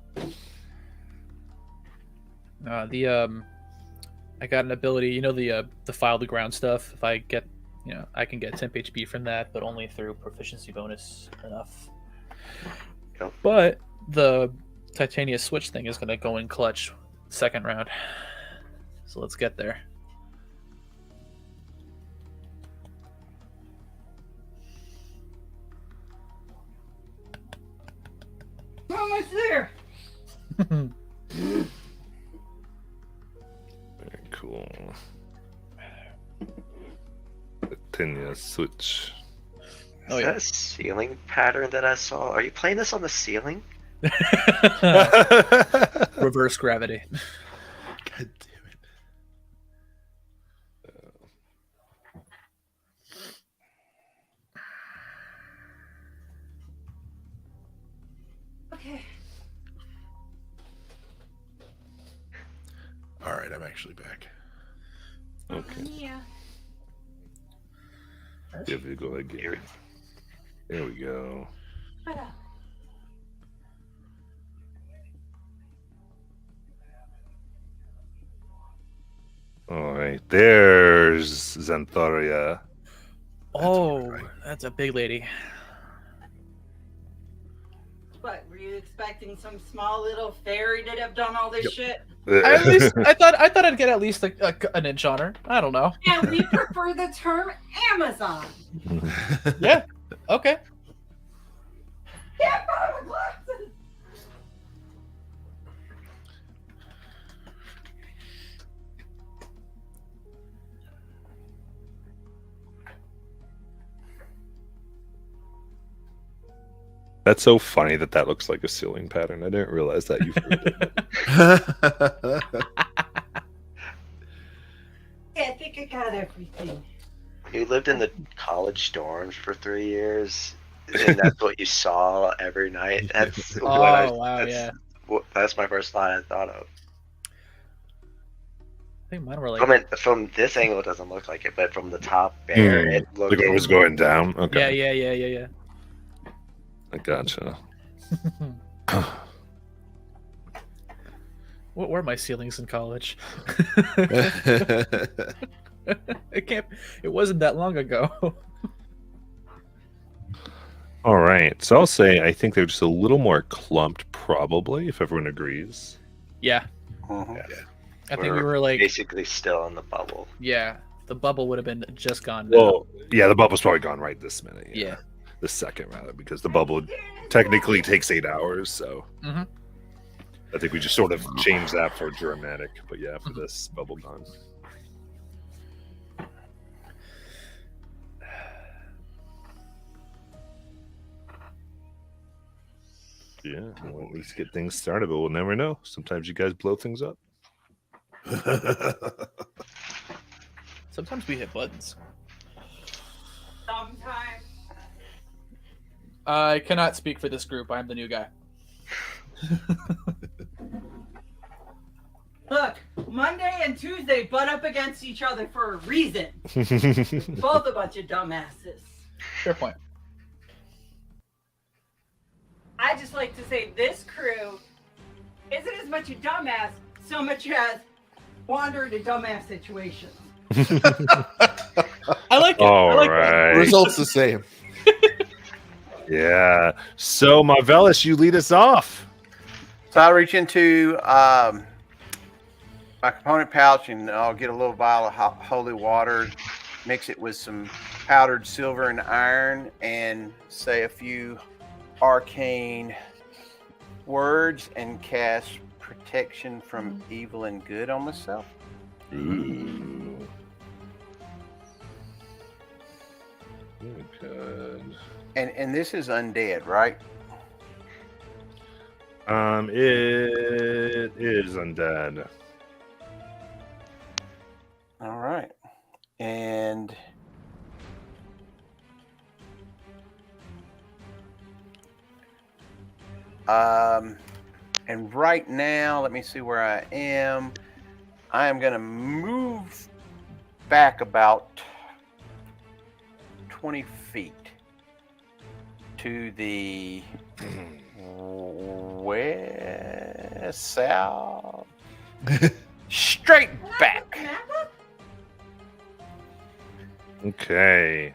Speaker 5: I got an ability, the file the ground stuff. If I get, I can get temp HP from that, but only through proficiency bonus enough.
Speaker 8: Yep.
Speaker 5: But the Titania switch thing is going to go in clutch second round. So let's get there.
Speaker 11: Almost there.
Speaker 1: Very cool. Titania switch.
Speaker 8: Is that a ceiling pattern that I saw? Are you playing this on the ceiling?
Speaker 5: Reverse gravity.
Speaker 4: God damn it.
Speaker 11: Okay.
Speaker 4: All right, I'm actually back.
Speaker 1: Okay.
Speaker 11: Yeah.
Speaker 1: Give it a go again. There we go. All right, there's Xanthoria.
Speaker 5: Oh, that's a big lady.
Speaker 11: What, were you expecting some small little fairy to have done all this shit?
Speaker 5: I thought I'd get at least an inch on her. I don't know.
Speaker 11: And we prefer the term Amazon.
Speaker 5: Yeah. Okay.
Speaker 11: Can't buy my glasses.
Speaker 1: That's so funny that looks like a ceiling pattern. I didn't realize that you
Speaker 11: Yeah, I think I got everything.
Speaker 8: You lived in the college dorms for 3 years, and that's what you saw every night. That's that's my first thought I thought of.
Speaker 5: I think mine were like.
Speaker 8: From this angle, it doesn't look like it, but from the top there, it looked
Speaker 1: like it was going down. Okay.
Speaker 5: Yeah.
Speaker 1: I gotcha.
Speaker 5: What were my ceilings in college? It wasn't that long ago.
Speaker 1: All right. So I'll say I think they're just a little more clumped, probably, if everyone agrees.
Speaker 5: Yeah.
Speaker 8: Yeah.
Speaker 5: I think we were like
Speaker 8: basically still in the bubble.
Speaker 5: Yeah. The bubble would have been just gone now.
Speaker 1: Well, yeah, the bubble's probably gone right this minute.
Speaker 5: Yeah.
Speaker 1: The second, rather, because the bubble technically takes 8 hours, so
Speaker 5: Mhm.
Speaker 1: I think we just sort of changed that for dramatic, but yeah, for this bubble gone. Yeah, we'll at least get things started, but we'll never know. Sometimes you guys blow things up.
Speaker 5: Sometimes we hit buttons.
Speaker 11: Sometimes.
Speaker 5: I cannot speak for this group. I'm the new guy.
Speaker 11: Look, Monday and Tuesday butt up against each other for a reason. Both a bunch of dumbasses.
Speaker 5: Fair point.
Speaker 11: I just like to say this crew isn't as much a dumbass, so much as wander into dumbass situations.
Speaker 5: I like it.
Speaker 1: All
Speaker 5: I like
Speaker 1: right.
Speaker 4: Results the same.
Speaker 1: Yeah. So, Marvelous, you lead us off.
Speaker 7: So I reach into my component pouch and I'll get a little vial of holy water mix it with some powdered silver and iron, and say a few arcane words and cast protection from evil and good on myself.
Speaker 4: Ooh. Good.
Speaker 7: And this is undead, right?
Speaker 1: It is undead.
Speaker 7: All right. And and right now, let me see where I am. I am going to move back about 20 feet to the west, south, straight back.
Speaker 1: Okay.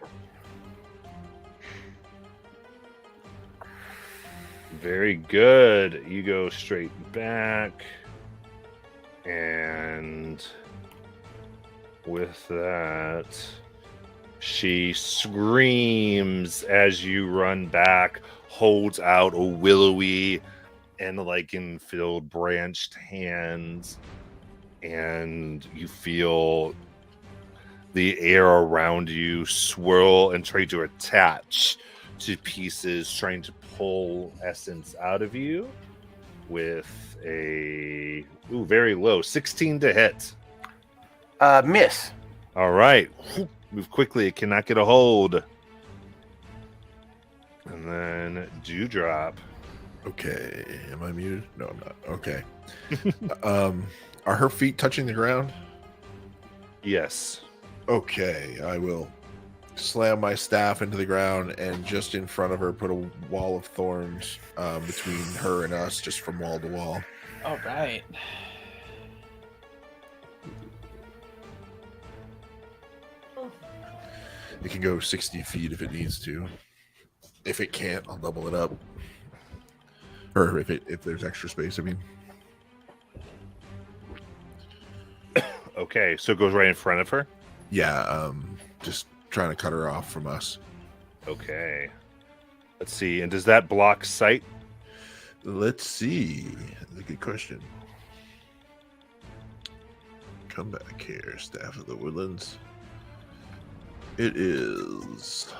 Speaker 1: Very good. You go straight back. And with that, she screams as you run back, holds out a willowy and lichen-filled branched hands, and you feel the air around you swirl and try to attach to pieces, trying to pull essence out of you with a very low 16 to hit.
Speaker 7: Miss.
Speaker 1: All right. Move quickly. It cannot get a hold. And then Dewdrop.
Speaker 4: Okay. Am I muted? No, I'm not. Okay. Are her feet touching the ground?
Speaker 1: Yes.
Speaker 4: Okay. I will slam my staff into the ground and just in front of her put a wall of thorns between her and us, just from wall to wall.
Speaker 5: All right.
Speaker 4: It can go 60 feet if it needs to. If it can't, I'll double it up. Or if there's extra space, I mean.
Speaker 1: Okay, so it goes right in front of her?
Speaker 4: Yeah, just trying to cut her off from us.
Speaker 1: Okay. Let's see. And does that block sight?
Speaker 4: Let's see. That's a good question. Come back here, Staff of the Woodlands. It is...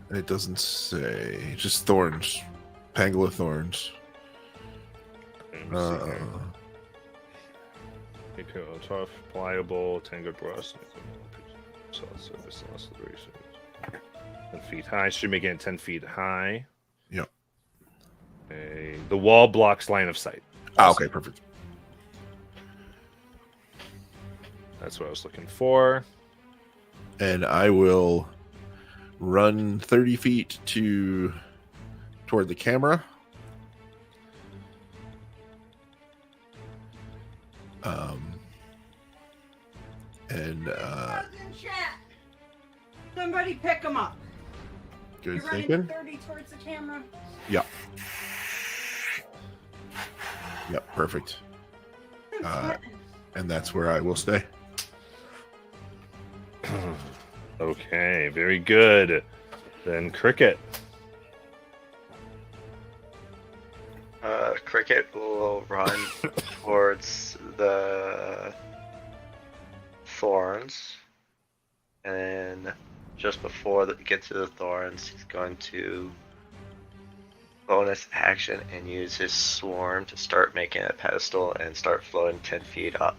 Speaker 4: And it doesn't say. Just thorns. Pangolin thorns.
Speaker 1: Tough, pliable, tangled brass. Solid surface, acceleration. 10 feet high. Should make it 10 feet high.
Speaker 4: Yep.
Speaker 1: Okay. The wall blocks line of sight.
Speaker 4: Ah, okay, perfect.
Speaker 1: That's what I was looking for.
Speaker 4: And I will run 30 feet toward the camera.
Speaker 11: Somebody pick him up.
Speaker 4: Good
Speaker 11: You're running
Speaker 4: thinking.
Speaker 11: 30 towards the camera.
Speaker 4: Yep. Yep, perfect. And that's where I will stay.
Speaker 1: Okay, very good. Then Cricket.
Speaker 8: Cricket will run towards the thorns, and just before it gets to the thorns, he's going to bonus action and use his swarm to start making a pedestal and start floating 10 feet up.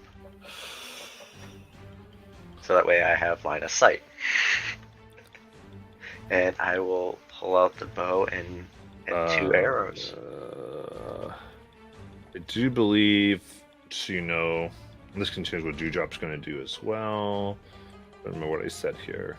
Speaker 8: So that way I have line of sight. And I will pull out the bow and 2 arrows.
Speaker 1: I do believe, so you know, this continues what Dewdrop's going to do as well. I don't remember what I said here.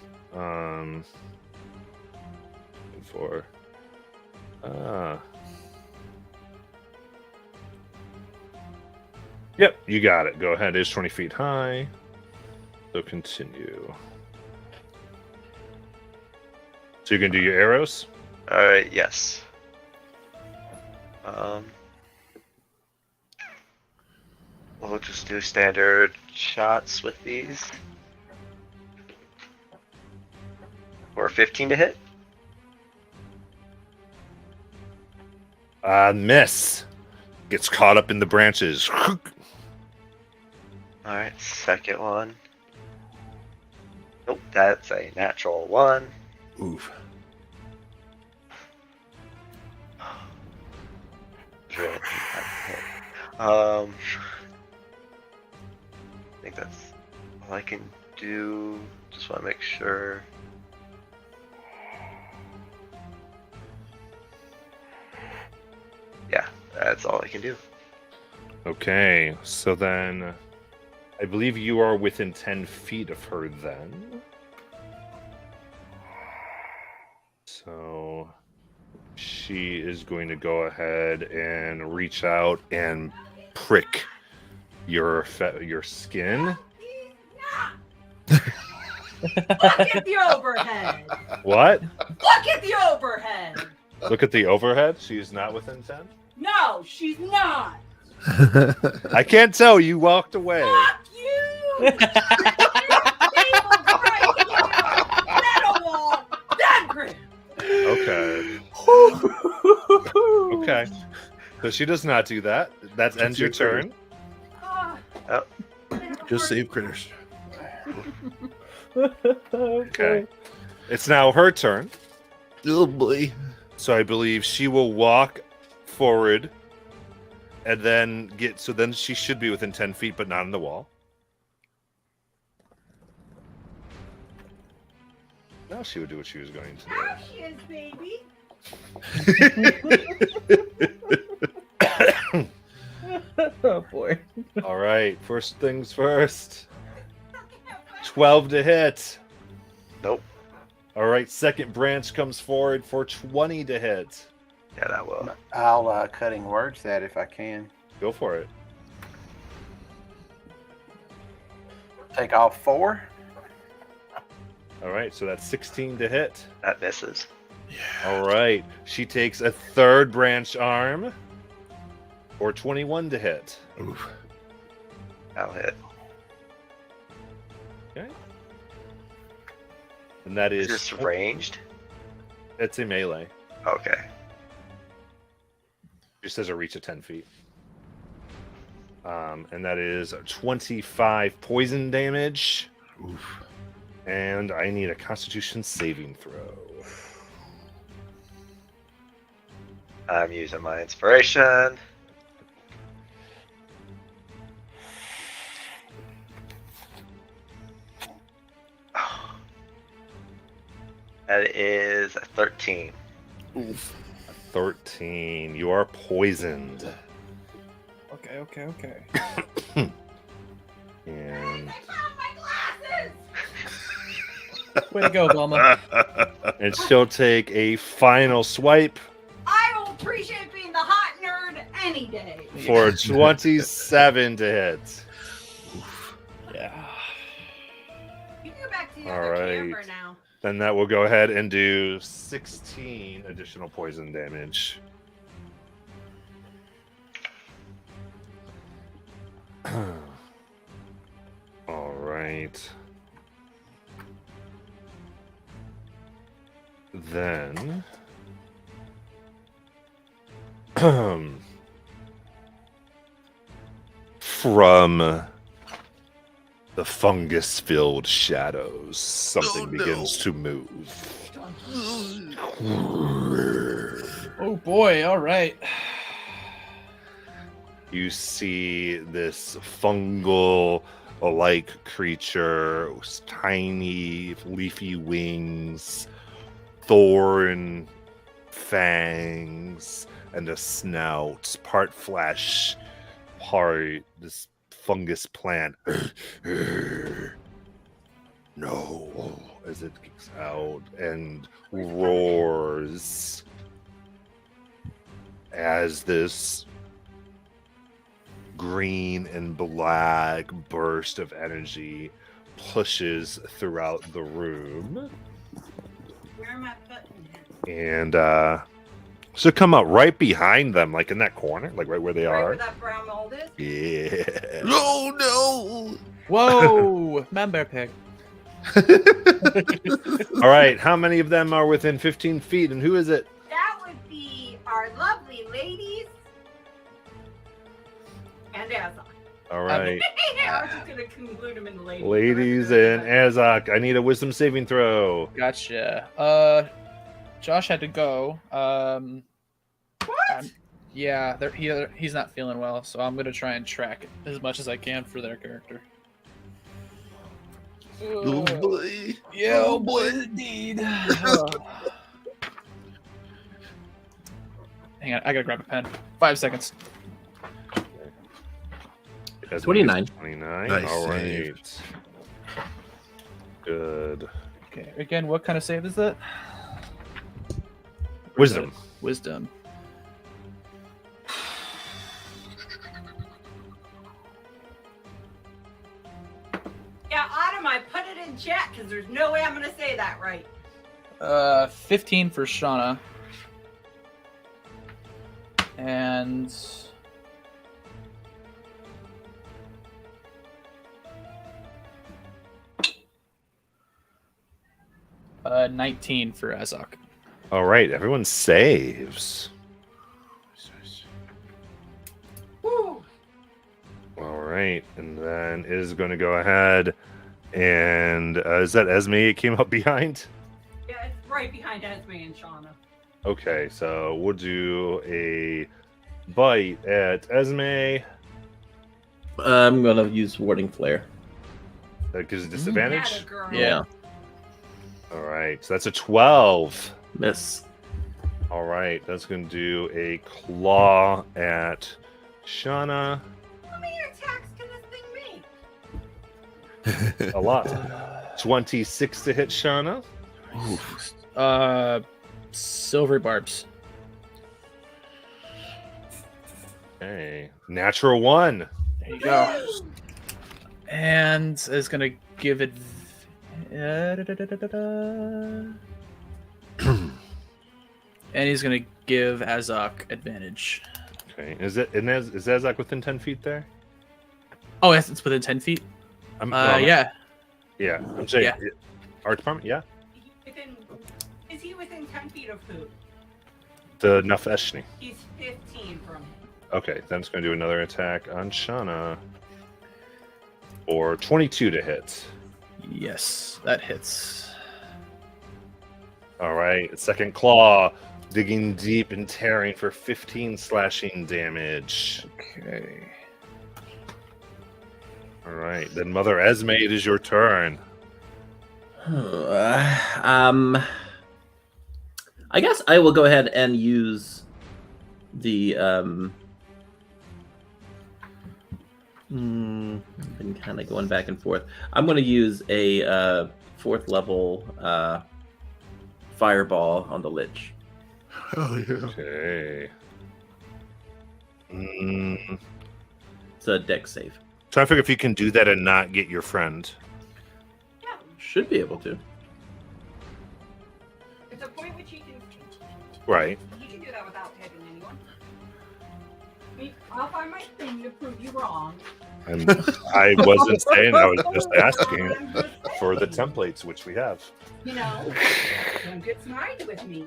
Speaker 1: Yep, you got it. Go ahead. It is 20 feet high. So continue. So you can do your arrows?
Speaker 8: Yes. We'll just do standard shots with these. Or 15 to hit.
Speaker 1: Miss. Gets caught up in the branches.
Speaker 8: Alright, second one. Nope, that's a natural 1.
Speaker 4: Oof.
Speaker 8: Really not to hit. I think that's all I can do. Just want to make sure. Yeah, that's all I can do.
Speaker 1: Okay, so then I believe you are within 10 feet of her then. So she is going to go ahead and reach out and prick your skin.
Speaker 11: Look at the overhead.
Speaker 1: What?
Speaker 11: Look at the overhead.
Speaker 1: Look at the overhead. She is not within 10.
Speaker 11: No, she's not.
Speaker 1: I can't tell. You walked away.
Speaker 11: Fuck you.
Speaker 1: Okay. Okay. So she does not do that. That ends your turn.
Speaker 4: Just save critters.
Speaker 1: Okay. It's now her turn.
Speaker 4: Oh boy.
Speaker 1: So I believe she will walk forward and then then she should be within 10 feet, but not on the wall. Now she would do what she was going to do.
Speaker 11: There she is, baby.
Speaker 3: Oh boy.
Speaker 1: All right, first things first. 12 to hit.
Speaker 8: Nope.
Speaker 1: All right, second branch comes forward for 20 to hit.
Speaker 8: Yeah, that will.
Speaker 7: I'll cutting words that if I can.
Speaker 1: Go for it.
Speaker 7: Take off 4.
Speaker 1: All right, so that's 16 to hit.
Speaker 8: That misses.
Speaker 1: All right, she takes a third branch arm for 21 to hit.
Speaker 4: Oof.
Speaker 8: That'll hit.
Speaker 1: Okay. And that
Speaker 8: Is
Speaker 1: is
Speaker 8: this ranged?
Speaker 1: It's a melee.
Speaker 8: Okay.
Speaker 1: Just says a reach of 10 feet. And that is 25 poison damage.
Speaker 4: Oof.
Speaker 1: And I need a Constitution saving throw.
Speaker 8: I'm using my inspiration. That is a 13.
Speaker 4: Oof.
Speaker 1: 13. You are poisoned.
Speaker 5: Okay.
Speaker 1: And
Speaker 11: My glasses.
Speaker 5: Way to go, Velma.
Speaker 1: and she'll take a final swipe
Speaker 11: I will appreciate being the hot nerd any day.
Speaker 1: for 27 to hit.
Speaker 5: Yeah.
Speaker 11: You can go back to the
Speaker 1: All
Speaker 11: other
Speaker 1: right.
Speaker 11: camera now.
Speaker 1: Then that will go ahead and do 16 additional poison damage. All right. Then from the fungus-filled shadows, something begins to move.
Speaker 5: Oh boy, all right.
Speaker 1: You see this fungal-like creature, tiny leafy wings, thorn fangs, and a snout, part flesh, part this fungus plant. No, as it kicks out and roars as this green and black burst of energy pushes throughout the room.
Speaker 11: Where am I putting him?
Speaker 1: And So come up right behind them, like in that corner, like right where they
Speaker 11: Right
Speaker 1: are.
Speaker 11: where that brown mold is.
Speaker 1: Yeah.
Speaker 4: No.
Speaker 5: Whoa! Member pick.
Speaker 1: All right. How many of them are within 15 feet, and who is it?
Speaker 11: That would be our lovely ladies and Azok.
Speaker 1: All right.
Speaker 11: I was just gonna conclude them in the ladies.
Speaker 1: Ladies and Azok, I need a wisdom saving throw.
Speaker 5: Gotcha. Josh had to go.
Speaker 11: What?
Speaker 5: Yeah, he's not feeling well, so I'm gonna try and track as much as I can for their character.
Speaker 4: Oh boy.
Speaker 5: Yeah, oh boy, indeed. Hang on, I gotta grab a pen. 5 seconds.
Speaker 12: 29.
Speaker 1: 29.
Speaker 4: Nice
Speaker 1: All
Speaker 4: save.
Speaker 1: right. Good.
Speaker 5: Okay, again, what kind of save is that?
Speaker 1: Wisdom.
Speaker 5: Wisdom.
Speaker 11: Yeah, Autumn, I put it in chat because there's no way I'm gonna say that right.
Speaker 5: 15 for Shauna. And 19 for Azok.
Speaker 1: All right. Everyone saves.
Speaker 11: Woo!
Speaker 1: All right. And then it is going to go ahead. And is that Esme it came up behind?
Speaker 11: Yeah, it's right behind Esme and Shauna.
Speaker 1: Okay. So we'll do a bite at Esme.
Speaker 12: I'm gonna use Warding Flare.
Speaker 1: That gives a disadvantage.
Speaker 11: Atta girl.
Speaker 12: Yeah,
Speaker 1: All right. So that's a 12.
Speaker 12: miss.
Speaker 1: All right. That's going to do a claw at Shauna.
Speaker 11: How many attacks can this thing make?
Speaker 1: A lot. 26 to hit Shauna.
Speaker 5: Silver barbs.
Speaker 1: Okay. Natural 1.
Speaker 5: There you go. And is gonna give it. And he's gonna give Azok advantage.
Speaker 1: Okay. Is Azak within 10 feet there?
Speaker 5: Oh, yes, it's within 10 feet. Yeah.
Speaker 1: Yeah. I'm saying
Speaker 5: Yeah.
Speaker 1: Art department, yeah.
Speaker 11: Is he within 10 feet of who?
Speaker 1: The Nafeshni.
Speaker 11: He's 15 from him.
Speaker 1: Okay, then it's going to do another attack on Shauna. For 22 to hit.
Speaker 5: Yes, that hits.
Speaker 1: All right, second claw, digging deep and tearing for 15 slashing damage.
Speaker 5: Okay.
Speaker 1: All right, then Mother Esme, it is your turn.
Speaker 12: I guess I will go ahead and use the I've been kind of going back and forth. I'm going to use a 4th level fireball on the Lich.
Speaker 4: Oh yeah.
Speaker 1: Okay.
Speaker 12: It's a dex save.
Speaker 1: Trying to figure if you can do that and not get your friend.
Speaker 12: Should be able to.
Speaker 11: It's a point which he can.
Speaker 1: Right.
Speaker 11: You can do that without hitting anyone. I'll find my thing to prove you wrong.
Speaker 1: I wasn't saying, I was just asking for the templates, which we have.
Speaker 11: You know, don't get snide with me.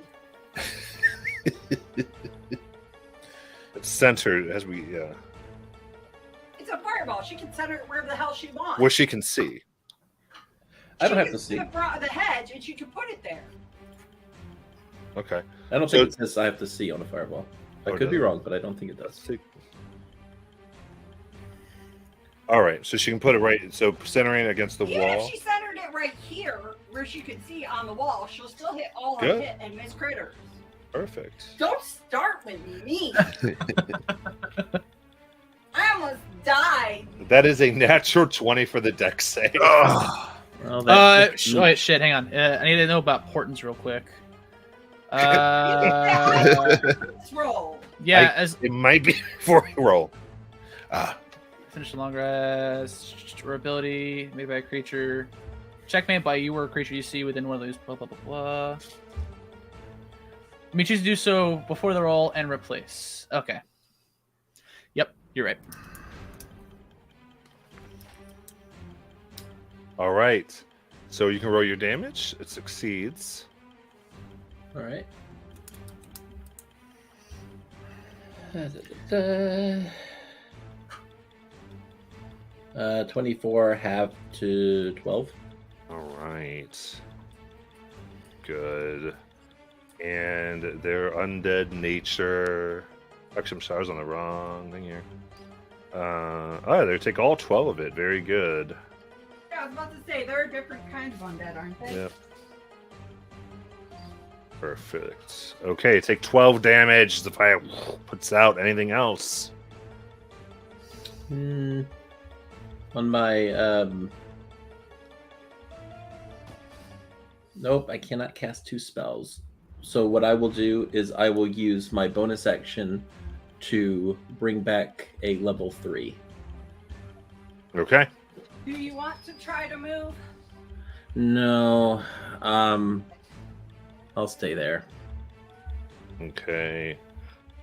Speaker 1: It's centered as we,
Speaker 11: It's a fireball. She can set it wherever the hell she wants.
Speaker 1: where she can see.
Speaker 12: I don't
Speaker 11: She
Speaker 12: have
Speaker 11: can
Speaker 12: to see.
Speaker 11: the front of the hedge, and she can put it there.
Speaker 1: Okay.
Speaker 12: I don't
Speaker 1: So-
Speaker 12: think it says I have to see on a fireball. I
Speaker 1: Oh,
Speaker 12: could be
Speaker 1: doesn't?
Speaker 12: wrong, but I don't think it does.
Speaker 1: All right, so she can put it right, so centering against the
Speaker 11: Even
Speaker 1: wall.
Speaker 11: if she centered it right here, where she could see on the wall, she'll still hit all her
Speaker 1: Good.
Speaker 11: hit and miss critters.
Speaker 1: Perfect.
Speaker 11: Don't start with me. I almost died.
Speaker 1: That is a natural 20 for the dex save.
Speaker 12: Well,
Speaker 5: Wait, shit, hang on. I need to know about portents real quick.
Speaker 11: Let's roll.
Speaker 5: Yeah,
Speaker 1: I-
Speaker 5: as
Speaker 1: It might be before we roll.
Speaker 5: finish a long rest or ability made by a creature. Checkmate by you or a creature you see within one of those. Blah blah blah blah. Let me choose to do so before the roll and replace. Okay. Yep, you're right.
Speaker 1: All right. So you can roll your damage. It succeeds.
Speaker 12: All right. 24 half to 12.
Speaker 1: All right. Good. And their undead nature. Actually, I'm sorry, I was on the wrong thing here. They take all 12 of it. Very good.
Speaker 11: Yeah, I was about to say, there are different kinds of undead, aren't they?
Speaker 1: Yep. Perfect. Okay, take 12 damage. The fire puts out. Anything else?
Speaker 12: On my nope, I cannot cast 2 spells. So what I will do is I will use my bonus action to bring back a level 3.
Speaker 1: Okay.
Speaker 11: Do you want to try to move?
Speaker 12: No, I'll stay there.
Speaker 1: Okay.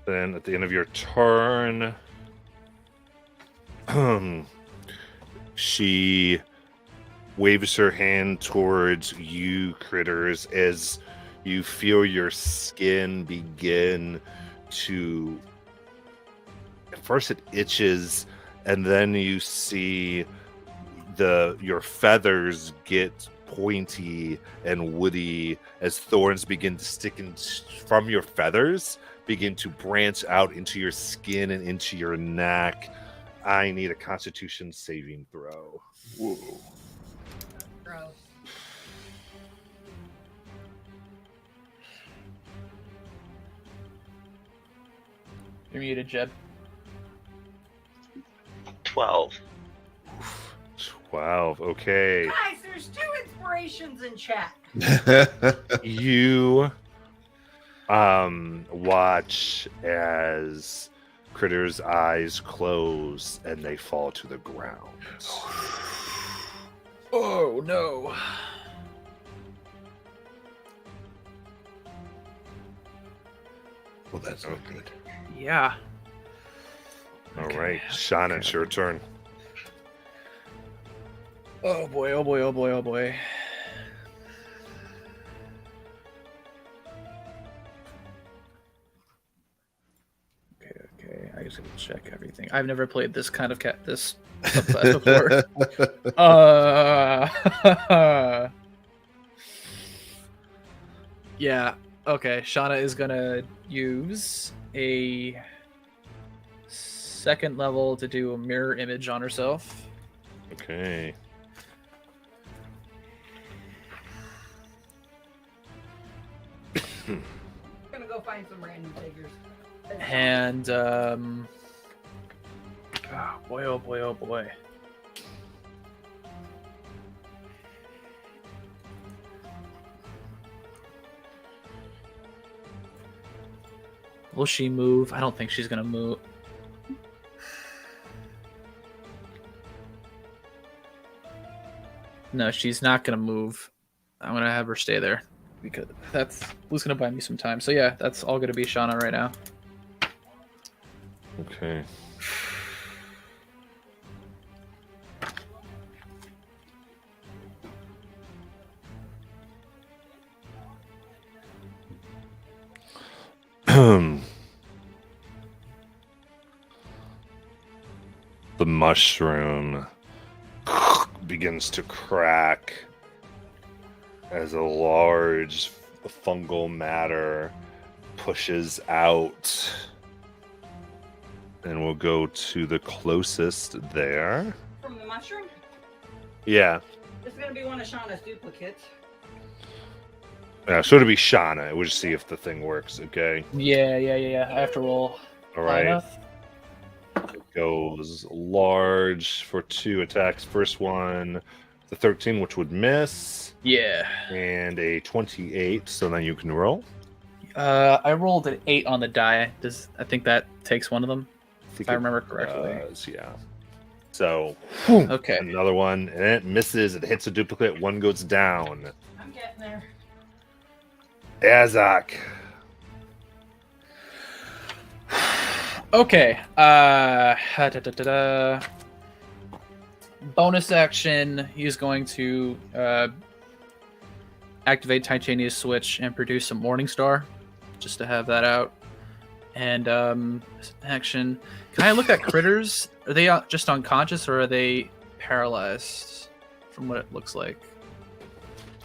Speaker 1: Then at the end of your turn, she waves her hand towards you, critters, as you feel your skin begin to. At first, it itches, and then you see your feathers get pointy and woody as thorns begin to stick from your feathers, begin to branch out into your skin and into your neck. I need a Constitution saving throw.
Speaker 4: Whoa.
Speaker 11: Gross.
Speaker 5: You're muted, Jeb.
Speaker 8: 12.
Speaker 1: 12. Okay.
Speaker 11: Guys, there's 2 inspirations in chat.
Speaker 1: You watch as Critter's eyes close and they fall to the ground.
Speaker 5: Oh no.
Speaker 4: Well, that's not good.
Speaker 5: Yeah.
Speaker 1: All
Speaker 5: Okay,
Speaker 1: right, Shauna, it's your turn.
Speaker 5: Oh boy, oh boy, oh boy, oh boy. Okay, I just gotta check everything. I've never played this kind of this subclass before. Yeah, okay. Shauna is gonna use a second level to do a mirror image on herself.
Speaker 1: Okay.
Speaker 11: I'm gonna go find some random figures.
Speaker 5: And oh boy, oh boy, oh boy. Will she move? I don't think she's gonna move. No, she's not gonna move. I'm gonna have her stay there because that's who's gonna buy me some time. So yeah, that's all gonna be Shauna right now.
Speaker 1: Okay. The mushroom begins to crack as a large fungal matter pushes out. And we'll go to the closest there.
Speaker 11: From the mushroom?
Speaker 1: Yeah.
Speaker 11: This is gonna be one of Shauna's duplicates.
Speaker 1: So it'll be Shauna. We'll just see if the thing works, okay?
Speaker 5: Yeah. I have to roll.
Speaker 1: All
Speaker 5: high
Speaker 1: right.
Speaker 5: enough.
Speaker 1: It goes large for 2 attacks. First one, the 13, which would miss.
Speaker 5: Yeah.
Speaker 1: And a 28, so then you can roll.
Speaker 5: I rolled an 8 on the die. I think that takes one of them, if I remember correctly.
Speaker 1: Yeah. So,
Speaker 5: Okay.
Speaker 1: another one, and it misses. It hits a duplicate. One goes down.
Speaker 11: I'm getting there.
Speaker 1: Azak.
Speaker 5: Okay. Bonus action. He's going to activate Titania's switch and produce a Morning Star, just to have that out. And action. Can I look at critters? Are they just unconscious or are they paralyzed? From what it looks like.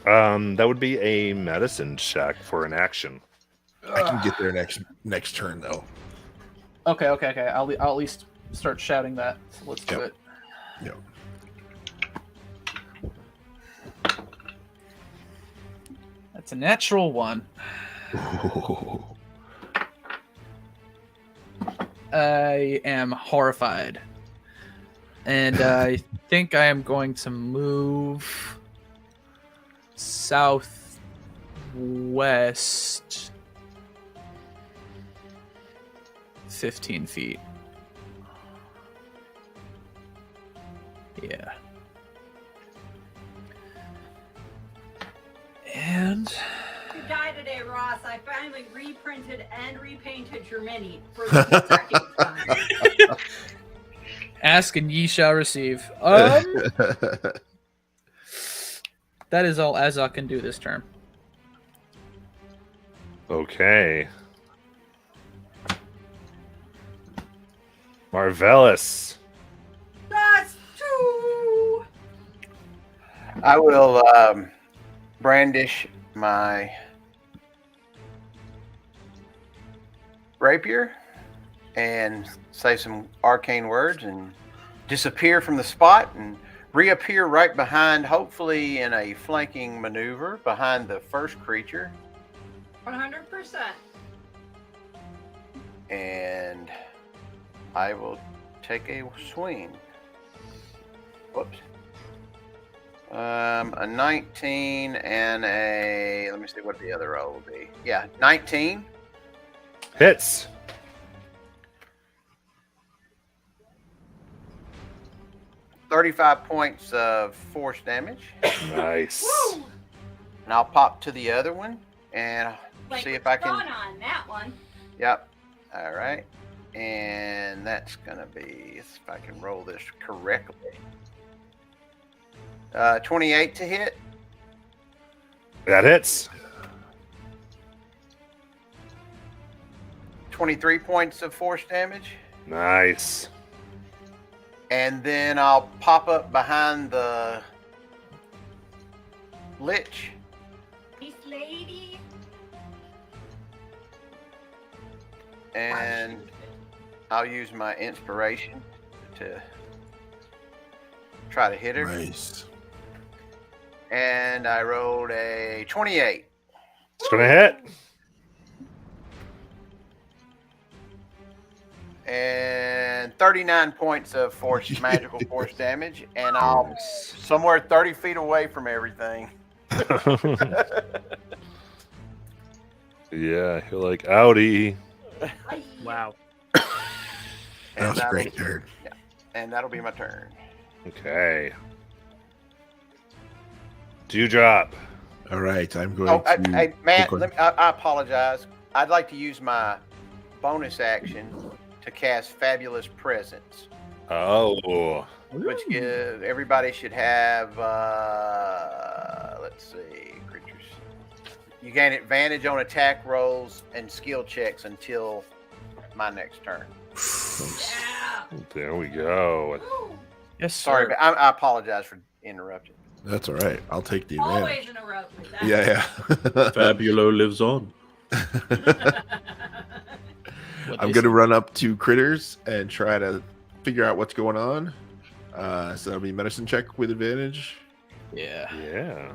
Speaker 1: That would be a medicine check for an action.
Speaker 4: I can get there next turn though.
Speaker 5: Okay. I'll at least start shouting that. So let's do it.
Speaker 4: Yep.
Speaker 5: That's a natural 1. I am horrified. And I think I am going to move southwest 15 feet. Yeah. And
Speaker 11: You died today, Ross. I finally reprinted and repainted your mini for the second time.
Speaker 5: ask and ye shall receive. That is all Azok can do this turn.
Speaker 1: Okay. Marvelous.
Speaker 11: That's 2.
Speaker 7: I will brandish my rapier and say some arcane words and disappear from the spot and reappear right behind, hopefully in a flanking maneuver behind the first creature.
Speaker 11: 100%.
Speaker 7: And I will take a swing. Whoops. A 19 and a, let me see what the other roll will be. Yeah, 19.
Speaker 1: Hits.
Speaker 7: $35 points of force damage.
Speaker 1: Nice.
Speaker 11: Woo!
Speaker 7: And I'll pop to the other one and
Speaker 11: Like
Speaker 7: see if I can.
Speaker 11: on that one.
Speaker 7: Yep. All right. And that's going to be, if I can roll this correctly. 28 to hit.
Speaker 1: That hits.
Speaker 7: 23 points of force damage.
Speaker 1: Nice.
Speaker 7: And then I'll pop up behind the Lich.
Speaker 11: Peace, lady.
Speaker 7: And I'll use my inspiration to try to hit her.
Speaker 4: Nice.
Speaker 7: And I rolled a 28.
Speaker 1: It's gonna hit.
Speaker 7: And 39 points of force, magical force damage. And I'll somewhere 30 feet away from everything.
Speaker 1: Yeah, you're like, outie.
Speaker 13: Wow.
Speaker 4: That was a
Speaker 7: that'll-
Speaker 4: great turn.
Speaker 7: Yeah, and that'll be my turn.
Speaker 1: Okay. Dewdrop.
Speaker 4: All right, I'm going
Speaker 7: Oh,
Speaker 4: to.
Speaker 7: Matt,
Speaker 4: go ahead.
Speaker 7: I apologize. I'd like to use my bonus action to cast Fabulous Presence,
Speaker 1: Oh.
Speaker 7: which everybody should have. Let's see, creatures. You gain advantage on attack rolls and skill checks until my next turn.
Speaker 11: Yeah.
Speaker 1: There we go.
Speaker 11: Woo.
Speaker 5: Yes, sir.
Speaker 7: Sorry, but I apologize for interrupting.
Speaker 4: That's all right. I'll take the
Speaker 11: Always
Speaker 4: advantage.
Speaker 11: interrupt with that.
Speaker 4: Yeah.
Speaker 12: Fabulo lives on.
Speaker 4: I'm going to run up to critters and try to figure out what's going on. So that'll be medicine check with advantage.
Speaker 5: Yeah.
Speaker 1: Yeah.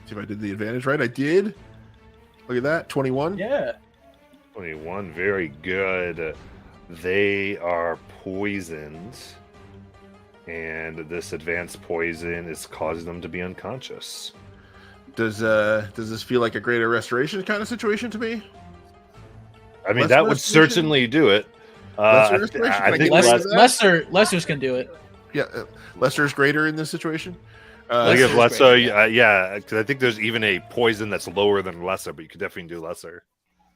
Speaker 4: See if I did the advantage right. I did. Look at that. 21.
Speaker 5: Yeah.
Speaker 1: 21. Very good. They are poisoned. And this advanced poison is causing them to be unconscious.
Speaker 4: Does this feel like a greater restoration kind of situation to me?
Speaker 1: I mean,
Speaker 4: Less
Speaker 1: that would
Speaker 4: restoration?
Speaker 1: certainly do it.
Speaker 4: Lesser restoration? Can I
Speaker 1: think
Speaker 4: get
Speaker 1: less,
Speaker 4: less of that?
Speaker 5: Lester's can do it.
Speaker 4: Yeah, lesser is greater in this situation.
Speaker 1: I think of
Speaker 5: Lesser's
Speaker 1: lesser,
Speaker 5: great,
Speaker 1: yeah, because I think there's even a poison that's lower than lesser, but you could definitely do lesser.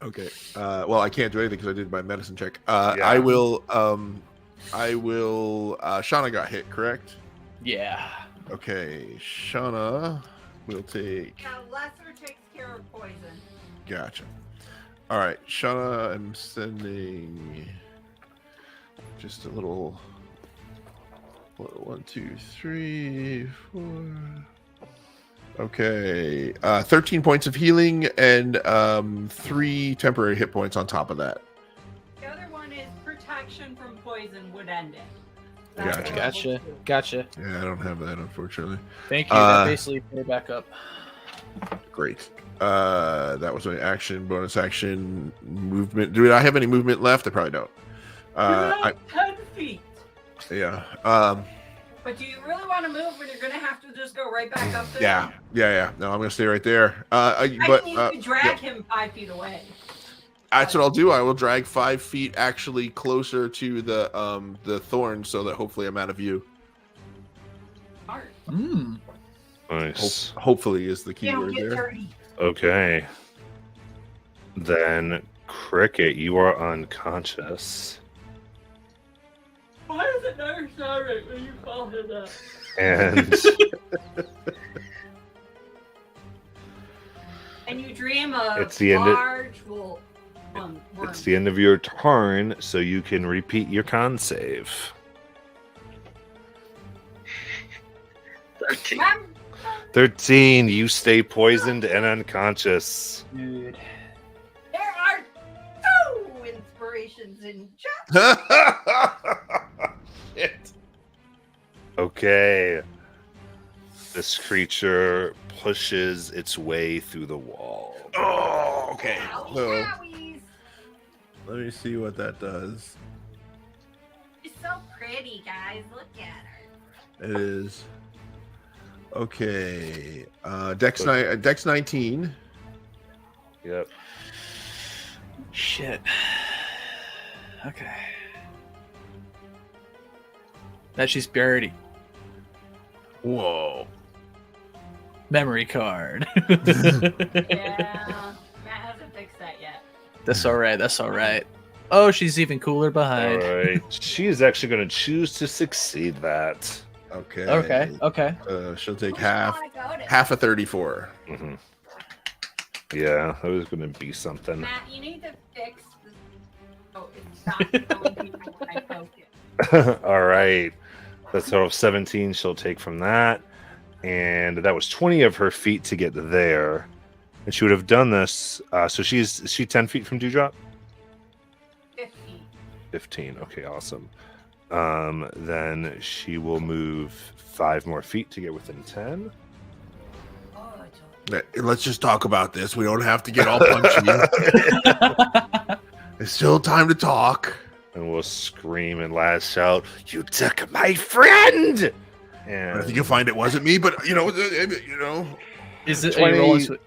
Speaker 4: Okay. Well, I can't do anything because I did my medicine check.
Speaker 1: Yeah.
Speaker 4: I will. Shauna got hit, correct?
Speaker 5: Yeah.
Speaker 4: Okay. Shauna will take.
Speaker 11: Yeah, lesser takes care of poison.
Speaker 4: Gotcha. All right, Shauna, I'm sending just a little. 1, 2, 3, 4. Okay, 13 points of healing and 3 temporary hit points on top of that.
Speaker 11: The other one is protection from poison would end it.
Speaker 5: Gotcha.
Speaker 4: Yeah, I don't have that, unfortunately.
Speaker 5: Thank you. That basically put it back up.
Speaker 4: Great. That was my action, bonus action, movement. Do I have any movement left? I probably don't.
Speaker 11: You have 10 feet.
Speaker 4: Yeah.
Speaker 11: But do you really want to move when you're going to have to just go right back up there?
Speaker 4: Yeah. No, I'm going to stay right there.
Speaker 11: I mean, you could drag him 5 feet away.
Speaker 4: That's what I'll do. I will drag 5 feet actually closer to the thorn so that hopefully I'm out of view.
Speaker 11: Smart.
Speaker 1: Nice.
Speaker 4: Hopefully is the key
Speaker 11: Don't
Speaker 4: word
Speaker 11: get
Speaker 4: there.
Speaker 11: dirty.
Speaker 1: Okay. Then, Cricket, you are unconscious.
Speaker 11: Why is it never silent when you call him that?
Speaker 1: And
Speaker 11: And you dream of
Speaker 1: It's the end of-
Speaker 11: large wolf.
Speaker 1: it's the end of your turn, so you can repeat your con save.
Speaker 8: 13.
Speaker 1: 13, you stay poisoned and unconscious.
Speaker 5: Dude.
Speaker 11: There are 2 inspirations in chat.
Speaker 1: Shit. Okay. This creature pushes its way through the wall.
Speaker 4: Oh, okay.
Speaker 11: Owie,
Speaker 4: So
Speaker 11: owies.
Speaker 4: let me see what that does.
Speaker 11: She's so pretty, guys. Look at her.
Speaker 4: It is okay. Dex 19.
Speaker 1: Yep.
Speaker 5: Shit. Okay. That she's buried.
Speaker 4: Whoa.
Speaker 5: Memory card.
Speaker 11: Yeah. Matt hasn't fixed that yet.
Speaker 5: That's all right. Oh, she's even cooler behind.
Speaker 1: All right. She is actually going to choose to succeed that.
Speaker 4: Okay.
Speaker 5: Okay.
Speaker 4: She'll take
Speaker 11: Where
Speaker 4: half
Speaker 11: do you wanna go to?
Speaker 4: half a 34.
Speaker 1: Hmm. Yeah, that was going to be something.
Speaker 11: Matt, you need to fix the. Oh, it's not telling people when I poke it.
Speaker 1: All right. That's total of 17 she'll take from that. And that was 20 of her feet to get there. And she would have done this. So is she 10 feet from Dewdrop?
Speaker 11: 15.
Speaker 1: 15. Okay, awesome. Then she will move 5 more feet to get within 10.
Speaker 11: Oh, it's
Speaker 4: Let's just talk about this. We don't have to get all punchy. There's still time to talk.
Speaker 1: And we'll scream and lash out, "You took my friend!"
Speaker 4: I think
Speaker 1: And
Speaker 4: you'll find it wasn't me, but you know.
Speaker 5: Is it
Speaker 1: 20
Speaker 5: are you rolling to,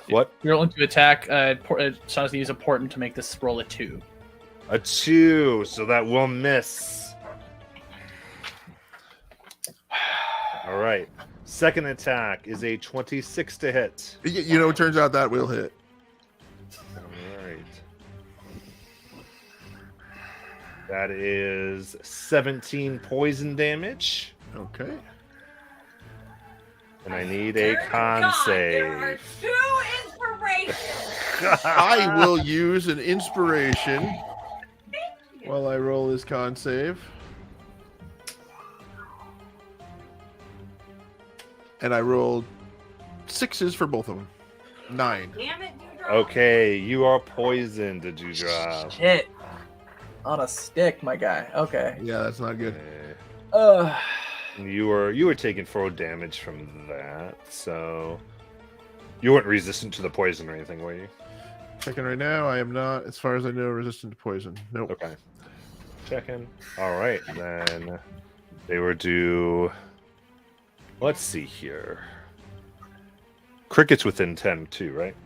Speaker 1: what?
Speaker 5: you're rolling to attack? Sounds like use a portent to make this roll a 2.
Speaker 1: A 2, so that will miss. All right. Second attack is a 26 to hit.
Speaker 4: You know, it turns out that will hit.
Speaker 1: All right. That is 17 poison damage,
Speaker 4: Okay.
Speaker 1: and I need a
Speaker 11: Dear
Speaker 1: con
Speaker 11: God, there are
Speaker 1: save.
Speaker 11: 2 inspirations.
Speaker 4: I will use an inspiration while I roll this con save. And I rolled 6s for both of them. 9.
Speaker 11: Damn it, Dewdrop.
Speaker 1: Okay, you are poisoned, Dewdrop.
Speaker 5: Shit. On a stick, my guy. Okay.
Speaker 4: Yeah, that's not good.
Speaker 1: You were taking 4 damage from that, so you weren't resistant to the poison or anything, were you?
Speaker 4: Checking right now, I am not, as far as I know, resistant to poison. Nope.
Speaker 1: Okay. Checking. All right, then they were due. Let's see here. Cricket's within 10 too, right?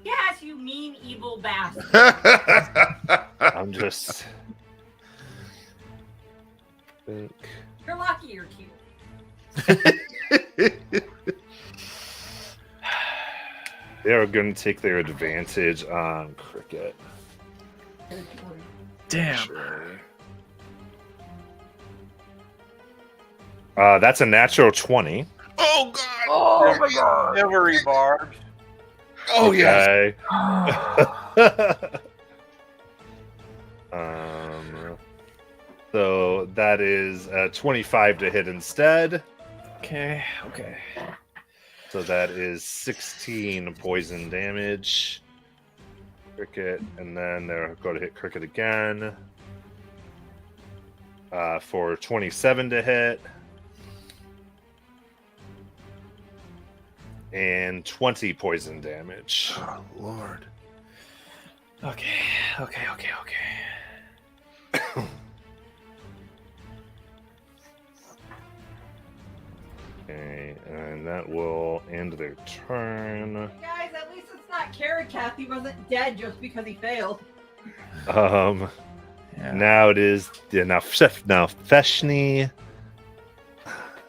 Speaker 11: Yes, you mean evil bastard.
Speaker 1: I'm just. Think.
Speaker 11: You're lucky you're cute.
Speaker 1: They are going to take their advantage on Cricket.
Speaker 5: Damn.
Speaker 1: Actually. That's a natural 20.
Speaker 4: Oh God!
Speaker 12: Oh my god!
Speaker 7: Silvery barbs.
Speaker 4: Oh yes!
Speaker 1: Okay. So that is 25 to hit instead.
Speaker 5: Okay.
Speaker 1: So that is 16 poison damage. Cricket, and then they'll go to hit Cricket again. For 27 to hit. And 20 poison damage.
Speaker 4: Oh Lord!
Speaker 5: Okay.
Speaker 1: Okay, and that will end their turn.
Speaker 11: Guys, at least it's not Carrot Cat. He wasn't dead just because he failed.
Speaker 5: Yeah.
Speaker 1: Now it is now Feshni.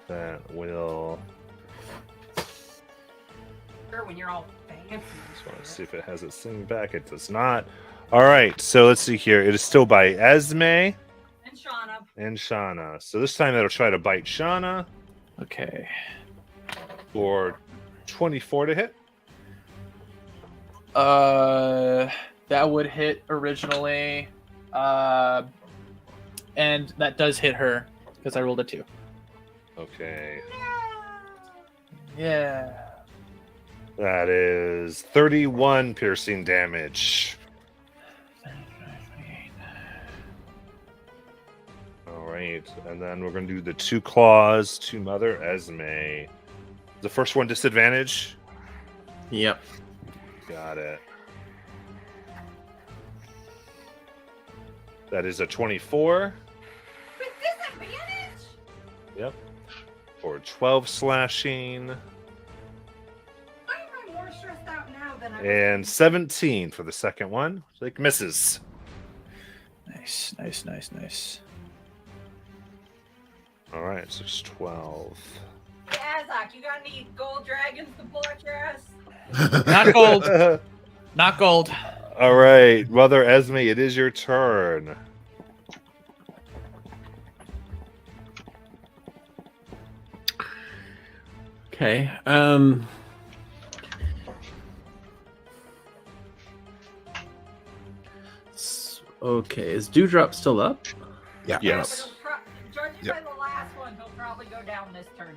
Speaker 1: That will.
Speaker 11: Sure, when you're all fancy.
Speaker 1: Just want to see if it has its thing back. It does not. All right, so let's see here. It is still by Esme
Speaker 11: And Shauna.
Speaker 1: and Shauna. So this time it'll try to bite Shauna
Speaker 5: Okay.
Speaker 1: for 24 to hit.
Speaker 5: That would hit originally, and that does hit her because I rolled a 2.
Speaker 1: Okay,
Speaker 5: Yeah.
Speaker 1: that is 31 piercing damage. All right, and then we're going to do the 2 claws to Mother Esme. The first one disadvantage.
Speaker 12: Yep.
Speaker 1: Got it. That is a 24.
Speaker 11: With disadvantage?
Speaker 1: Yep. For 12 slashing.
Speaker 11: Why am I more stressed out now than I was?
Speaker 1: And 17 for the second one. Like misses.
Speaker 5: Nice.
Speaker 1: All right, so it's 12.
Speaker 11: Yeah, Zach, you got any gold dragons to pull out your ass?
Speaker 5: Not gold. Not gold.
Speaker 1: All right, Mother Esme, it is your turn.
Speaker 12: Okay. Okay. Is Dewdrop still up?
Speaker 4: Yeah.
Speaker 1: Yes.
Speaker 11: Judging
Speaker 4: Yep.
Speaker 11: by the last one, he'll probably go down this turn.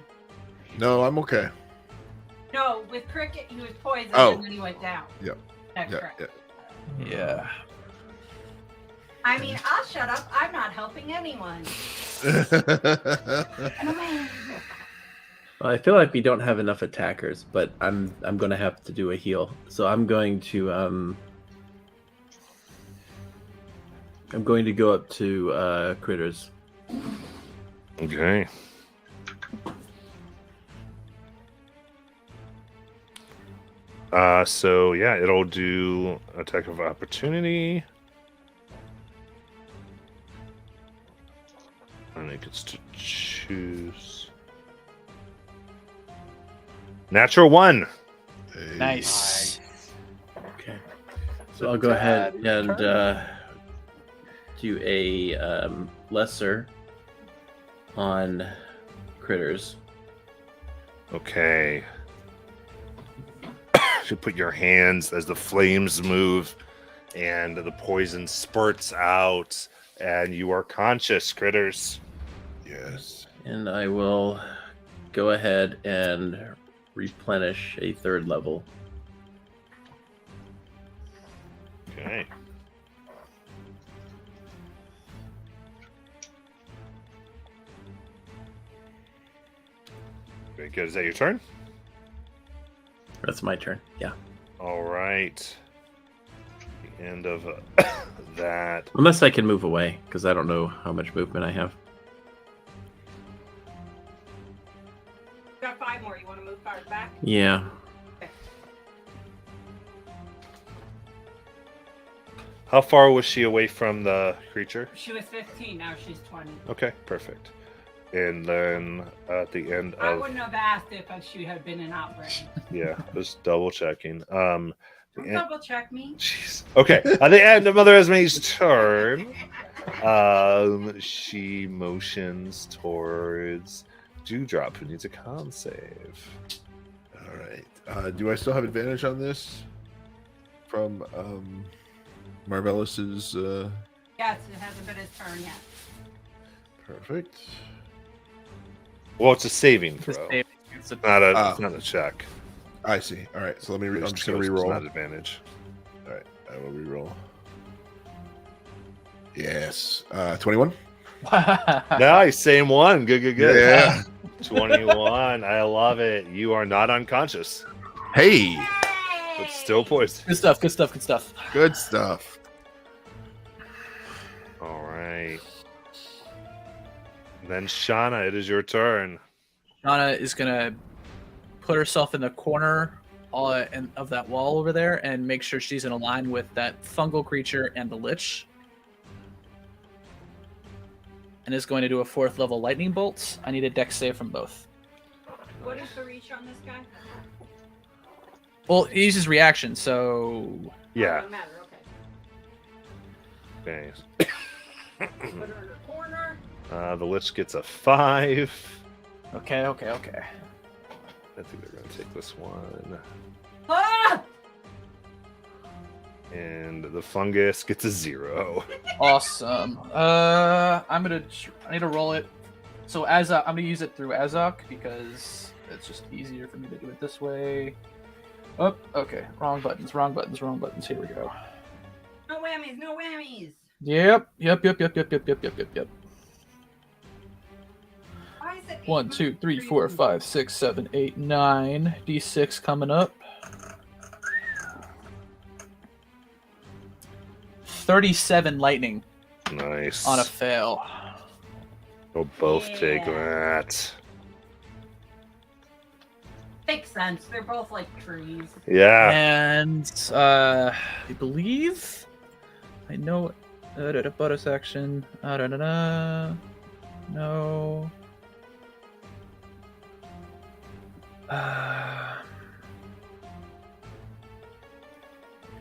Speaker 4: No, I'm okay.
Speaker 11: No, with Cricket, he was poisoned
Speaker 4: Oh.
Speaker 11: and then he went down.
Speaker 4: Yep.
Speaker 11: That's
Speaker 4: Yeah.
Speaker 11: correct.
Speaker 4: Yeah.
Speaker 5: Yeah.
Speaker 11: I mean, I'll shut up. I'm not helping anyone.
Speaker 12: Well, I feel like we don't have enough attackers, but I'm going to have to do a heal. So I'm going to go up to critters.
Speaker 1: Okay. So yeah, it'll do attack of opportunity. And it gets to choose. Natural 1.
Speaker 5: Nice.
Speaker 12: Okay. So I'll go ahead and do a lesser on critters.
Speaker 1: Okay. You put your hands as the flames move and the poison spurts out and you are conscious, critters.
Speaker 4: Yes.
Speaker 12: And I will go ahead and replenish a 3rd level.
Speaker 1: Okay. Very good. Is that your turn?
Speaker 12: That's my turn. Yeah.
Speaker 1: All right. The end of that.
Speaker 12: Unless I can move away, because I don't know how much movement I have.
Speaker 11: Got 5 more. You want to move far back?
Speaker 12: Yeah.
Speaker 1: How far was she away from the creature?
Speaker 11: She was 15. Now she's 20.
Speaker 1: Okay, perfect. And then at the end
Speaker 11: I
Speaker 1: of
Speaker 11: wouldn't have asked if she had been an outbreak.
Speaker 1: yeah, just double checking.
Speaker 11: Don't double check me.
Speaker 1: Jeez. Okay, at the end of Mother Esme's turn, she motions towards Dewdrop, who needs a con save.
Speaker 4: All right. Do I still have advantage on this from Marvellous's?
Speaker 11: Yes, it hasn't been his turn yet.
Speaker 4: Perfect.
Speaker 1: Well, it's a saving
Speaker 5: It's a
Speaker 1: throw,
Speaker 5: saving. It's a-
Speaker 1: it's not a check.
Speaker 4: I see. All right. So let me. I'm
Speaker 1: Just
Speaker 4: just gonna
Speaker 1: goes- it's
Speaker 4: re-roll.
Speaker 1: not advantage.
Speaker 4: All right. I will re-roll. Yes. 21.
Speaker 1: Nice, same one. Good.
Speaker 4: Yeah.
Speaker 1: 21. I love it. You are not unconscious,
Speaker 4: Hey.
Speaker 1: but still poised.
Speaker 5: Good stuff. Good stuff. Good stuff.
Speaker 4: Good stuff.
Speaker 1: All right. Then Shauna, it is your turn.
Speaker 5: Shauna is gonna put herself in the corner of that wall over there and make sure she's in a line with that fungal creature and the lich. And is going to do a 4th level lightning bolt. I need a dex save from both.
Speaker 11: What is the reach on this guy?
Speaker 5: Well, he uses reaction, so
Speaker 1: Yeah.
Speaker 11: Doesn't matter. Okay.
Speaker 1: Okay.
Speaker 11: Put her in the corner.
Speaker 1: The Lich gets a 5.
Speaker 5: okay.
Speaker 1: I think they're going to take this one.
Speaker 11: Ah!
Speaker 1: And the Fungus gets a 0.
Speaker 5: Awesome. I need to roll it. So I'm gonna use it through Azok because it's just easier for me to do it this way. Oh, okay. Wrong buttons. Here we go.
Speaker 11: No whammies. No whammies.
Speaker 5: Yep.
Speaker 11: Why is it
Speaker 5: 1, 2, 3, 4, 5, 6, 7, 8, 9. D6 coming up. 37 lightning
Speaker 1: Nice.
Speaker 5: on a fail.
Speaker 1: We'll both take
Speaker 11: Yeah.
Speaker 1: that.
Speaker 11: Makes sense. They're both like trees.
Speaker 1: Yeah.
Speaker 5: And I believe I know bonus action. No.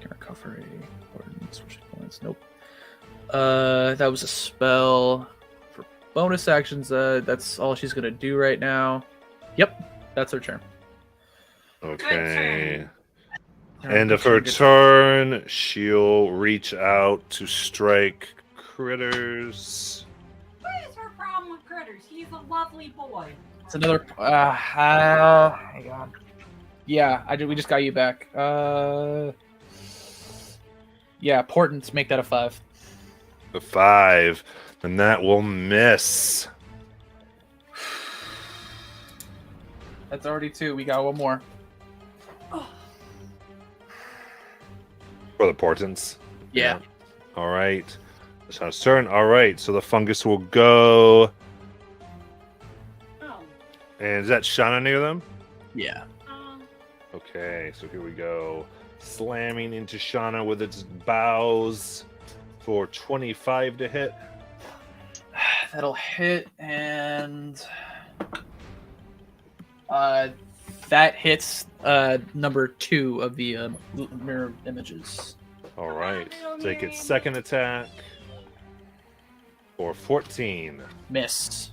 Speaker 5: Can recovery. Switch points. Nope. That was a spell. For bonus actions, that's all she's gonna do right now. Yep, that's her turn.
Speaker 1: Okay. End of her turn, she'll reach out to strike critters.
Speaker 11: What is her problem with critters? He's a lovely boy.
Speaker 5: It's another. Hang on. Yeah, we just got you back. Yeah, Portents, make that a 5.
Speaker 1: The 5. And that will miss.
Speaker 5: That's already 2. We got one more.
Speaker 1: For the portents.
Speaker 5: Yeah.
Speaker 1: All right. That's how it's turn. All right. So the fungus will go.
Speaker 11: Oh.
Speaker 1: And is that Shauna near them?
Speaker 5: Yeah.
Speaker 1: Okay. So here we go. Slamming into Shauna with its bows for 25 to hit.
Speaker 5: That'll hit, and that hits number 2 of the mirror images.
Speaker 1: All right. Take its second attack for 14.
Speaker 5: Miss.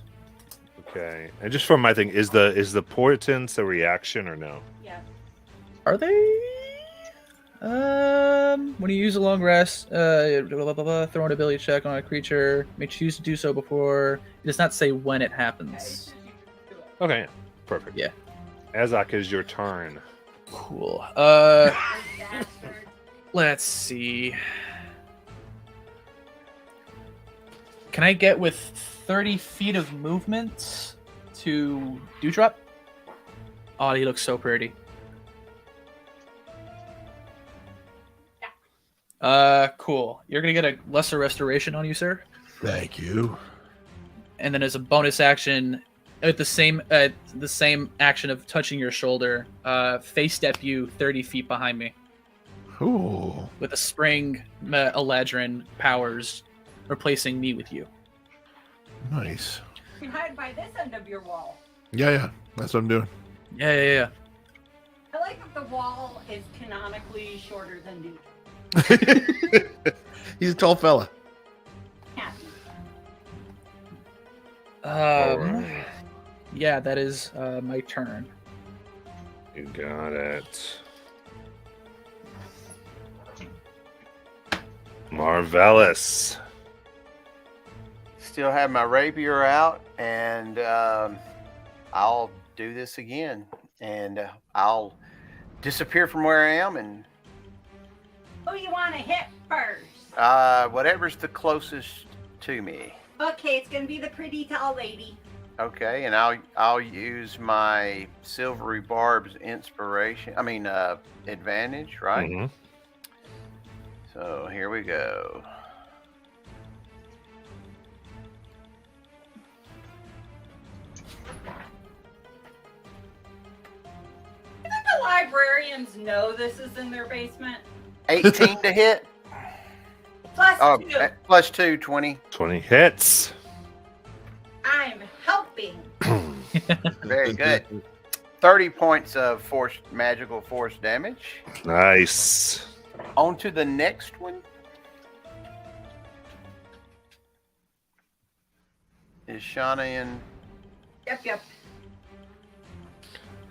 Speaker 1: Okay. And just for my thing, is the portents a reaction or no?
Speaker 11: Yeah.
Speaker 5: Are they? When you use a long rest, throw an ability check on a creature. May choose to do so before. It does not say when it happens.
Speaker 1: Okay. Perfect.
Speaker 5: Yeah.
Speaker 1: Azak is your turn.
Speaker 5: Cool. Let's see. Can I get with 30 feet of movement to Dewdrop? Oh, he looks so pretty. Cool. You're gonna get a lesser restoration on you, sir.
Speaker 4: Thank you.
Speaker 5: And then as a bonus action, at the same action of touching your shoulder, face step you 30 feet behind me.
Speaker 4: Ooh.
Speaker 5: With a spring Eladrin powers replacing me with you.
Speaker 4: Nice.
Speaker 11: can hide by this end of your wall.
Speaker 4: Yeah, that's what I'm doing.
Speaker 5: Yeah.
Speaker 11: I like that the wall is canonically shorter than Duke.
Speaker 4: He's a tall fella.
Speaker 11: Happy.
Speaker 1: Alright.
Speaker 5: Yeah, that is my turn.
Speaker 1: You got it. Marvelous.
Speaker 7: Still have my rapier out, and I'll do this again, and I'll disappear from where I am, and
Speaker 11: Who you want to hit first?
Speaker 7: whatever's the closest to me.
Speaker 11: Okay, it's gonna be the pretty tall lady.
Speaker 7: Okay, and I'll use my silvery barbs inspiration. I mean, advantage, right?
Speaker 1: Mhm.
Speaker 7: So here we go.
Speaker 11: I think the librarians know this is in their basement.
Speaker 7: 18 to hit.
Speaker 11: Plus
Speaker 7: Oh,
Speaker 11: 2.
Speaker 7: plus 2, 20.
Speaker 1: 20 hits.
Speaker 11: I'm helping.
Speaker 7: Very good. 30 points of magical force damage.
Speaker 1: Nice.
Speaker 7: On to the next one. Is Shauna in?
Speaker 11: Yep.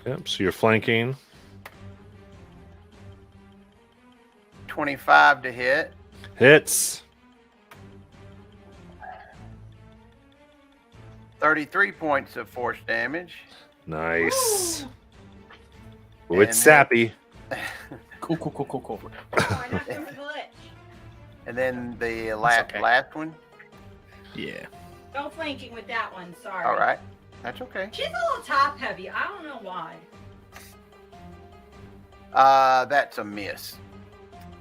Speaker 1: Yep, so you're flanking.
Speaker 7: 25 to hit.
Speaker 1: Hits.
Speaker 7: 33 points of force damage.
Speaker 1: Nice.
Speaker 7: Woo!
Speaker 1: Oh, it's sappy.
Speaker 5: Cool.
Speaker 11: Oh, I knocked him for the lich.
Speaker 7: And then the
Speaker 5: okay.
Speaker 7: last one.
Speaker 5: Yeah.
Speaker 11: No flanking with that one, sorry.
Speaker 7: All right. That's okay.
Speaker 11: She's a little top heavy. I don't know why.
Speaker 7: That's a miss.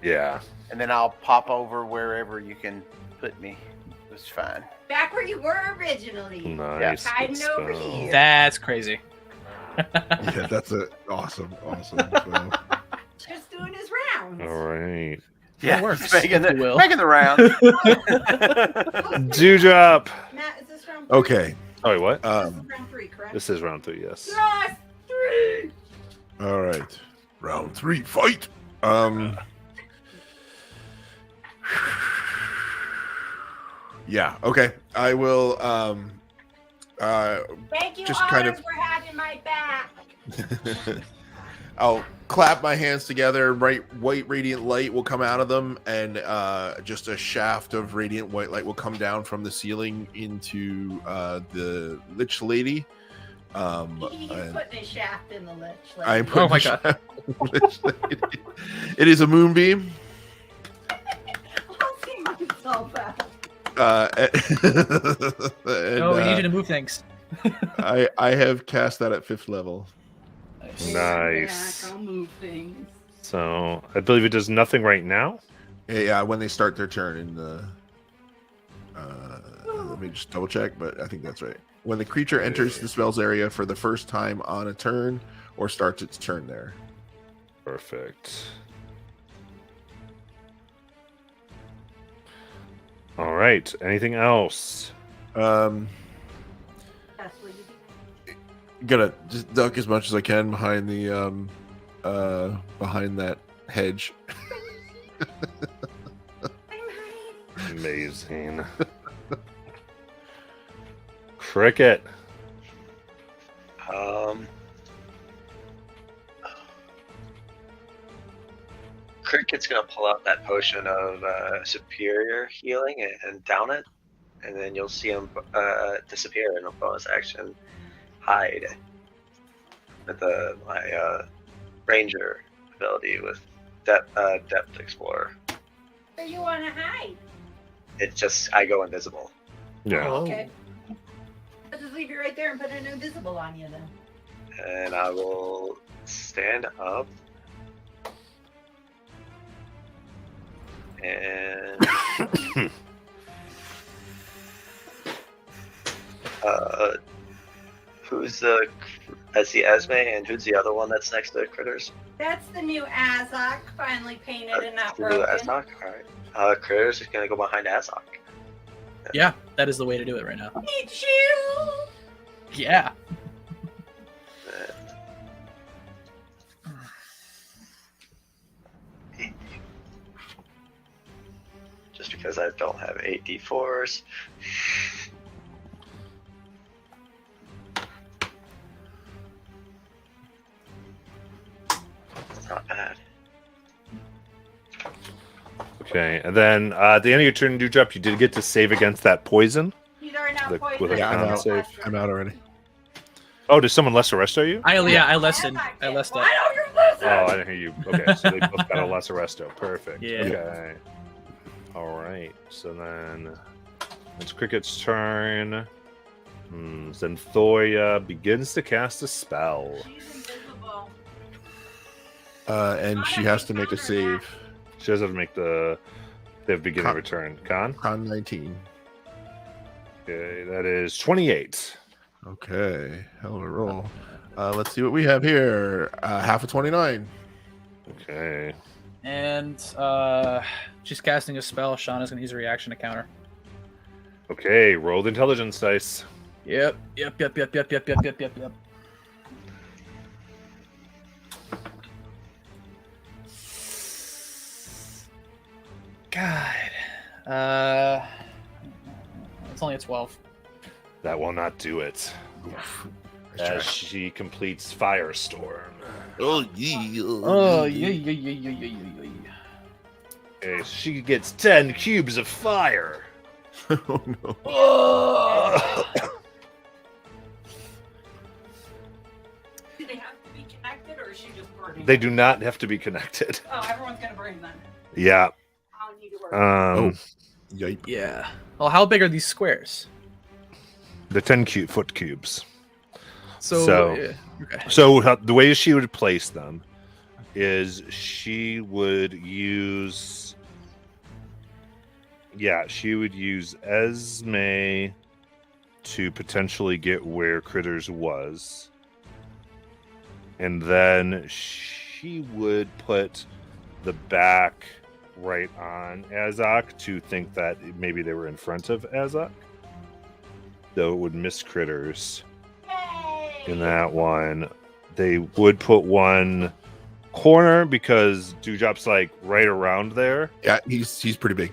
Speaker 1: Yeah.
Speaker 7: And then I'll pop over wherever you can put me. It's fine.
Speaker 11: Back where you were originally.
Speaker 1: Nice.
Speaker 11: Hiding
Speaker 1: good
Speaker 11: over
Speaker 1: spell.
Speaker 11: here.
Speaker 5: That's crazy.
Speaker 4: Yeah, that's awesome. So,
Speaker 11: Just doing his rounds.
Speaker 1: All right.
Speaker 7: Yeah,
Speaker 5: works,
Speaker 7: making
Speaker 5: if you will.
Speaker 7: the round.
Speaker 1: Dewdrop.
Speaker 11: Matt, is this round 3?
Speaker 4: okay.
Speaker 1: Oh, wait, what?
Speaker 11: This is round 3, correct?
Speaker 1: This is round 3, yes.
Speaker 11: Yes! 3!
Speaker 4: All right. Round 3, fight. Yeah. Okay. I will.
Speaker 11: Thank you,
Speaker 4: Just
Speaker 11: Otters,
Speaker 4: kind of-
Speaker 11: for having my back.
Speaker 4: I'll clap my hands together. White radiant light will come out of them, and just a shaft of radiant white light will come down from the ceiling into the lich lady.
Speaker 11: He's
Speaker 4: And
Speaker 11: putting his shaft in the lich.
Speaker 4: I'm
Speaker 11: Like,
Speaker 4: putting
Speaker 5: my
Speaker 4: the
Speaker 5: God.
Speaker 4: shaft in the lich lady. It is a moonbeam.
Speaker 11: I'll see myself out.
Speaker 5: Oh, we need you to move things.
Speaker 4: I have cast that at 5th level.
Speaker 1: Nice.
Speaker 11: Back, I'll move things.
Speaker 1: So I believe it does nothing right now.
Speaker 4: Yeah, when they start their turn in the. Let me just double check, but I think that's right. When the creature enters the spell's area for the first time on a turn, or starts its turn there.
Speaker 1: Perfect. All right. Anything else?
Speaker 11: That's what you do.
Speaker 4: Gonna just duck as much as I can behind the behind that hedge.
Speaker 1: Amazing. Cricket.
Speaker 8: Cricket's gonna pull out that potion of superior healing and down it, and then you'll see him disappear in a bonus action. Hide with my ranger ability with depth explorer.
Speaker 11: Where you want to hide?
Speaker 8: It's just I go invisible.
Speaker 1: Yeah.
Speaker 11: Okay. I'll just leave you right there and put an invisible on you then.
Speaker 8: And I will stand up and who's the Esme and who's the other one that's next to the critters?
Speaker 11: That's the new Azok, finally painted and not
Speaker 8: The new
Speaker 11: broken.
Speaker 8: Azok? Alright. Critters is gonna go behind Azok.
Speaker 5: Yeah, that is the way to do it right now.
Speaker 11: Eat you!
Speaker 5: Yeah.
Speaker 8: Just because I don't have 8 d4s. It's not bad.
Speaker 1: Okay, and then at the end of your turn, Dewdrop, you did get to save against that poison.
Speaker 11: He's already not
Speaker 1: With
Speaker 11: poisoned.
Speaker 1: a
Speaker 4: Yeah, I'm
Speaker 1: con
Speaker 4: out.
Speaker 1: save.
Speaker 4: I'm out already.
Speaker 1: Oh, did someone lesser resto you?
Speaker 5: I
Speaker 11: I'm
Speaker 5: lessened.
Speaker 11: not
Speaker 5: I
Speaker 11: dead.
Speaker 5: lessed
Speaker 11: Why
Speaker 5: up.
Speaker 11: don't you listen?
Speaker 1: Oh, I didn't hear you. Okay, so they both got a lesser resto. Perfect.
Speaker 5: Yeah.
Speaker 1: Okay. All right. So then it's Cricket's turn. Zenthoria begins to cast a spell.
Speaker 11: She's invisible.
Speaker 4: And she has to make a save.
Speaker 1: She does have to make the beginning
Speaker 4: Con.
Speaker 1: return. Con?
Speaker 4: Con 19.
Speaker 1: Okay, that is 28.
Speaker 4: Okay, hell of a roll. Let's see what we have here. Half of 29.
Speaker 5: Okay. And she's casting a spell. Shauna's gonna use a reaction to counter.
Speaker 1: Okay, roll the intelligence dice.
Speaker 5: Yep. God. It's only a 12.
Speaker 1: That will not do it. As she completes Firestorm.
Speaker 4: Oh, yeah.
Speaker 5: Oh, yeah.
Speaker 1: Okay, so she gets 10 cubes of fire.
Speaker 4: Oh, no.
Speaker 11: Do they have to be connected, or is she just burning?
Speaker 1: They do not have to be connected.
Speaker 11: Oh, everyone's gonna burn then.
Speaker 1: Yeah.
Speaker 11: I don't need to worry.
Speaker 4: Yipe.
Speaker 5: Yeah. Well, how big are these squares?
Speaker 1: The 10-foot cubes.
Speaker 5: So yeah. Okay.
Speaker 1: So the way she would place them is she would use Esme to potentially get where Critters was. And then she would put the back right on Azok to think that maybe they were in front of Azok. Though it would miss Critters in that one. They would put one corner because Dewdrop's like right around there.
Speaker 4: Yeah, he's pretty big.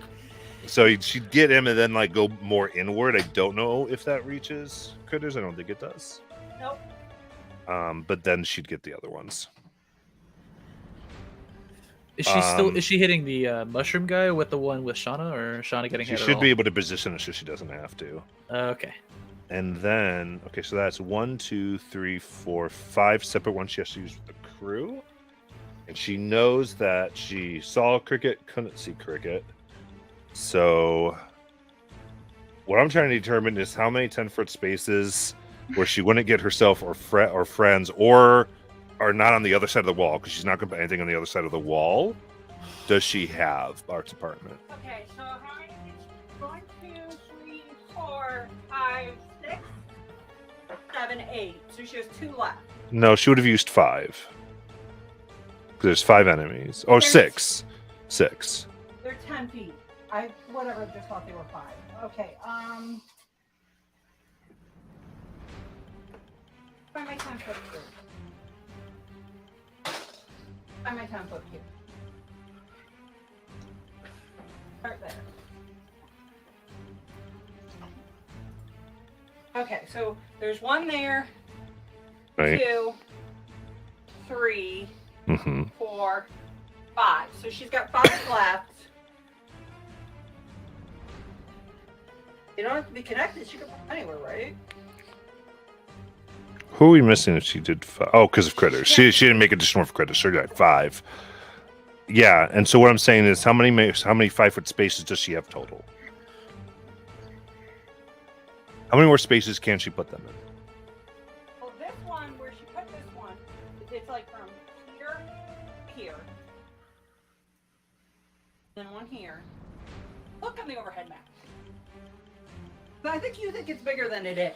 Speaker 1: So she'd get him and then like go more inward. I don't know if that reaches Critters. I don't think it does.
Speaker 11: Nope.
Speaker 1: But then she'd get the other ones.
Speaker 5: Is she hitting the mushroom guy with the one with Shauna, or Shauna getting
Speaker 1: She
Speaker 5: hit?
Speaker 1: should be able to position it so she doesn't have to.
Speaker 5: Okay.
Speaker 1: And then, okay, so that's 1, 2, 3, 4, 5 separate ones she has to use with the crew. And she knows that she saw Cricket, couldn't see Cricket. So, what I'm trying to determine is how many 10-foot spaces where she wouldn't get herself or friends or are not on the other side of the wall, because she's not going to put anything on the other side of the wall, does she have, Arts Department?
Speaker 11: Okay, so how many? 1, 2, 3, 4, 5, 6, 7, 8. So she has 2 left.
Speaker 1: No, she would have used 5. There's 5 enemies. Oh,
Speaker 11: There's-
Speaker 1: 6. 6.
Speaker 11: They're 10 feet. I just thought they were 5. Okay, Find my 10-foot cube. Find my 10-foot cube. Start there. Okay, so there's 1 there,
Speaker 1: Right.
Speaker 11: 2, 3,
Speaker 1: Mm-hmm.
Speaker 11: 4, 5. So she's got 5 left. You don't have to be connected. She can put anywhere, right?
Speaker 1: Who are we missing if she did 5? Oh, because of Critters. She didn't make additional for Critters. So she got 5. Yeah, and so what I'm saying is how many 5-foot spaces does she have total? How many more spaces can she put them in?
Speaker 11: Well, this one, where she put this one, it's like from here to here. Then 1 here. Look on the overhead map. But I think you think it's bigger than it is.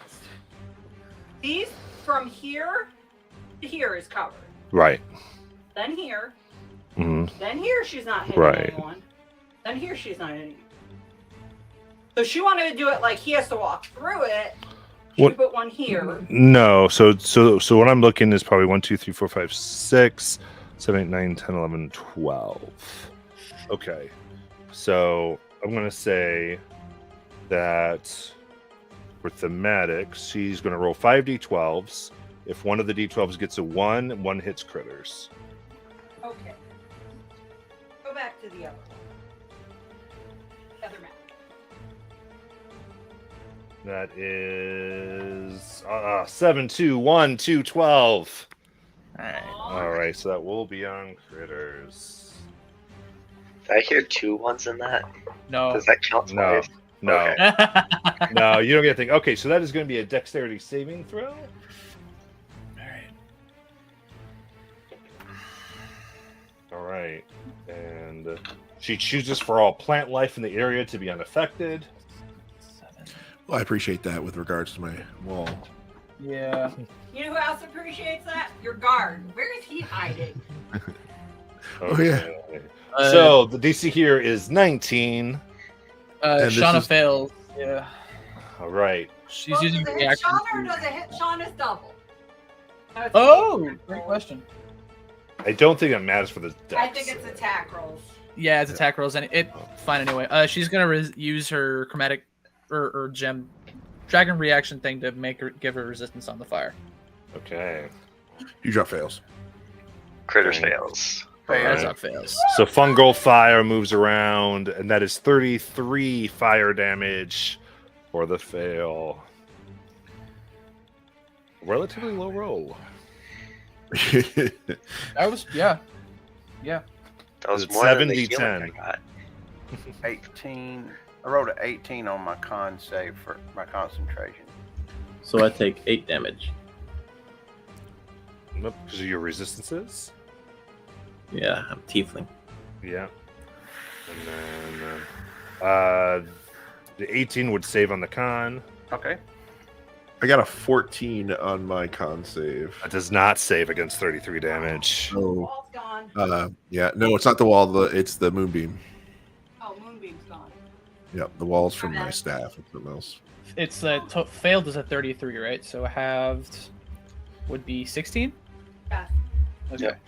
Speaker 11: These from here to here is covered.
Speaker 1: Right.
Speaker 11: Then here.
Speaker 1: hmm
Speaker 11: Then here she's not hitting
Speaker 1: Right.
Speaker 11: anyone. Then here she's not hitting. So she wanted to do it like he has to walk through it.
Speaker 1: What-
Speaker 11: You put one here.
Speaker 1: No, so what I'm looking is probably 1, 2, 3, 4, 5, 6, 7, 8, 9, 10, 11, 12. Okay. So I'm gonna say that for thematic, she's gonna roll 5d12s. If one of the d12s gets a 1, one hits critters.
Speaker 11: Okay. Go back to the other one. The other map.
Speaker 1: That is 7, 2, 1, 2, 12.
Speaker 5: Alright.
Speaker 1: All right, so that will be on critters.
Speaker 8: Did I hear 2 1s in that?
Speaker 5: No.
Speaker 8: Does that count
Speaker 1: No,
Speaker 8: twice?
Speaker 1: no,
Speaker 8: Okay.
Speaker 1: no. You don't get to think. Okay, so that is going to be a dexterity saving throw. All right, and she chooses for all plant life in the area to be unaffected.
Speaker 4: Well, I appreciate that with regards to my wall.
Speaker 5: Yeah.
Speaker 11: You know who else appreciates that? Your guard. Where is he hiding?
Speaker 4: Oh, yeah.
Speaker 1: So the DC here is 19.
Speaker 4: And this
Speaker 5: Shauna
Speaker 4: is-
Speaker 5: fails. Yeah.
Speaker 1: All right.
Speaker 5: She's
Speaker 11: Well,
Speaker 5: using
Speaker 11: does it hit
Speaker 5: reaction.
Speaker 11: Shauna or does it hit Shauna's double? No, it's
Speaker 5: Oh,
Speaker 11: attack
Speaker 5: great
Speaker 11: rolls.
Speaker 5: question.
Speaker 1: I don't think it matters for the dex.
Speaker 11: I think it's attack rolls.
Speaker 5: Yeah, it's attack rolls, and it fine anyway. She's gonna use her chromatic or gem dragon reaction thing to make her give her resistance on the fire.
Speaker 1: Okay.
Speaker 4: You drop fails.
Speaker 8: Critters fails.
Speaker 5: That's
Speaker 1: Alright.
Speaker 5: not fails.
Speaker 1: So fungal fire moves around, and that is 33 fire damage for the fail. Relatively low roll.
Speaker 5: That was yeah.
Speaker 8: That was
Speaker 1: Is it
Speaker 8: more than the
Speaker 1: 70,
Speaker 8: healing
Speaker 1: 10?
Speaker 8: I got.
Speaker 7: 18. I rolled an 18 on my con save for my concentration.
Speaker 12: So I take 8 damage.
Speaker 1: Because of your resistances?
Speaker 12: Yeah, I'm tiefling.
Speaker 1: Yeah. And then the 18 would save on the con.
Speaker 7: Okay.
Speaker 4: I got a 14 on my con save.
Speaker 1: That does not save against 33 damage.
Speaker 4: So,
Speaker 11: Wall's gone.
Speaker 4: yeah, no, it's not the wall. It's the moonbeam.
Speaker 11: Oh, Moonbeam's gone.
Speaker 4: Yep, the wall's from my staff. It's something else.
Speaker 5: It's failed is a 33, right? So halved would be 16.
Speaker 11: Yeah.
Speaker 5: Okay.
Speaker 8: Yep.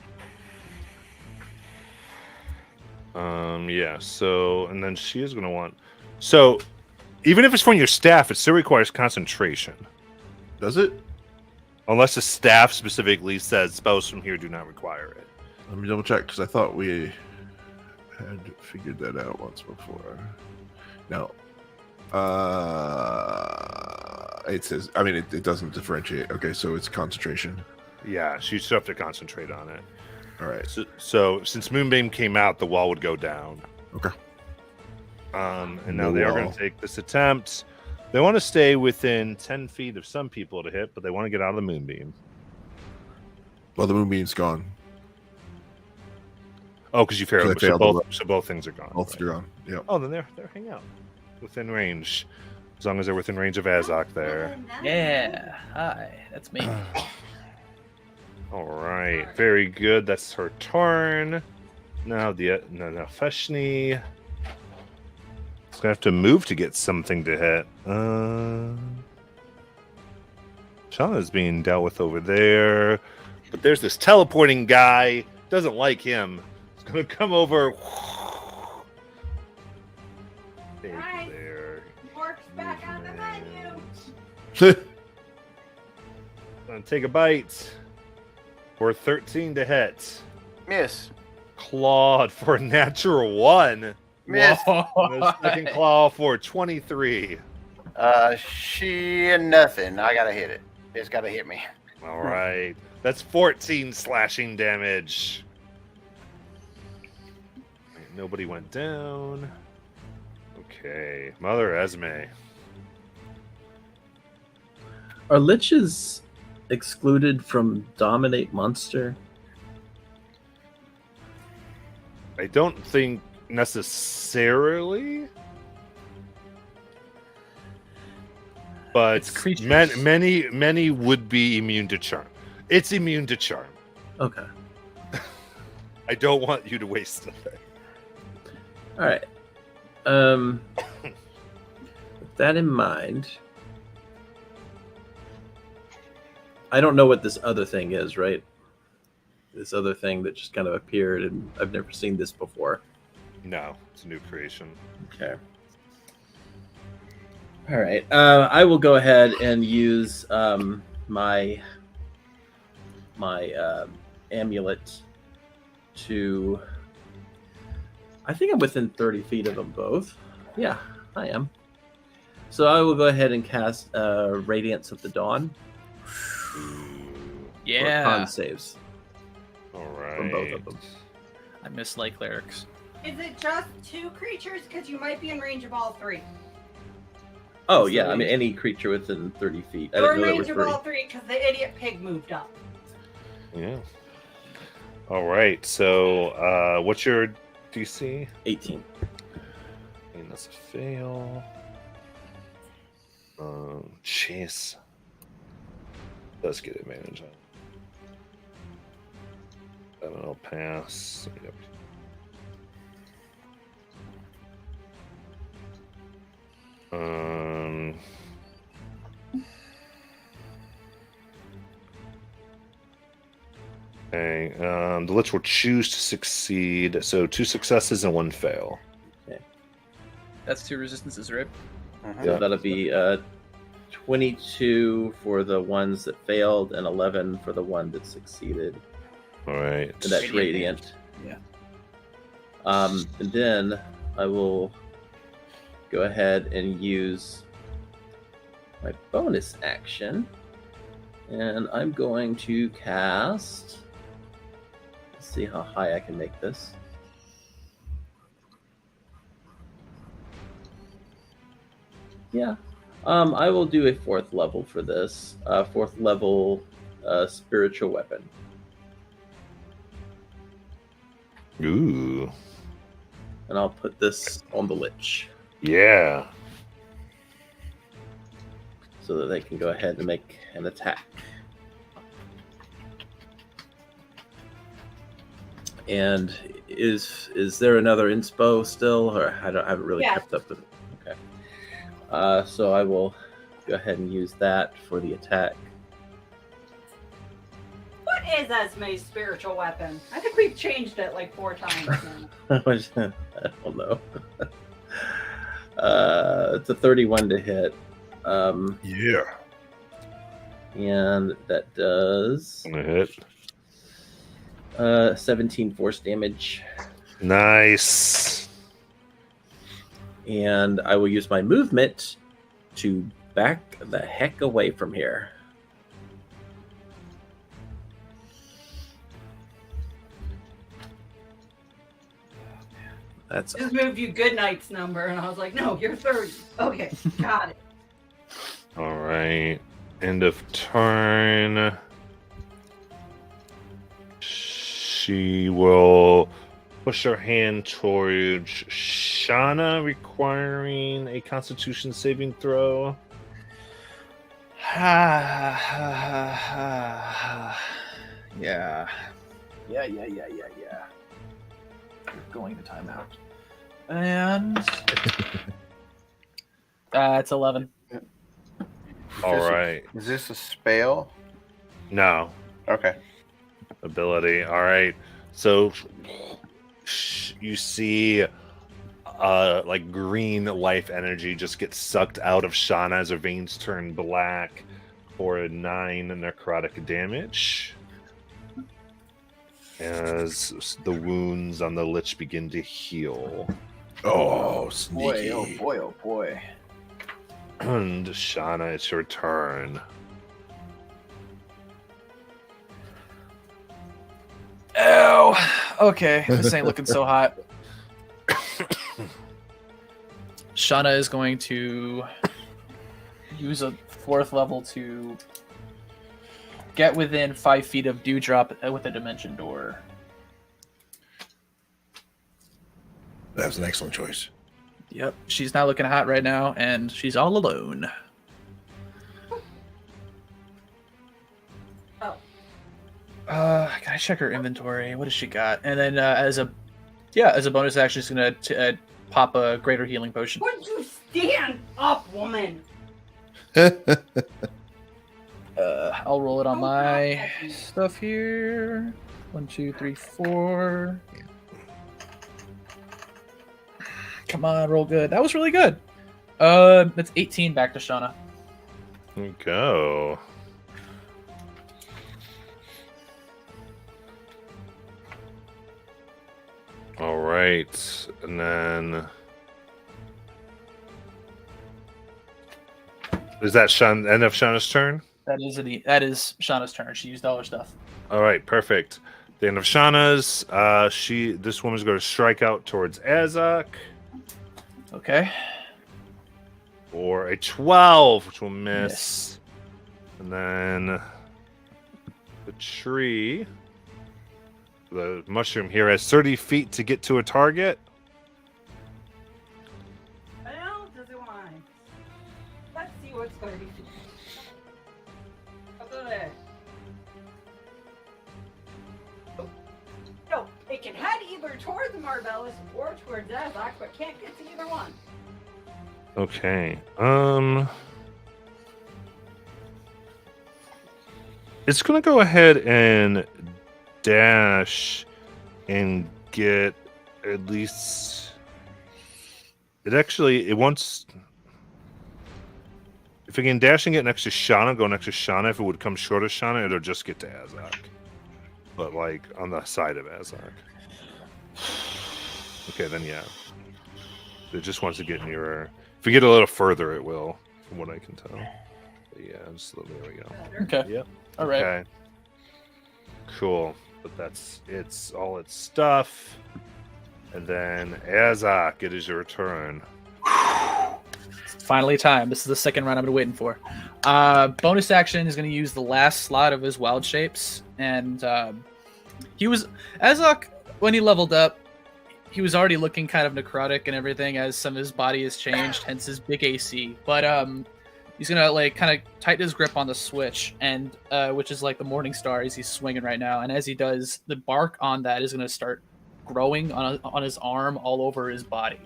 Speaker 1: Yeah, so, and then she is going to want. So, even if it's from your staff, it still requires concentration.
Speaker 4: Does it?
Speaker 1: Unless the staff specifically says spells from here do not require it.
Speaker 4: Let me double check because I thought we had figured that out once before. No. It says, I mean, it doesn't differentiate. Okay, so it's concentration.
Speaker 1: Yeah, she still have to concentrate on it.
Speaker 4: All right.
Speaker 1: So since Moonbeam came out, the wall would go down.
Speaker 4: Okay.
Speaker 1: And now
Speaker 4: No
Speaker 1: they are
Speaker 4: wall.
Speaker 1: going to take this attempt. They want to stay within 10 feet of some people to hit, but they want to get out of the Moonbeam.
Speaker 4: Well, the moonbeam's gone.
Speaker 1: Oh, because you failed.
Speaker 4: I failed
Speaker 1: So both things are gone.
Speaker 4: Both are gone. Yep.
Speaker 1: Oh, then they're hang out within range, as long as they're within range of Azok there.
Speaker 5: Yeah. Hi, that's me.
Speaker 1: All right, very good. That's her turn. Now now Feshni. It's gonna have to move to get something to hit. Shauna's being dealt with over there, but there's this teleporting guy. Doesn't like him. It's gonna come over.
Speaker 11: Right.
Speaker 1: There.
Speaker 11: Mark's back on the menu.
Speaker 1: Gonna take a bite for 13 to hit.
Speaker 7: Miss.
Speaker 1: Clawed for a natural 1.
Speaker 7: Miss.
Speaker 1: And a second claw for 23.
Speaker 7: She nothing. I gotta hit it. It's gotta hit me.
Speaker 1: All right. That's 14 slashing damage. Nobody went down. Okay. Mother Esme.
Speaker 12: Are liches excluded from dominate monster?
Speaker 1: I don't think necessarily. But
Speaker 5: It's creatures.
Speaker 1: many would be immune to charm. It's immune to charm.
Speaker 12: Okay.
Speaker 1: I don't want you to waste the thing.
Speaker 12: All right. that in mind, I don't know what this other thing is, right? This other thing that just kind of appeared, and I've never seen this before.
Speaker 1: No, it's a new creation.
Speaker 12: Okay. All right. I will go ahead and use my amulet to. I think I'm within 30 feet of them both. Yeah, I am. So I will go ahead and cast Radiance of the Dawn.
Speaker 5: Yeah.
Speaker 12: For con saves
Speaker 1: All right.
Speaker 12: from both of them.
Speaker 5: I miss light clerics.
Speaker 11: Is it just 2 creatures? Because you might be in range of all 3.
Speaker 12: Oh yeah, I mean any creature within 30 feet. I
Speaker 11: You're
Speaker 12: didn't
Speaker 11: in
Speaker 12: know
Speaker 11: range
Speaker 12: there
Speaker 11: of
Speaker 12: were
Speaker 11: all 3 because the idiot pig moved up.
Speaker 1: Yeah. All right. So, what's your DC?
Speaker 12: 18.
Speaker 1: And that's a fail. Jeez. Does get advantage on. I don't know. Pass. Yep. Okay. The Lich will choose to succeed. So 2 successes and 1 fail.
Speaker 5: That's 2 resistances, right?
Speaker 12: So
Speaker 1: Yeah.
Speaker 12: that'll be 22 for the ones that failed and 11 for the one that succeeded.
Speaker 1: All right.
Speaker 12: And that's radiant.
Speaker 5: Yeah.
Speaker 12: And then I will go ahead and use my bonus action, and I'm going to cast. Let's see how high I can make this. Yeah. I will do a 4th level for this. 4th level spiritual weapon.
Speaker 1: Ooh.
Speaker 12: And I'll put this on the Lich
Speaker 1: Yeah.
Speaker 12: so that they can go ahead and make an attack. And is there another inspo still, or I haven't really
Speaker 11: Yeah.
Speaker 12: kept up with it? Okay. So I will go ahead and use that for the attack.
Speaker 11: What is Esme's spiritual weapon? I think we've changed it like 4 times now.
Speaker 12: I don't know. It's a 31 to hit.
Speaker 4: Yeah.
Speaker 12: And that does
Speaker 1: I'm gonna hit.
Speaker 12: 17 force damage.
Speaker 1: Nice.
Speaker 12: And I will use my movement to back the heck away from here. That's
Speaker 11: Just moved you good night's number, and I was like, no, you're 30. Okay, got it.
Speaker 1: All right. End of turn. She will push her hand towards Shauna, requiring a Constitution saving throw.
Speaker 5: Yeah. Going to timeout. And it's 11.
Speaker 1: All right.
Speaker 7: Is this a spell?
Speaker 1: No.
Speaker 7: Okay.
Speaker 1: Ability. All right. So you see like green life energy just get sucked out of Shauna as her veins turn black for a 9 necrotic damage. As the wounds on the Lich begin to heal.
Speaker 4: Oh, sneaky.
Speaker 5: Oh boy.
Speaker 1: And Shauna, it's your turn.
Speaker 5: Oh, okay. This ain't looking so hot. Shauna is going to use a 4th level to get within 5 feet of Dewdrop with a dimension door.
Speaker 4: That's an excellent choice.
Speaker 5: Yep, she's not looking hot right now, and she's all alone.
Speaker 11: Oh.
Speaker 5: Can I check her inventory? What does she got? And then as a bonus action, she's gonna pop a greater healing potion.
Speaker 11: Would you stand up, woman.
Speaker 5: I'll roll it on
Speaker 11: Oh,
Speaker 5: my
Speaker 11: God.
Speaker 5: stuff here. 1, 2, 3, 4. Come on, roll good. That was really good. That's 18 back to Shauna.
Speaker 1: Go. All right, and then is that end of Shauna's turn?
Speaker 5: That is Shauna's turn. She used all her stuff.
Speaker 1: All right, perfect. The end of Shauna's. This woman's going to strike out towards Azak
Speaker 5: Okay.
Speaker 1: for a 12, which will miss. And then the tree, the mushroom here has 30 feet to get to a target.
Speaker 11: Well, does it want? Let's see what's going to be. No, it can head either toward the Marvelous or towards Azak, but can't get to either one.
Speaker 1: Okay. It's gonna go ahead and dash and get at least. It wants. If it can dash and get next to Shauna, go next to Shauna. If it would come short of Shauna, it'll just get to Azak. But like on the side of Azak. Okay, then yeah. It just wants to get nearer. If we get a little further, it will, from what I can tell. But yeah, there we go.
Speaker 5: Okay.
Speaker 1: Yep.
Speaker 5: All right.
Speaker 1: Okay. Cool. But it's all its stuff. And then Azak, it is your turn.
Speaker 5: Finally time. This is the second round I've been waiting for. Bonus action is going to use the last slot of his wild shapes. And Azak, when he leveled up, he was already looking kind of necrotic and everything as some of his body has changed, hence his big AC. But he's going to like kind of tighten his grip on the switch, and which is like the morning star as he's swinging right now. And as he does, the bark on that is going to start growing on his arm all over his body.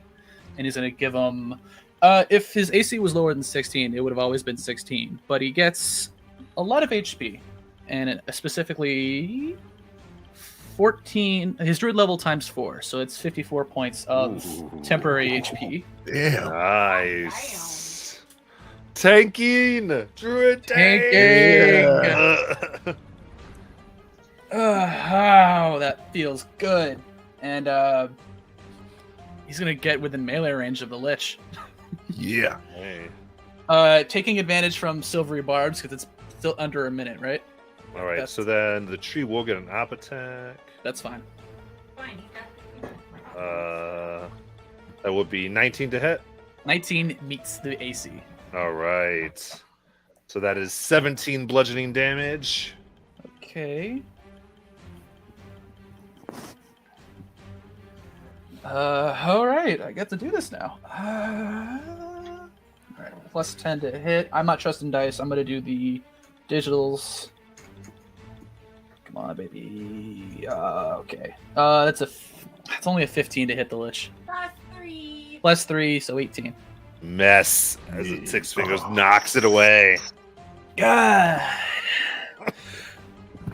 Speaker 5: And he's going to give him... if his AC was lower than 16, it would have always been 16. But he gets a lot of HP, and specifically 14. His druid level times 4, so it's 54 points of temporary HP.
Speaker 4: Damn.
Speaker 1: Nice. Tanking! Druid
Speaker 5: Tanking!
Speaker 1: Yeah.
Speaker 5: Oh, that feels good. And he's gonna get within melee range of the Lich.
Speaker 4: Yeah.
Speaker 1: Hey.
Speaker 5: Taking advantage from Silvery Barbs because it's still under a minute, right?
Speaker 1: All right, so then the tree will get an op attack.
Speaker 5: That's fine.
Speaker 11: Fine, he's got
Speaker 1: That would be 19 to hit.
Speaker 5: 19 meets the AC.
Speaker 1: All right. So that is 17 bludgeoning damage.
Speaker 5: Okay. All right, I get to do this now. All right, plus 10 to hit. I'm not trusting dice. I'm gonna do the digitals. Come on, baby. Okay. It's only a 15 to hit the Lich.
Speaker 11: +3.
Speaker 5: Plus 3, so 18.
Speaker 1: Mess as the Six Fingers knocks it away.
Speaker 5: God.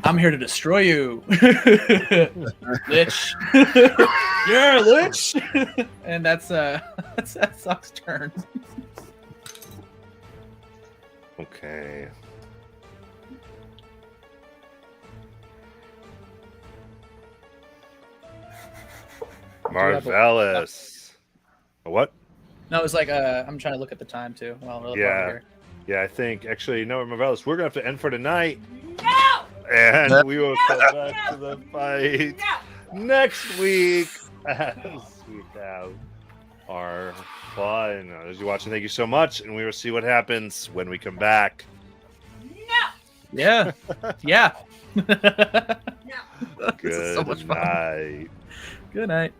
Speaker 5: I'm here to destroy you. Lich. You're a Lich. And that's Sock's turn.
Speaker 1: Okay. Marvelous. What?
Speaker 5: No, it was like I'm trying to look at the time too. Well,
Speaker 1: Yeah. Yeah, I think actually, no, Marvelous, we're gonna have to end for tonight.
Speaker 11: No!
Speaker 1: And we will come back to the fight next week as we have our fun. As you're watching, thank you so much, and we will see what happens when we come back.
Speaker 5: Yeah. Yeah.
Speaker 11: No!
Speaker 1: Good
Speaker 5: so much fun.
Speaker 1: night.
Speaker 5: Good night.